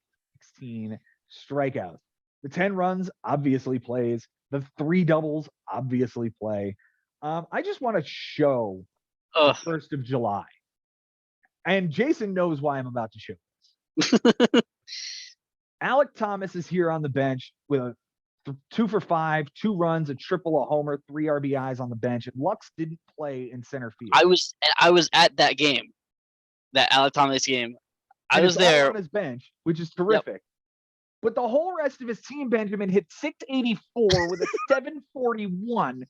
16 strikeouts. The 10 runs obviously plays. The 3 doubles obviously play. I just want to show the 1st of July. And Jason knows why I'm about to show this. Alec Thomas is here on the bench with a 2 for 5, 2 runs, a triple, a homer, 3 RBIs on the bench. And Lux didn't play in center field. I was at that game, that Alec Thomas game. I And was it's all there. on his bench, which is terrific. But the whole rest of his team, Benjamin, hit 684 with a 741,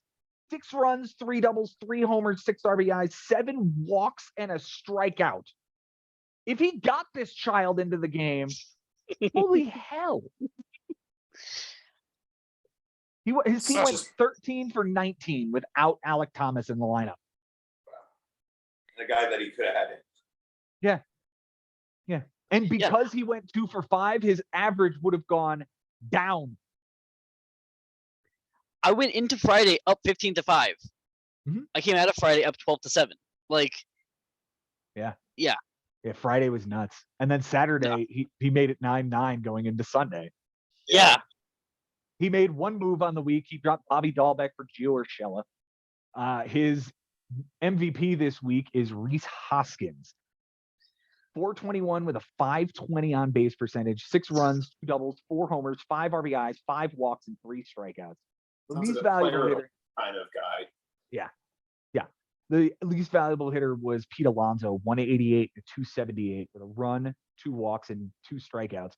6 runs, 3 doubles, 3 homers, 6 RBIs, 7 walks, and a strikeout. If he got this child into the game, holy hell. His team went 13 for 19 without Alec Thomas in the lineup. The guy that he could have had in. Yeah. And because he went 2 for 5, his average would have gone down. I went into Friday up 15-5. Mm-hmm. I came out of Friday up 12-7. Yeah, Friday was nuts. And then Saturday, he made it 9-9 going into Sunday. Yeah. He made one move on the week. He dropped Bobby Dahlbeck for Gio Urshela. His MVP this week is Rhys Hoskins. 421 with a 520 on base percentage, 6 runs, 2 doubles, 4 homers, 5 RBIs, 5 walks, and 3 strikeouts. The least valuable hitter kind of guy. Yeah. The least valuable hitter was Pete Alonso, 188 to 278 with a run, 2 walks, and 2 strikeouts.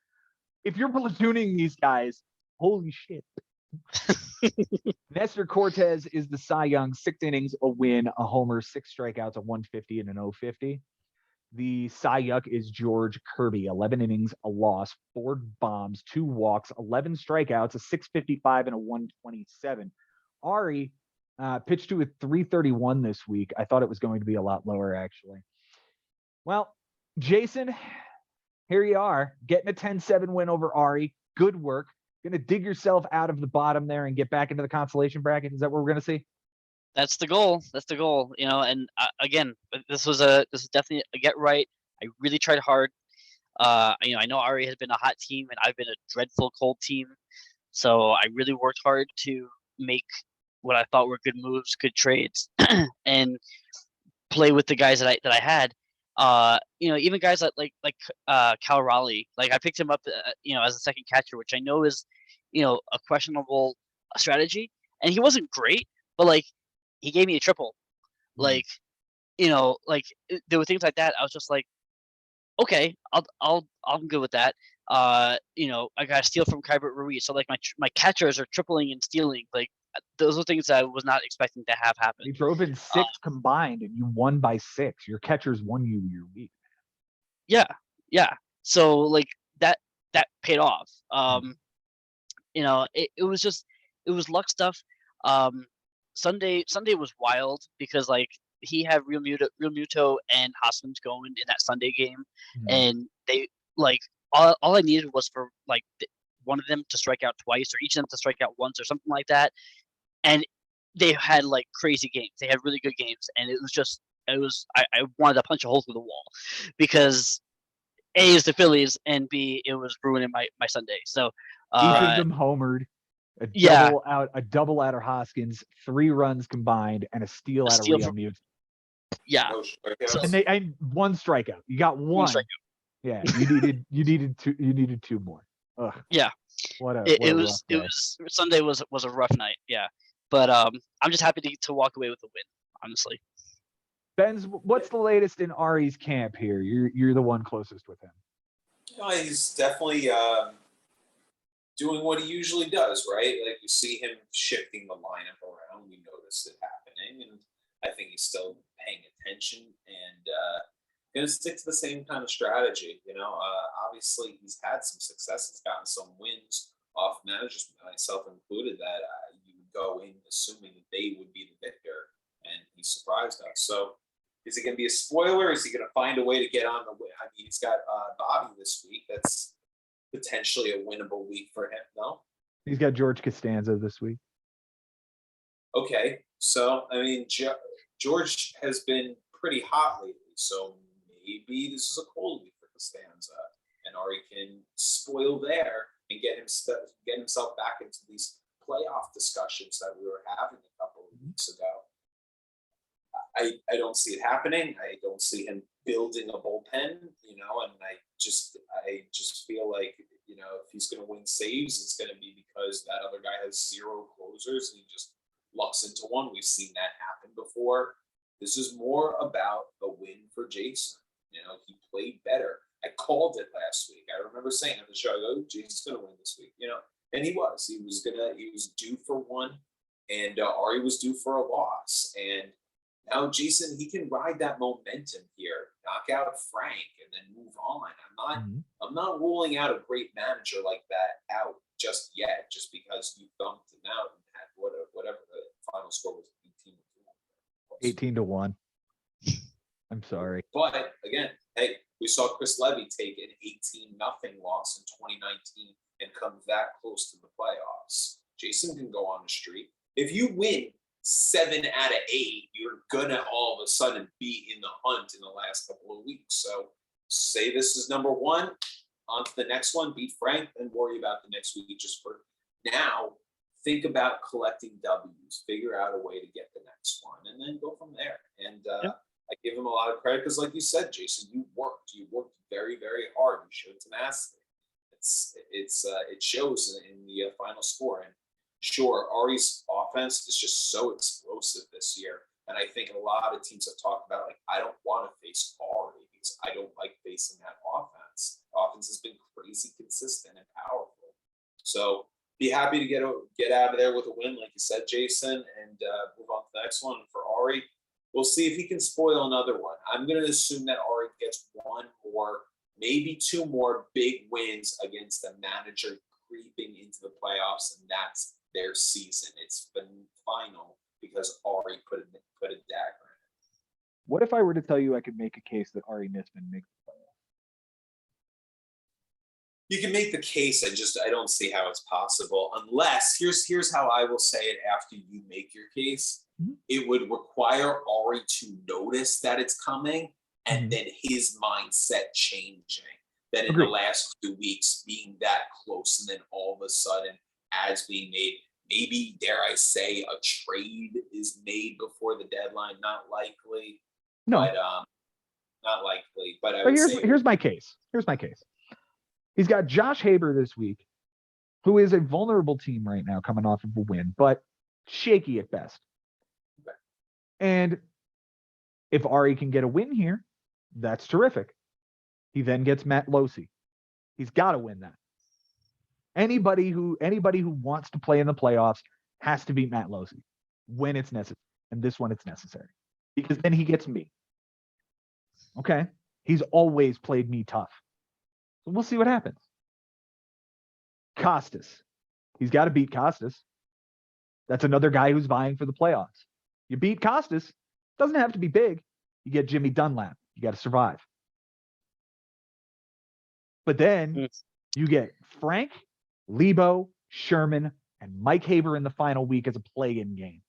If you're platooning these guys, holy shit. Nestor Cortez is the Cy Young, 6 innings, a win, a homer, 6 strikeouts, a 150 and an 050. The Cy Young is George Kirby, 11 innings, a loss, 4 bombs, 2 walks, 11 strikeouts, a 655 and a 127. Ari pitched to a 331 this week. I thought it was going to be a lot lower, actually. Well, Jason, here you are, getting a 10-7 win over Ari. Good work. Going to dig yourself out of the bottom there and get back into the consolation bracket. Is that what we're going to see? That's the goal. That's the goal. And again, this is definitely a get right. I really tried hard. I know Ari has been a hot team, and I've been a dreadful cold team. So I really worked hard to make what I thought were good moves, good trades, and play with the guys that I had. Even guys like Cal Raleigh. Like I picked him up, as a second catcher, which I know is, a questionable strategy. And he wasn't great, but like he gave me a triple. Like, there were things like that. I was just like, okay, I'm good with that. I got a steal from Kyber Ruiz. So like my catchers are tripling and stealing. Like those are things that I was not expecting to have happen. You drove in 6 combined and you won by 6. Your catchers won you your week. Yeah. So like that paid off. It was luck stuff. Sunday was wild because like he had Real Muto and Hoskins going in that Sunday game, and they like all I needed was for like one of them to strike out twice or each of them to strike out once or something like that, and they had like crazy games. They had really good games, and I wanted to punch a hole through the wall because A is the Phillies and B it was ruining my Sunday. So each of them homered. A double out of Hoskins, 3 runs combined, and a steal out of Real Mute. Yeah. No strikeouts. And 1 strikeout. You got 1. Yeah, you needed 2 more. Ugh. Yeah. Sunday was a rough night. Yeah. But I'm just happy to walk away with a win, honestly. Benz, what's the latest in Ari's camp here? You're the one closest with him. He's definitely doing what he usually does, right? Like you see him shifting the lineup around. We noticed it happening, and I think he's still paying attention and going to stick to the same kind of strategy. Obviously he's had some success. He's gotten some wins off managers, myself included, that you would go in assuming that they would be the victor, and he surprised us. So is it going to be a spoiler? Is he going to find a way to get on the win? I mean, he's got Bobby this week. That's potentially a winnable week for him, no? He's got George Costanza this week. Okay, so, I mean, George has been pretty hot lately, so maybe this is a cold week for Costanza, and Ari can spoil there and get himself back into these playoff discussions that we were having a couple of weeks ago. I don't see it happening. I don't see him building a bullpen, and I just feel like, if he's going to win saves, it's going to be because that other guy has 0 closers and he just lucks into one. We've seen that happen before. This is more about a win for Jason. He played better. I called it last week. I remember saying on the show, I go, Jason's going to win this week, and he was. He was due for one, and Ari was due for a loss. And now Jason, he can ride that momentum here, knock out Frank, and then move on. I'm not ruling out a great manager like that out just yet, just because you thumped him out and had whatever the final score was, 18-1. I'm sorry. But again, hey, we saw Chris Levy take an 18-0 loss in 2019 and come that close to the playoffs. Jason can go on the streak. If you win 7 out of 8, you're gonna all of a sudden be in the hunt in the last couple of weeks. So say this is number 1, on to the next one, beat Frank, and worry about the next week. Just for now, think about collecting W's, figure out a way to get the next one, and then go from there. And I give him a lot of credit because, like you said, Jason, you worked very, very hard. You showed tenacity. It shows in the final score. And sure, Ari's offense is just so explosive this year. And I think a lot of teams have talked about, like, I don't want to face Ari because I don't like facing that offense. The offense has been crazy consistent and powerful. So be happy to get out of there with a win, like you said, Jason, and move on to the next one. For Ari, we'll see if he can spoil another one. I'm going to assume that Ari gets one more, maybe two more big wins against a manager creeping into the playoffs, and that's their season. It's been final because Ari put a dagger in it. What if I were to tell you I could make a case that Ari Nisman makes the playoffs? You can make the case. I don't see how it's possible unless here's how I will say it after you make your case. Mm-hmm. It would require Ari to notice that it's coming and Mm-hmm. then his mindset changing. That in Agreed. the last 2 weeks being that close and then all of a sudden ads being made. Maybe, dare I say, a trade is made before the deadline. Not likely. No. But not likely. But I But would say here's my case. Here's my case. He's got Josh Haber this week, who is a vulnerable team right now coming off of a win, but shaky at best. Okay. And if Ari can get a win here, that's terrific. He then gets Matt Losi. He's got to win that. Anybody who wants to play in the playoffs has to beat Matt Losi when it's necessary. And this one it's necessary. Because then he gets me. Okay? He's always played me tough. So we'll see what happens. Costas. He's got to beat Costas. That's another guy who's vying for the playoffs. You beat Costas. Doesn't have to be big. You get Jimmy Dunlap. You got to survive. But then you get Frank, Lebo, Sherman, and Mike Haber in the final week as a play-in game.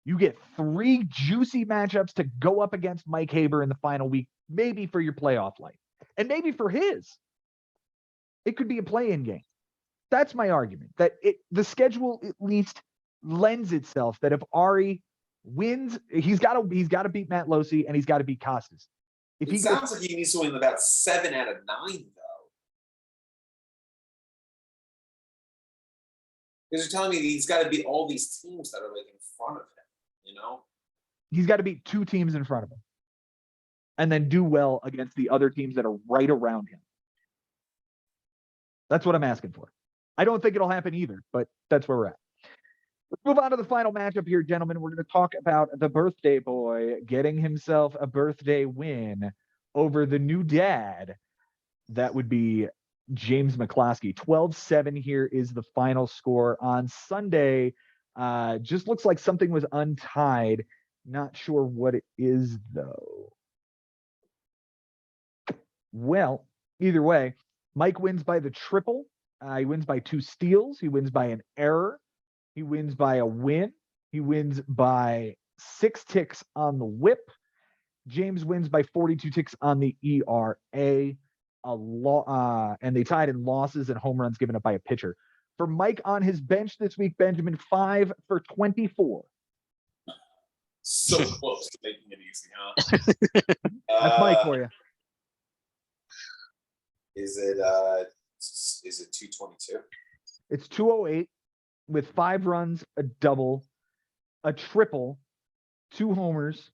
You get 3 juicy matchups to go up against Mike Haber in the final week, maybe for your playoff life, and maybe for his. It could be a play-in game. That's my argument, that the schedule at least lends itself that if Ari wins, he's got to beat Matt Losi and he's got to beat Costas. It sounds like he needs to win about 7 out of 9, though. Because you're telling me he's got to beat all these teams that are like in front of him, you know? He's got to beat 2 teams in front of him. And then do well against the other teams that are right around him. That's what I'm asking for. I don't think it'll happen either, but that's where we're at. Let's move on to the final matchup here, gentlemen. We're going to talk about the birthday boy getting himself a birthday win over the new dad. That would be James McCloskey. 12-7 here is the final score on Sunday. Just looks like something was untied. Not sure what it is, though. Well, either way, Mike wins by the triple. He wins by 2 steals. He wins by an error. He wins by a win. He wins by 6 ticks on the whip. James wins by 42 ticks on the ERA. And they tied in losses and home runs given up by a pitcher. For Mike on his bench this week, Benjamin 5 for 24. So close to making it easy, huh? That's Mike for you. Is it 222? It's 208 with 5 runs, a double, a triple, 2 homers,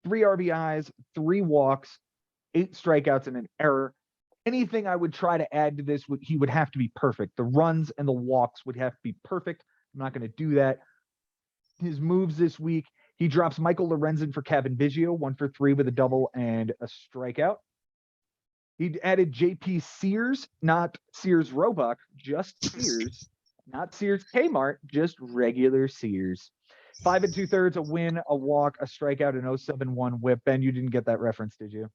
3 RBIs, 3 walks, 8 strikeouts, and an error. Anything I would try to add to this, he would have to be perfect. The runs and the walks would have to be perfect. I'm not going to do that. His moves this week, he drops Michael Lorenzen for Kevin Biggio, 1 for 3 with a double and a strikeout. He added JP Sears, not Sears Roebuck, just Sears, not Sears Kmart, just regular Sears. 5 2/3, a win, a walk, a strikeout, an 0.71 whip. Ben, you didn't get that reference, did you?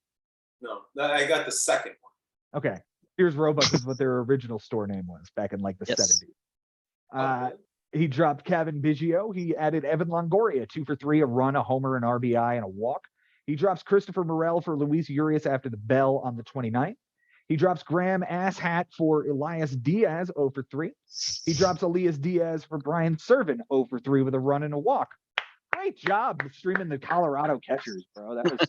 No, I got the second one. Okay. Sears Roebuck is what their original store name was back in like the 70s. He dropped Kevin Biggio. He added Evan Longoria, 2 for 3, a run, a homer, an RBI, and a walk. He drops Christopher Morel for Luis Urias after the bell on the 29th. He drops Graham Asshat for Elias Diaz, 0 for 3. He drops Elias Diaz for Brian Servin, 0 for 3 with a run and a walk. Great job streaming the Colorado catchers, bro. That was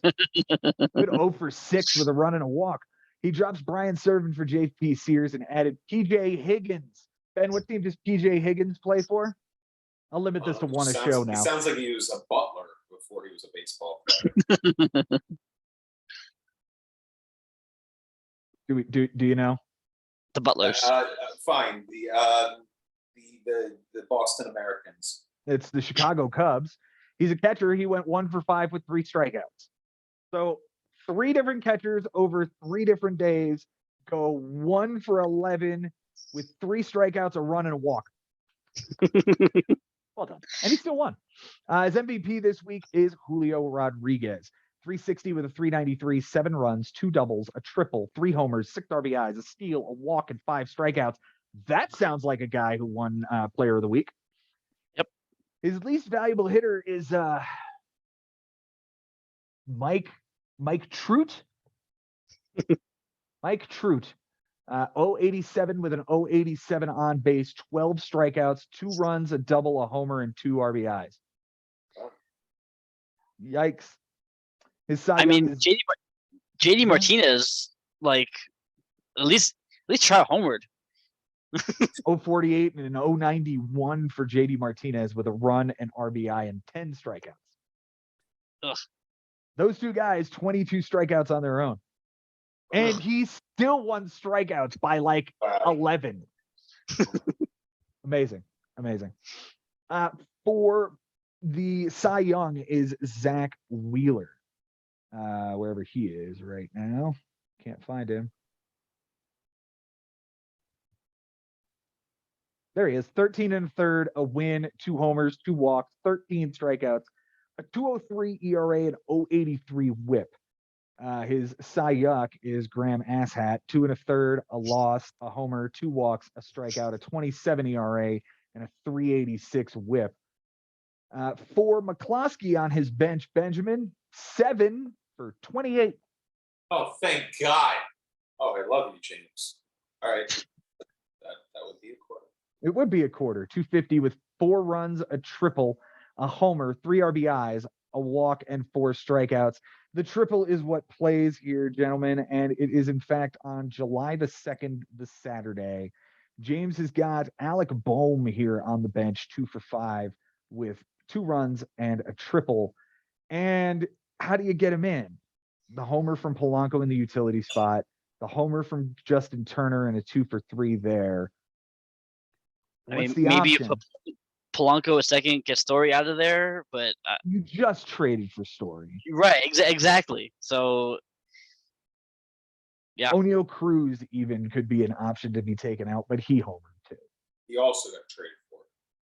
good 0 for 6 with a run and a walk. He drops Brian Servin for JP Sears and added PJ Higgins. Ben, what team does PJ Higgins play for? I'll limit this to one a show now. He sounds like he was a butler before he was a baseball player. Do you know? The Butlers. Fine. The the Boston Americans. It's the Chicago Cubs. He's a catcher. He went 1 for 5 with 3 strikeouts. So 3 different catchers over 3 different days go 1 for 11 with 3 strikeouts, a run, and a walk. Well done. And he still won. His MVP this week is Julio Rodriguez. 360 with a 393, 7 runs, 2 doubles, a triple, 3 homers, 6 RBIs, a steal, a walk, and 5 strikeouts. That sounds like a guy who won Player of the Week. Yep. His least valuable hitter is Mike Trout. Mike Trout. 087 with an 087 on base, 12 strikeouts, 2 runs, a double, a homer, and 2 RBIs. Yikes. His Cy Young is JD Martinez, like at least try a homered. 048 and an 091 for JD Martinez with a run, an RBI, and 10 strikeouts. Ugh. Those 2 guys, 22 strikeouts on their own. And he still won strikeouts by like 11. Amazing. For the Cy Young is Zach Wheeler. Wherever he is right now. Can't find him. There he is. 13 and a third, a win, 2 homers, 2 walks, 13 strikeouts, a 2.03 ERA, and 0.83 WHIP. His Cy Young is Graham Asshat, 2 1/3, a loss, a homer, 2 walks, a strikeout, a 27 ERA, and a 3.86 WHIP. For McCloskey on his bench, Benjamin, 7 for 28. Oh, thank God. Oh, I love you, James. All right. That would be a quarter. It would be a quarter. 250 with 4 runs, a triple, a homer, 3 RBIs, a walk, and 4 strikeouts. The triple is what plays here, gentlemen, and it is in fact on July the 2nd, the Saturday. James has got Alec Boehm here on the bench, 2 for 5 with 2 runs and a triple. And how do you get him in? The homer from Polanco in the utility spot, the homer from Justin Turner, and a 2 for 3 there. What's the maybe option? put Polanco a second, get Story out of there, but You just traded for Story. right, exactly. So yeah, O'Neal Cruz even could be an option to be taken out, but he homered too. He also got traded for.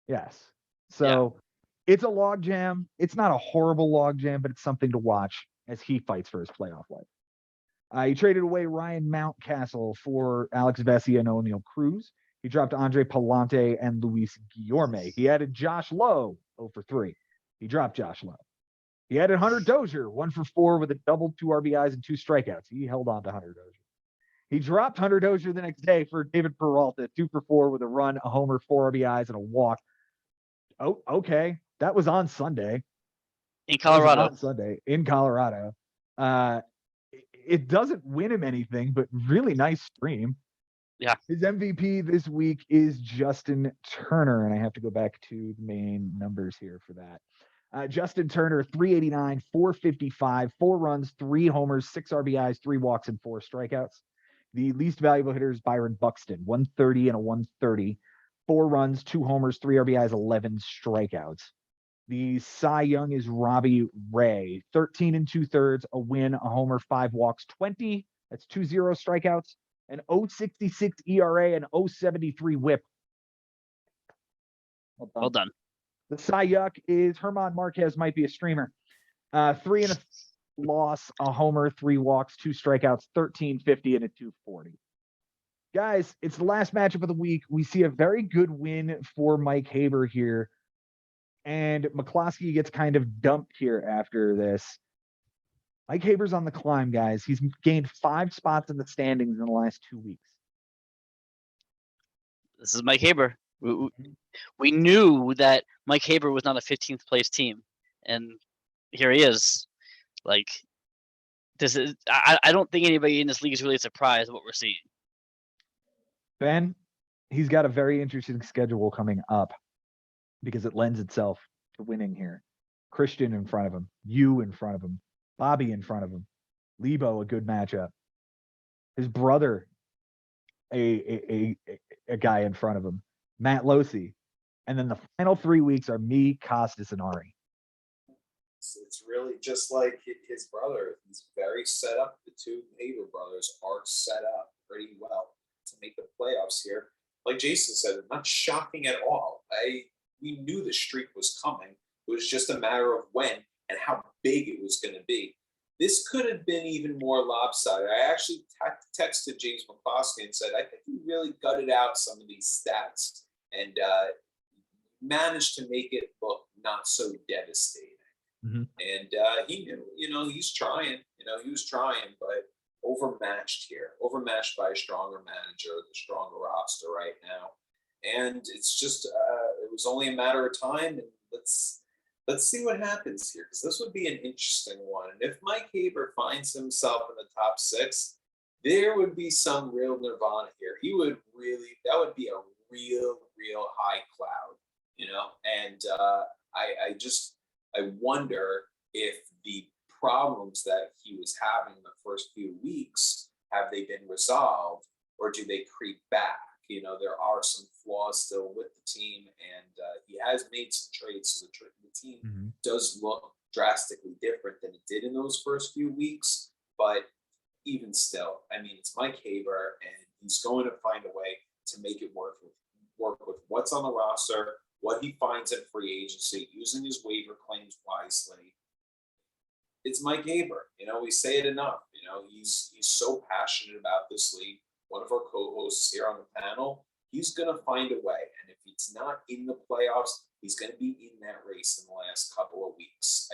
Yes. So it's a log jam. It's not a horrible log jam, but it's something to watch as he fights for his playoff life. He traded away Ryan Mountcastle for Alex Vesia and O'Neal Cruz. He dropped Andre Palante and Luis Guillorme. He added Josh Lowe, 0 for 3. He dropped Josh Lowe. He added Hunter Dozier, 1 for 4 with a double, 2 RBIs, and 2 strikeouts. He held on to Hunter Dozier. He dropped Hunter Dozier the next day for David Peralta, 2 for 4 with a run, a homer, 4 RBIs, and a walk. Oh, okay. That was on Sunday. in Colorado. On Sunday in Colorado. It doesn't win him anything, but really nice stream. Yeah. His MVP this week is Justin Turner, and I have to go back to the main numbers here for that. Justin Turner, 389, 455, 4 runs, 3 homers, 6 RBIs, 3 walks, and 4 strikeouts. The least valuable hitter is Byron Buxton, 130 and a 130, 4 runs, 2 homers, 3 RBIs, 11 strikeouts. The Cy Young is Robbie Ray, 13 and 2/3, a win, a homer, 5 walks, 20. That's 20 strikeouts, an 0.66 ERA, and 0.73 WHIP. Well done. The Cy Young is Herman Marquez, might be a streamer. 3 and a loss, a homer, 3 walks, 2 strikeouts, 1350 and a 240. Guys, it's the last matchup of the week. We see a very good win for Mike Haber here. And McCloskey gets kind of dumped here after this. Mike Haber's on the climb, guys. He's gained 5 spots in the standings in the last 2 weeks. This is Mike Haber. We knew that Mike Haber was not a 15th place team, and here he is. Like, this is. I don't think anybody in this league is really surprised at what we're seeing. Ben, he's got a very interesting schedule coming up because it lends itself to winning here. Christian in front of him, you in front of him, Bobby in front of him, Lebo, a good matchup. His brother, a guy in front of him, Matt Losi, And then the final 3 weeks are me, Costas, and Ari. It's really just like his brother. He's very set up. The two Haber brothers are set up pretty well to make the playoffs here. Like Jason said, not shocking at all. We knew the streak was coming. It was just a matter of when and how big it was going to be. This could have been even more lopsided. I actually texted James McCloskey and said, I think he really gutted out some of these stats and managed to make it look not so devastating. Mm-hmm. And he knew, he's trying. He was trying, but overmatched by a stronger manager, the stronger roster right now. And it's just, it was only a matter of time. And let's see what happens here, because this would be an interesting one. And if Mike Haber finds himself in the top 6, there would be some real nirvana here. That would be a real high cloud, And I wonder if the problems that he was having in the first few weeks, have they been resolved, or do they creep back? There are some flaws still with the team, and he has made some trades, so the team does look drastically different than it did in those first few weeks. But even still, it's Mike Haber, and he's going to find a way to make it work with what's on the roster, what he finds in free agency, using his waiver claims wisely. It's Mike Haber. We say it enough. He's so passionate about this league. One of our co-hosts here on the panel, he's going to find a way. And if he's not in the playoffs, he's going to be in that race in the last couple of weeks.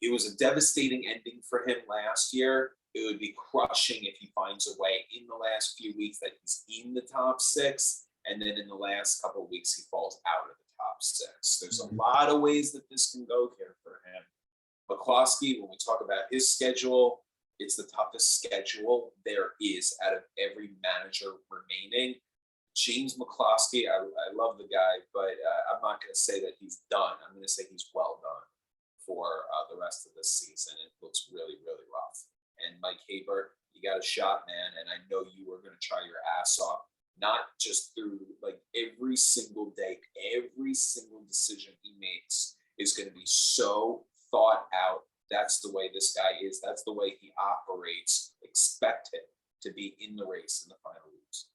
It was a devastating ending for him last year. It would be crushing if he finds a way in the last few weeks that he's in the top 6. And then in the last couple of weeks, he falls out of the top 6. There's a lot of ways that this can go here for him. McCloskey, when we talk about his schedule, it's the toughest schedule there is out of every manager remaining. James McCloskey, I love the guy, but I'm not going to say that he's done. I'm going to say he's well done for the rest of this season. It looks really, really rough. And Mike Haber, you got a shot, man, and I know you are going to try your ass off, not just through every single day, every single decision he makes is going to be so thought out. That's the way this guy is. That's the way he operates. Expect him to be in the race in the final weeks.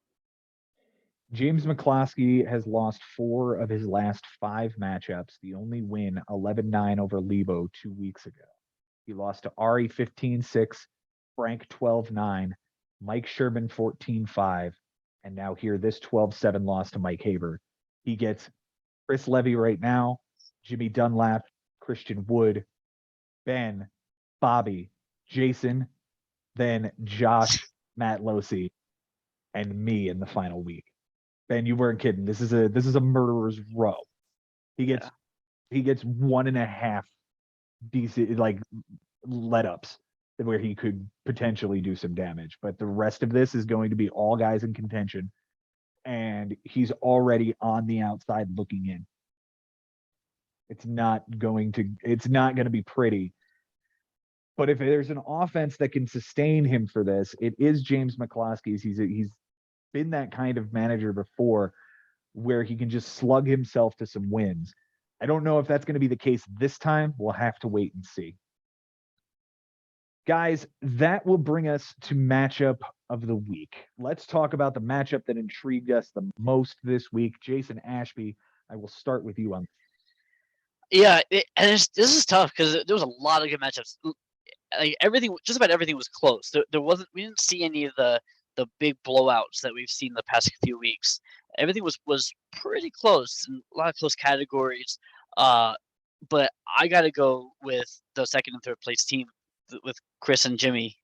James McCloskey has lost 4 of his last 5 matchups. The only win, 11-9 over Lebo 2 weeks ago. He lost to Ari 15-6, Frank 12-9, Mike Sherman 14-5, and now here this 12-7 loss to Mike Haber. He gets Chris Levy right now, Jimmy Dunlap, Christian Wood, Ben, Bobby, Jason, then Josh, Matt Losi, and me in the final week. Ben, you weren't kidding. This is a murderer's row. He gets 1.5 decent let ups where he could potentially do some damage. But the rest of this is going to be all guys in contention, and he's already on the outside looking in. It's not going to be pretty. But if there's an offense that can sustain him for this, it is James McCloskey's. He's been that kind of manager before, where he can just slug himself to some wins. I don't know if that's going to be the case this time. We'll have to wait and see. Guys, that will bring us to matchup of the week. Let's talk about the matchup that intrigued us the most this week. Jason Ashby, I will start with you on this. Yeah, this is tough because there was a lot of good matchups. Just about everything was close. We didn't see any of the big blowouts that we've seen the past few weeks. Everything was pretty close in a lot of close categories. But I got to go with the second and third place team with Chris and Jimmy.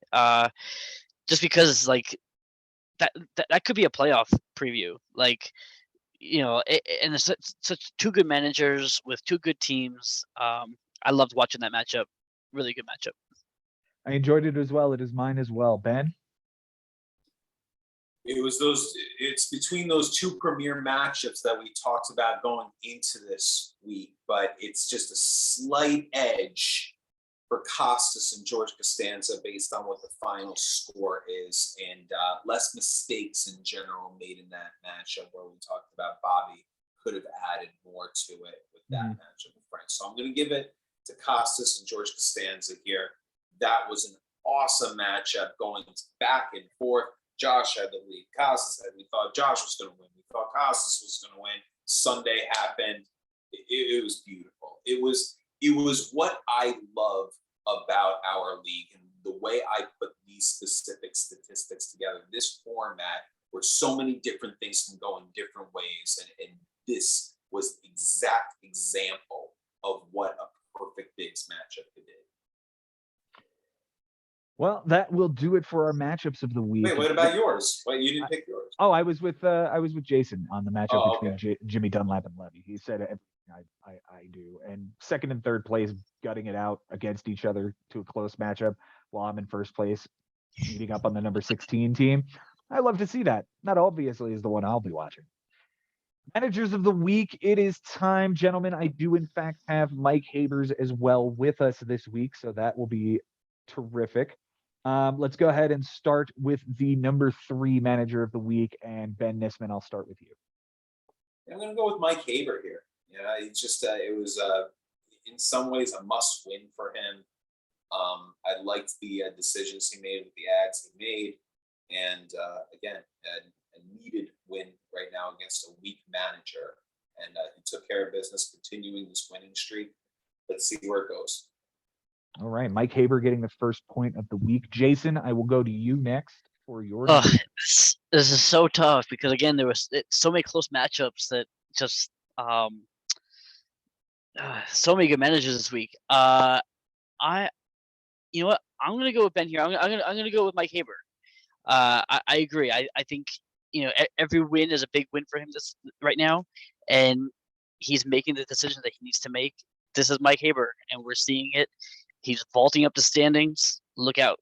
Just because that could be a playoff preview. And it's such 2 good managers with 2 good teams. I loved watching that matchup. Really good matchup. I enjoyed it as well. It is mine as well. Ben? It's between those 2 premier matchups that we talked about going into this week, but it's just a slight edge for Costas and George Costanza based on what the final score is, and less mistakes in general made in that matchup where we talked about Bobby could have added more to it with that matchup with Frank. So I'm going to give it to Costas and George Costanza here. That was an awesome matchup going back and forth. Josh had the lead. Costas had. We thought Josh was going to win. We thought Costas was going to win. Sunday happened. It was beautiful. It was what I love about our league and the way I put these specific statistics together. This format where so many different things can go in different ways, and this was the exact example of what a perfect bigs matchup could do. Well, that will do it for our matchups of the week. Wait, what about yours? Wait, you didn't pick yours. Oh, I was with Jason on the matchup between okay. Jimmy Dunlap and Levy. He said everything I do, and second and third place gutting it out against each other to a close matchup, while I'm in first place meeting up on the number 16 team. I love to see that. That obviously is the one I'll be watching. Managers of the week, it is time, gentlemen. I do in fact have Mike Habers as well with us this week, so that will be terrific. Let's go ahead and start with the number 3 manager of the week, and Ben Nisman, I'll start with you. I'm going to go with Mike Haber here. Yeah, it's just it was in some ways a must win for him. I liked the decisions he made with the ads he made, and again, a needed win right now against a weak manager, and he took care of business, continuing this winning streak. Let's see where it goes. All right, Mike Haber getting the first point of the week. Jason, I will go to you next for your. This is so tough because again, there was so many close matchups that just so many good managers this week. You know what? I'm gonna go with Ben here. I'm gonna go with Mike Haber. I agree. I think every win is a big win for him right now, and he's making the decision that he needs to make. This is Mike Haber, and we're seeing it. He's vaulting up the standings. Look out.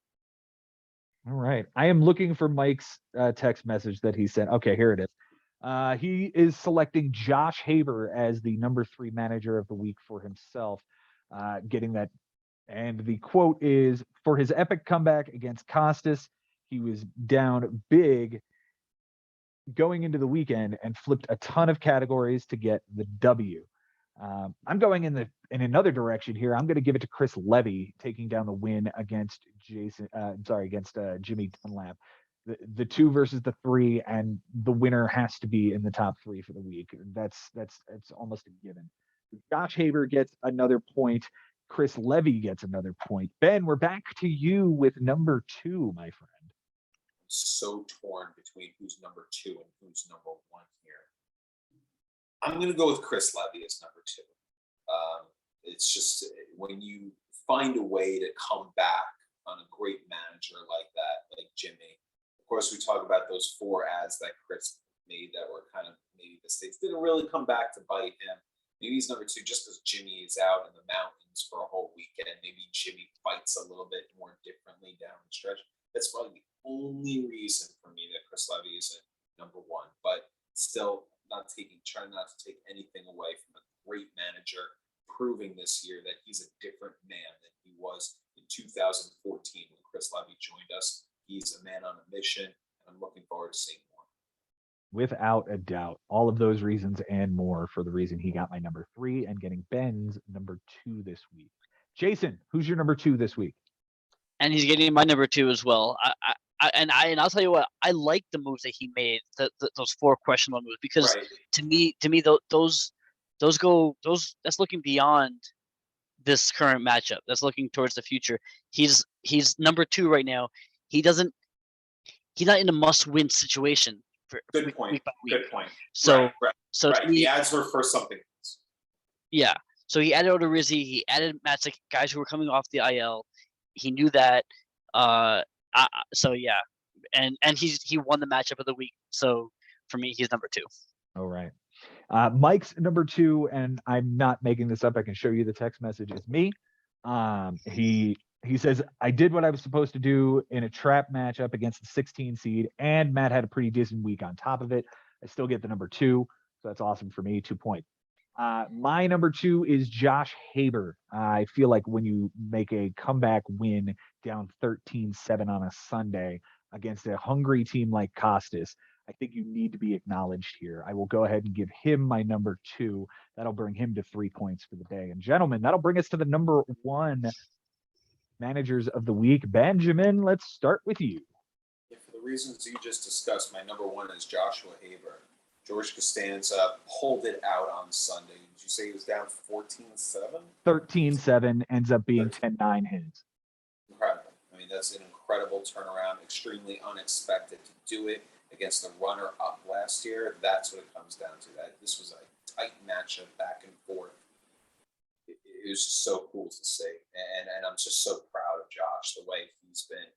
All right. I am looking for Mike's text message that he sent. Okay, here it is. He is selecting Josh Haber as the number 3 manager of the week for himself, getting that. And the quote is, for his epic comeback against Costas, he was down big going into the weekend and flipped a ton of categories to get the W. I'm going in another direction here. I'm going to give it to Chris Levy, taking down the win against Jimmy Dunlap. The 2 versus the 3, and the winner has to be in the top 3 for the week. That's almost a given. Josh Haber gets another point. Chris Levy gets another point. Ben, we're back to you with number 2, my friend. So torn between who's number 2 and who's number 1 here. I'm going to go with Chris Levy as number 2. It's just when you find a way to come back on a great manager like that, like Jimmy. Of course, we talk about those 4 ads that Chris made that were kind of maybe mistakes. Didn't really come back to bite him. Maybe he's number 2 just because Jimmy is out in the mountains for a whole weekend. Maybe Jimmy fights a little bit more differently down the stretch. That's probably the only reason for me that Chris Levy isn't number 1. But still, trying not to take anything away from a great manager, proving this year that he's a different man than he was in 2014 when Chris Levy joined us. He's a man on a mission, and I'm looking forward to seeing more. Without a doubt, all of those reasons and more for the reason he got my number 3 and getting Ben's number 2 this week. Jason, who's your number 2 this week? And he's getting my number 2 as well. And I'll tell you what, I like the moves that he made, those 4 questionable moves, because Right. to me, those that's looking beyond this current matchup. That's looking towards the future. He's number 2 right now. He's not in a must-win situation for Good point. week by week. Good point. So right. so to me, the ads were for something else. yeah. So he added Odorizzi. He added matchup guys who were coming off the IL. He knew that. So yeah, and he won the matchup of the week. So for me, he's number 2. All right. Mike's number 2, and I'm not making this up. I can show you the text message. Is me. He says, I did what I was supposed to do in a trap matchup against the 16 seed, and Matt had a pretty decent week on top of it. I still get the number 2, so that's awesome for me. 2 points. My number 2 is Josh Haber. I feel like when you make a comeback win down 13-7 on a Sunday against a hungry team like Costas, I think you need to be acknowledged here. I will go ahead and give him my number 2. That'll bring him to 3 points for the day. And gentlemen, that'll bring us to the number 1 managers of the week. Benjamin, let's start with you. Yeah, for the reasons you just discussed, my number 1 is Joshua Haber. George Costanza pulled it out on Sunday. Did you say he was down 14-7? 13-7 ends up being 10-9 his. Incredible. I mean, that's an incredible turnaround. Extremely unexpected to do it against the runner-up last year. That's what it comes down to. That this was a tight matchup back and forth. It was just so cool to see, and I'm just so proud of Josh, the way he's been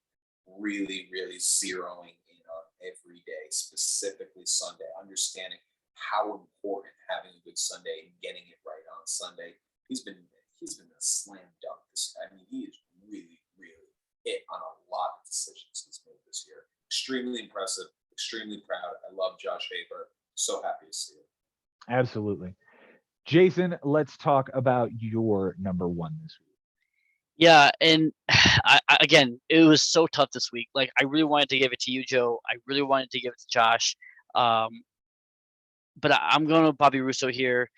really, really zeroing in on every day, specifically Sunday, understanding how important having a good Sunday and getting it right on Sunday. He's been a slam dunk this year. I mean, he is really, really hit on a lot of decisions he's made this year. Extremely impressive, extremely proud. I love Josh Haber. So happy to see it. Absolutely. Jason, let's talk about your number 1 this week. Yeah, and again, it was so tough this week. Like, I really wanted to give it to you, Joe. I really wanted to give it to Josh. But I'm going with Bobby Russo here,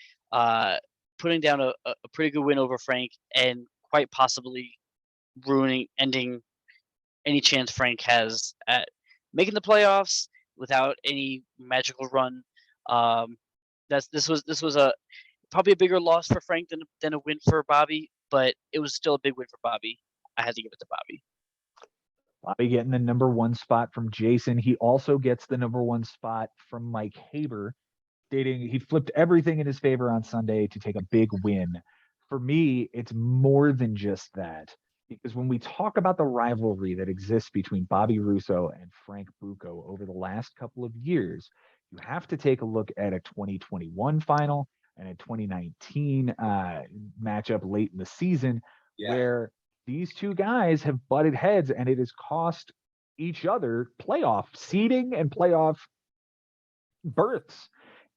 putting down a pretty good win over Frank, and quite possibly ending any chance Frank has at making the playoffs without any magical run. This was probably a bigger loss for Frank than a win for Bobby, but it was still a big win for Bobby. I had to give it to Bobby. Bobby getting the number 1 spot from Jason. He also gets the number 1 spot from Mike Haber, stating he flipped everything in his favor on Sunday to take a big win. For me, it's more than just that, because when we talk about the rivalry that exists between Bobby Russo and Frank Bucco over the last couple of years, you have to take a look at a 2021 final and a 2019 matchup late in the season, where these two guys have butted heads, and it has cost each other playoff seeding and playoff berths.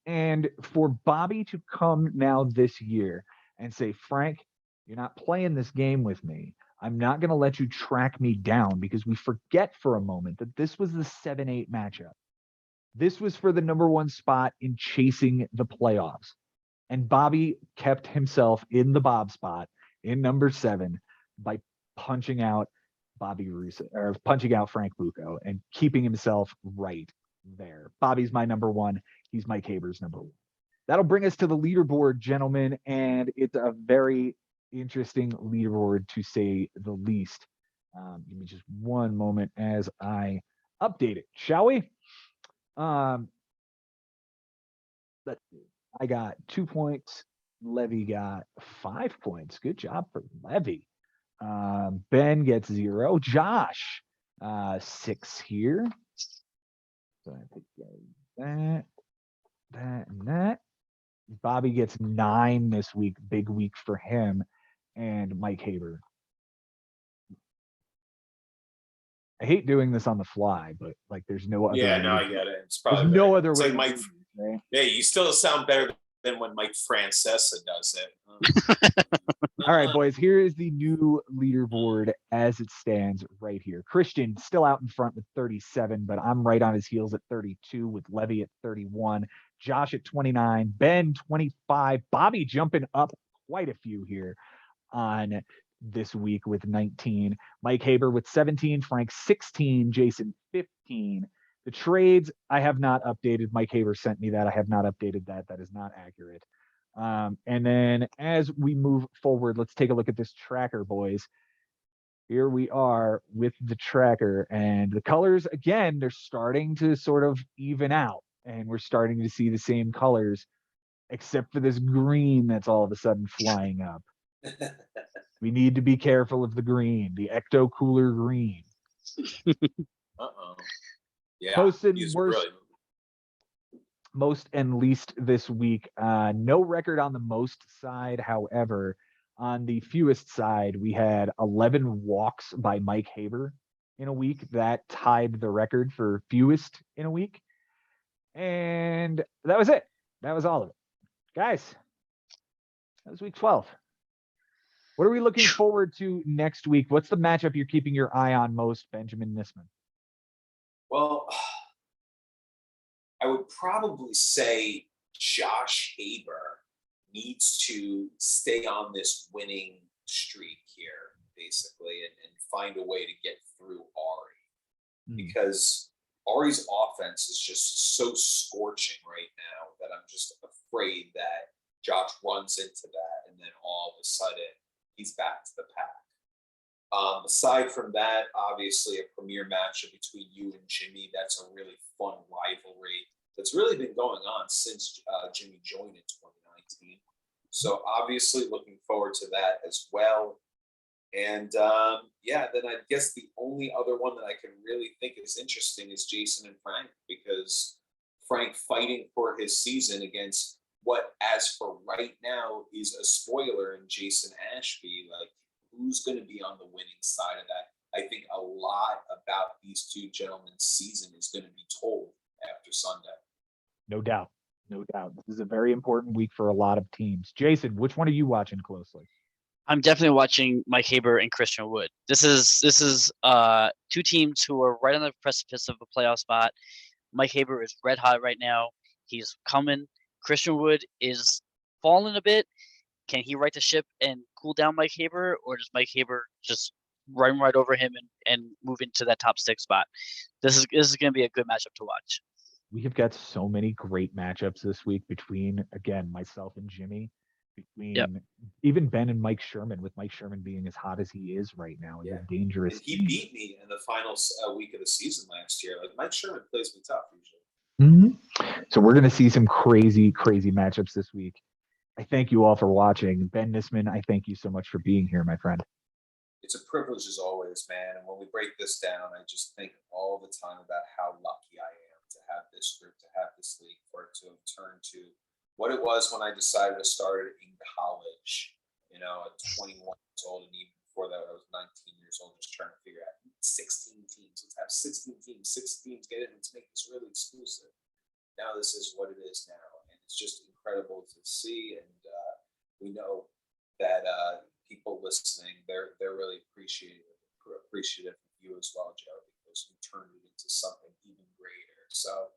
And for Bobby to come now this year and say, Frank, you're not playing this game with me. I'm not going to let you track me down, because we forget for a moment that this was the 7-8 matchup. This was for the number 1 spot in chasing the playoffs. And Bobby kept himself in the Bob spot in number 7 by punching out Bobby Russo, or punching out Frank Bucco, and keeping himself right there. Bobby's my number 1. He's Mike Haber's number 1. That'll bring us to the leaderboard, gentlemen, and it's a very interesting leaderboard, to say the least. Give me just one moment as I update it, shall we? Let's see. I got 2 points. Levy got 5 points. Good job for Levy. Ben gets 0. Josh, 6 here. So I think that, and that. Bobby gets 9 this week. Big week for him. And Mike Haber. I hate doing this on the fly, but like, there's no other. Yeah, no, I get it. It's probably there's no other it's way. Like Mike, right? Yeah, you still sound better than when Mike Francesa does it. All right, boys. Here is the new leaderboard as it stands right here. Christian still out in front with 37, but I'm right on his heels at 32, with Levy at 31, Josh at 29, Ben 25, Bobby jumping up quite a few here on this week with 19, Mike Haber with 17, Frank 16, Jason 15. The trades I have not updated. Mike Haber sent me that. I have not updated that. That is not accurate. And then as we move forward, let's take a look at this tracker, boys. Here we are with the tracker, and the colors, again, they're starting to sort of even out, and we're starting to see the same colors, except for this green that's all of a sudden flying up. We need to be careful of the green, the ecto cooler green. Uh-oh. Yeah. Posted worst, most and least this week. No record on the most side. However, on the fewest side, we had 11 walks by Mike Haber in a week. That tied the record for fewest in a week. And that was it. That was all of it. Guys, that was week 12. What are we looking forward to next week? What's the matchup you're keeping your eye on most, Benjamin Nisman? Well, I would probably say Josh Haber needs to stay on this winning streak here, basically, and find a way to get through Ari. Because Ari's offense is just so scorching right now that I'm just afraid that Josh runs into that and then all of a sudden he's back to the pack. Aside from that, obviously a premier matchup between you and Jimmy. That's a really fun rivalry that's really been going on since Jimmy joined in 2019. So obviously looking forward to that as well. And then I guess the only other one that I can really think is interesting is Jason and Frank, because Frank fighting for his season against what, as for right now, is a spoiler in Jason Ashby. Like, who's going to be on the winning side of that? I think a lot about these two gentlemen's season is going to be told after Sunday. No doubt. No doubt. This is a very important week for a lot of teams. Jason, which one are you watching closely? I'm definitely watching Mike Haber and Christian Wood. This is two teams who are right on the precipice of a playoff spot. Mike Haber is red hot right now. He's coming. Christian Wood is falling a bit. Can he right the ship and cool down Mike Haber, or does Mike Haber just run right over him and move into that top 6 spot? This is going to be a good matchup to watch. We have got so many great matchups this week between, again, myself and Jimmy, between even Ben and Mike Sherman, with Mike Sherman being as hot as he is right now. Yeah. A dangerous and he team. beat me in the final week of the season last year. Like, Mike Sherman plays me tough usually. So we're going to see some crazy, crazy matchups this week. I thank you all for watching. Ben Nisman, I thank you so much for being here, my friend. It's a privilege as always, man. And when we break this down, I just think all the time about how lucky I am to have this group, to have this league, for it to have turned to what it was when I decided to start it in college, at 21 years old. And even before that, I was 19 years old, just trying to figure out 16 teams. Let's have 16 teams, 6 teams get in. Let's make this really exclusive. Now this is what it is now. And it's just incredible to see. And we know that people listening, they're really appreciative of you as well, Joe, because you turned it into something even greater. So,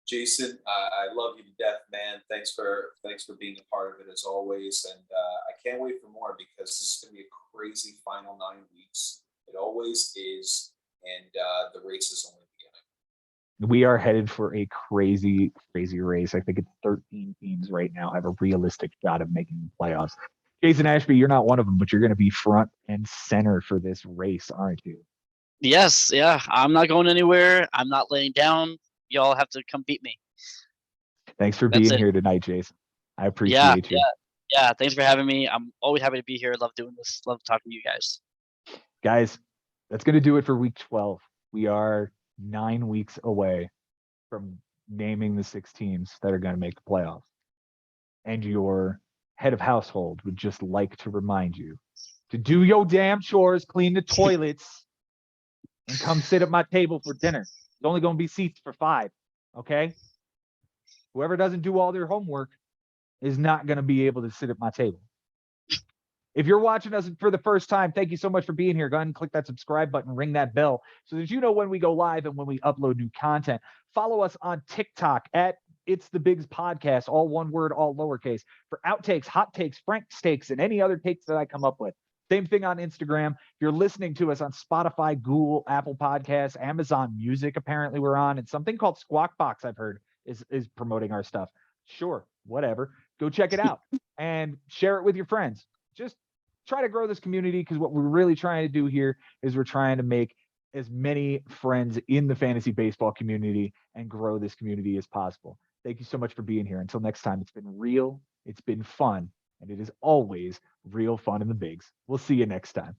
Jason, I love you to death, man. Thanks for being a part of it as always, and I can't wait for more, because this is going to be a crazy final 9 weeks. It always is, and the race is only beginning. We are headed for a crazy, crazy race. I think it's 13 teams right now have a realistic shot of making the playoffs. Jason Ashby, you're not one of them, but you're going to be front and center for this race, aren't you? Yes, yeah. I'm not going anywhere. I'm not laying down. Y'all have to come beat me. Thanks for being here tonight, Jason. I appreciate you. Yeah. Thanks for having me. I'm always happy to be here. Love doing this. Love talking to you guys. Guys, that's going to do it for week 12. We are 9 weeks away from naming the 6 teams that are going to make the playoffs. And your head of household would just like to remind you to do your damn chores, clean the toilets, and come sit at my table for dinner. There's only going to be seats for 5, okay? Whoever doesn't do all their homework is not going to be able to sit at my table. If you're watching us for the first time, thank you so much for being here. Go ahead and click that subscribe button, ring that bell, so that you know when we go live and when we upload new content. Follow us on TikTok at It's the Bigs Podcast, all one word, all lowercase, for outtakes, hot takes, Frank takes, and any other takes that I come up with. Same thing on Instagram. If you're listening to us on Spotify, Google, Apple Podcasts, Amazon Music, apparently we're on, and something called Squawk Box, I've heard, is promoting our stuff. Sure, whatever. Go check it out and share it with your friends. Just try to grow this community, because what we're really trying to do here is we're trying to make as many friends in the fantasy baseball community and grow this community as possible. Thank you so much for being here. Until next time, it's been real, it's been fun, and it is always real fun in the bigs. We'll see you next time.